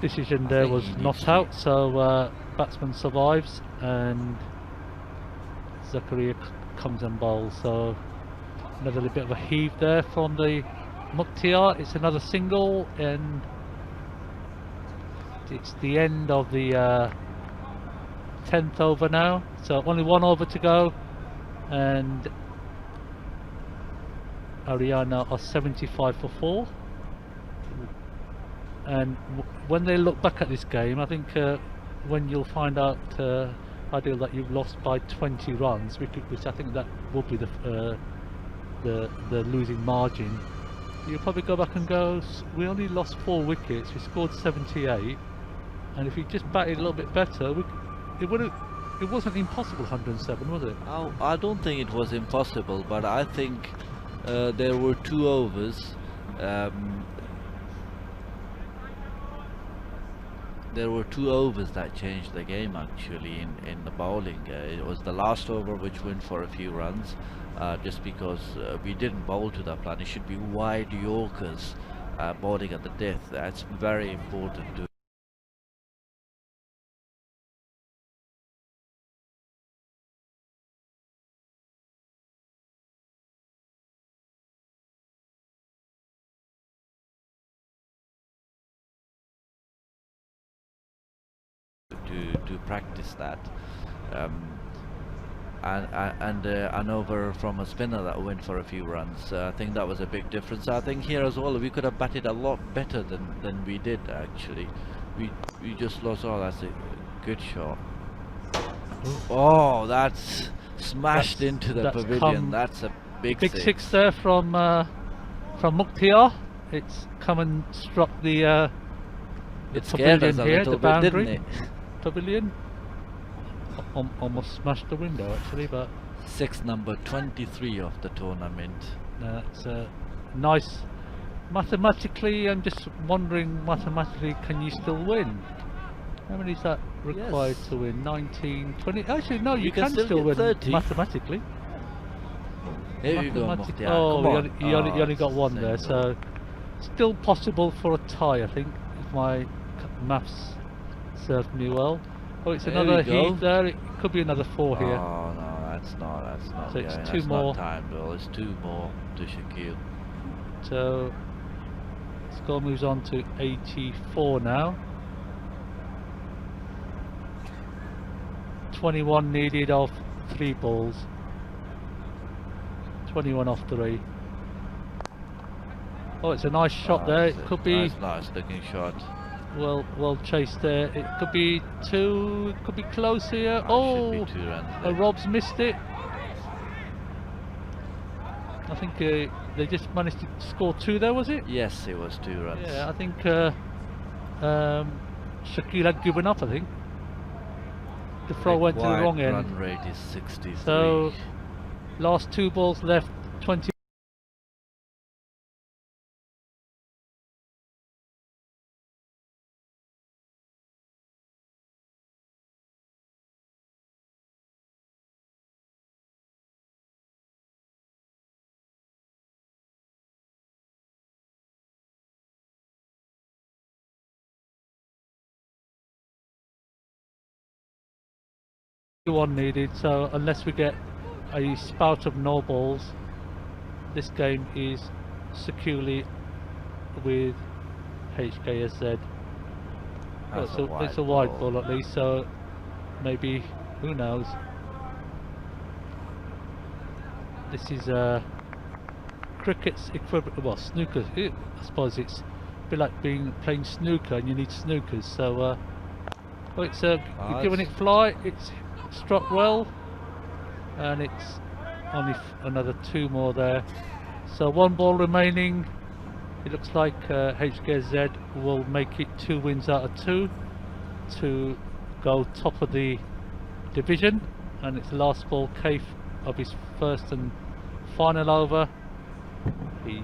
Decision I there think was he needs not to- out, so batsman survives and Zakaria comes and bowls. So another little bit of a heave there from the Mukhtiar. It's another single, and it's the end of the 10th over now. So only 1 over to go, and Aryana are 75 for 4. And when they look back at this game, I think when you'll find out, Adil, that you've lost by 20 runs, which I think that will be the the losing margin, you probably go back and go, we only lost 4 wickets, we scored 78, and if we just batted a little bit better, it wasn't impossible 107, was it? Oh, I don't think it was impossible, but I think there were 2 overs. There were 2 overs that changed the game actually in the bowling. It was the last over which went for a few runs, just because we didn't bowl to the plan. It should be wide Yorkers bowling at the death. That's very important to practice that. And an over from a spinner that went for a few runs. I think that was a big difference. I think here as well we could have batted a lot better than we did actually. We just lost. Oh, that's a good shot. Oh, that's smashed into the pavilion. That's a big six there from Mukhtiar. It's come and struck the pavilion here, the boundary. Bit, didn't it? Pavilion. Almost smashed the window actually, but number 23 of the tournament. That's nice. Mathematically, I'm just wondering, mathematically, can you still win? How many is that required to win? 19, 20? Actually, no, you can still win 30. Mathematically. Here you go, Mukhtiar. Oh, you only got 1 there, so still possible for a tie, I think, if my maths served me well. Oh, it's another heat there. It could be another 4 here. Oh no, that's not. So it's going. 2 that's more. Not time, Bill. It's 2 more to Shaquille. So score moves on to 84 now. 21 needed off 3 balls. 21 off 3. Oh, it's a nice shot there. It could be nice looking shot. Well chased there. It could be 2. It could be close here. Should be 2 runs there. Rob's missed it. I think they just managed to score 2 there, was it? Yes, it was 2 runs. Yeah, I think Shaquille had given up, I think. The throw went to the wrong end. Run rate is 63. So, last 2 balls left, 20. One needed, so unless we get a spout of no balls, this game is securely with HKSZ. It's a wide ball at least, so maybe, who knows. This is cricket's equivalent, well, snooker. I suppose it's a bit like playing snooker, and you need snookers. So it's you're giving it fly. It's struck well, and it's only another 2 more there. So 1 ball remaining. It looks like HKZ will make it 2 wins out of 2 to go top of the division, and it's the last ball, Hksz of his first and final over. He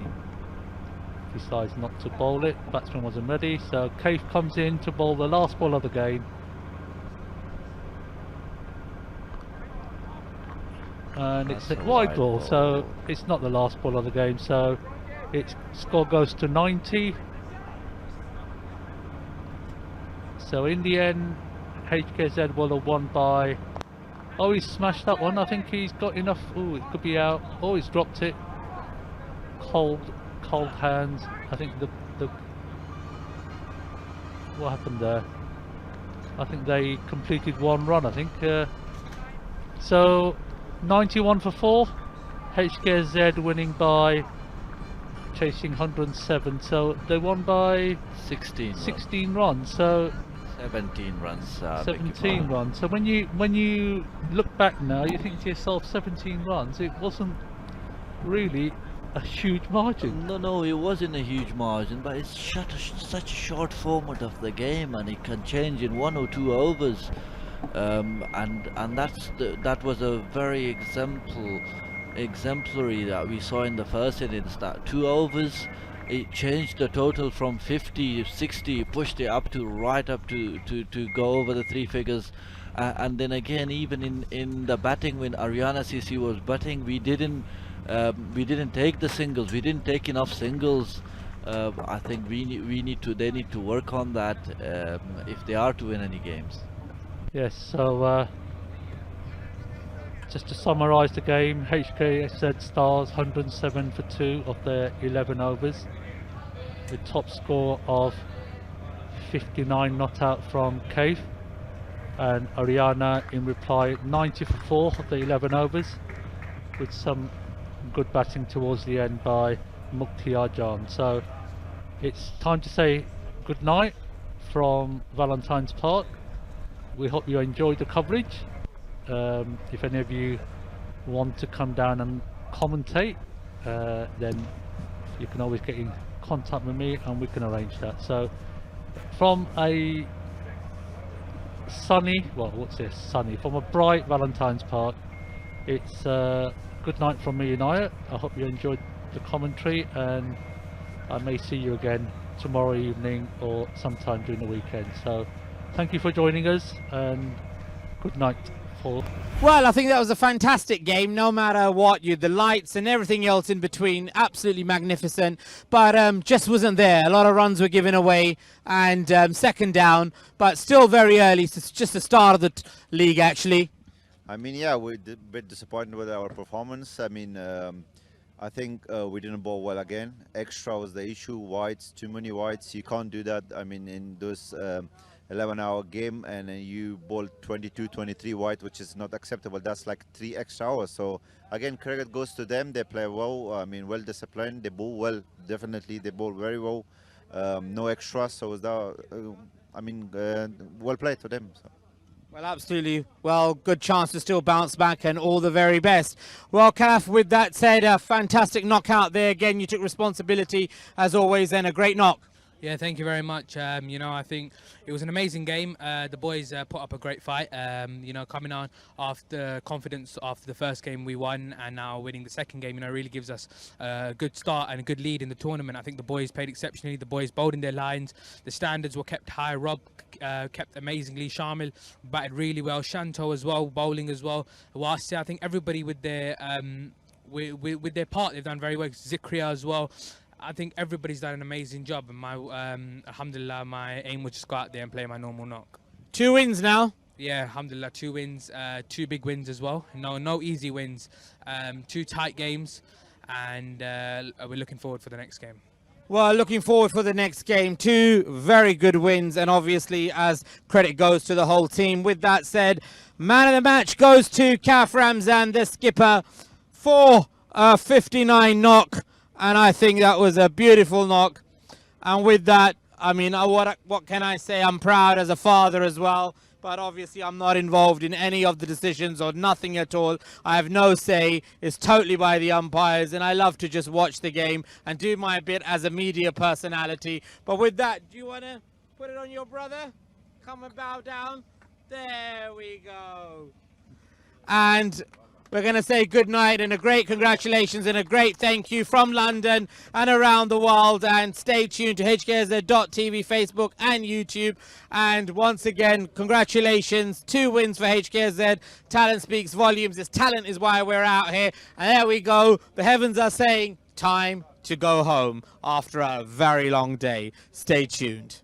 decides not to bowl it. Batsman wasn't ready, so Hksz comes in to bowl the last ball of the game. And it's a wide ball, so it's not the last ball of the game, so its score goes to 90. So in the end, HKZ will have won by... Oh, he's smashed that one. I think he's got enough. Oh, it could be out. Oh, he's dropped it. Cold hands. I think the what happened there? I think they completed 1 run, I think. So 91 for 4. HKZ winning by chasing 107. So they won by 16 runs. So 17 runs. 17 runs. So when you look back now, you think to yourself, 17 runs. It wasn't really a huge margin. No, it wasn't a huge margin, but it's such a short format of the game, and it can change in 1 or 2 overs. And that was a very exemplary that we saw in the first innings. That 2 overs, it changed the total from 50, 60, pushed it up to right up to go over the 3 figures. And then again, even in the batting, when Aryana Cc was batting, we didn't take the singles. We didn't take enough singles. I think they need to work on that if they are to win any games. Yes, so just to summarise the game, Hksz Stars 107 for 2 of their 11 overs, with top score of 59 not out from Cave, and Aryana in reply 90 for 4 of the 11 overs, with some good batting towards the end by Mukhtiar Jan. So it's time to say good night from Valentine's Park. We hope you enjoyed the coverage. If any of you want to come down and commentate, then you can always get in contact with me and we can arrange that. So from a sunny, from a bright Valentine's Park, it's good night from me and I hope you enjoyed the commentary, and I may see you again tomorrow evening or sometime during the weekend. So thank you for joining us, and good night. Well, I think that was a fantastic game, no matter what, the lights and everything else in between, absolutely magnificent, but just wasn't there. A lot of runs were given away, and second down, but still very early. It's just the start of the league, actually. I mean, yeah, we're a bit disappointed with our performance. I mean, I think we didn't bowl well again. Extra was the issue. Whites, too many whites. You can't do that. I mean, in those 11-hour game, and you bowl 22, 23 white, which is not acceptable. That's like 3 extra hours. So again, credit goes to them. They play well. I mean, well disciplined. They bowl well. Definitely, they bowl very well. No extras. So that, well played to them. So. Well, absolutely. Well, good chance to still bounce back, and all the very best. Well, Kaf, with that said, a fantastic knockout there. Again, you took responsibility as always, and a great knock. Yeah, thank you very much. I think it was an amazing game. The boys put up a great fight. Coming on after confidence after the first game we won, and now winning the second game, really gives us a good start and a good lead in the tournament. I think the boys played exceptionally. The boys bowled in their lines. The standards were kept high. Rob kept amazingly. Shamil batted really well. Shanto as well, bowling as well. Wasi, I think everybody with their with their part, they've done very well. Zikria as well. I think everybody's done an amazing job, and alhamdulillah, my aim was just go out there and play my normal knock. 2 wins now. Yeah, alhamdulillah, 2 wins, 2 big wins as well. No easy wins, 2 tight games, and we're looking forward for the next game. Well, looking forward for the next game. 2 very good wins, and obviously, as credit goes to the whole team. With that said, man of the match goes to Kaf Ramzan, the skipper, for a 59 knock. And I think that was a beautiful knock. And with that, I mean, what can I say? I'm proud as a father as well. But obviously, I'm not involved in any of the decisions or nothing at all. I have no say. It's totally by the umpires. And I love to just watch the game and do my bit as a media personality. But with that, do you want to put it on your brother? Come and bow down. There we go. And we're going to say good night and a great congratulations and a great thank you from London and around the world. And stay tuned to hksz.tv, Facebook and YouTube. And once again, congratulations. 2 wins for HKZ. Talent speaks volumes. This talent is why we're out here. And there we go. The heavens are saying time to go home after a very long day. Stay tuned.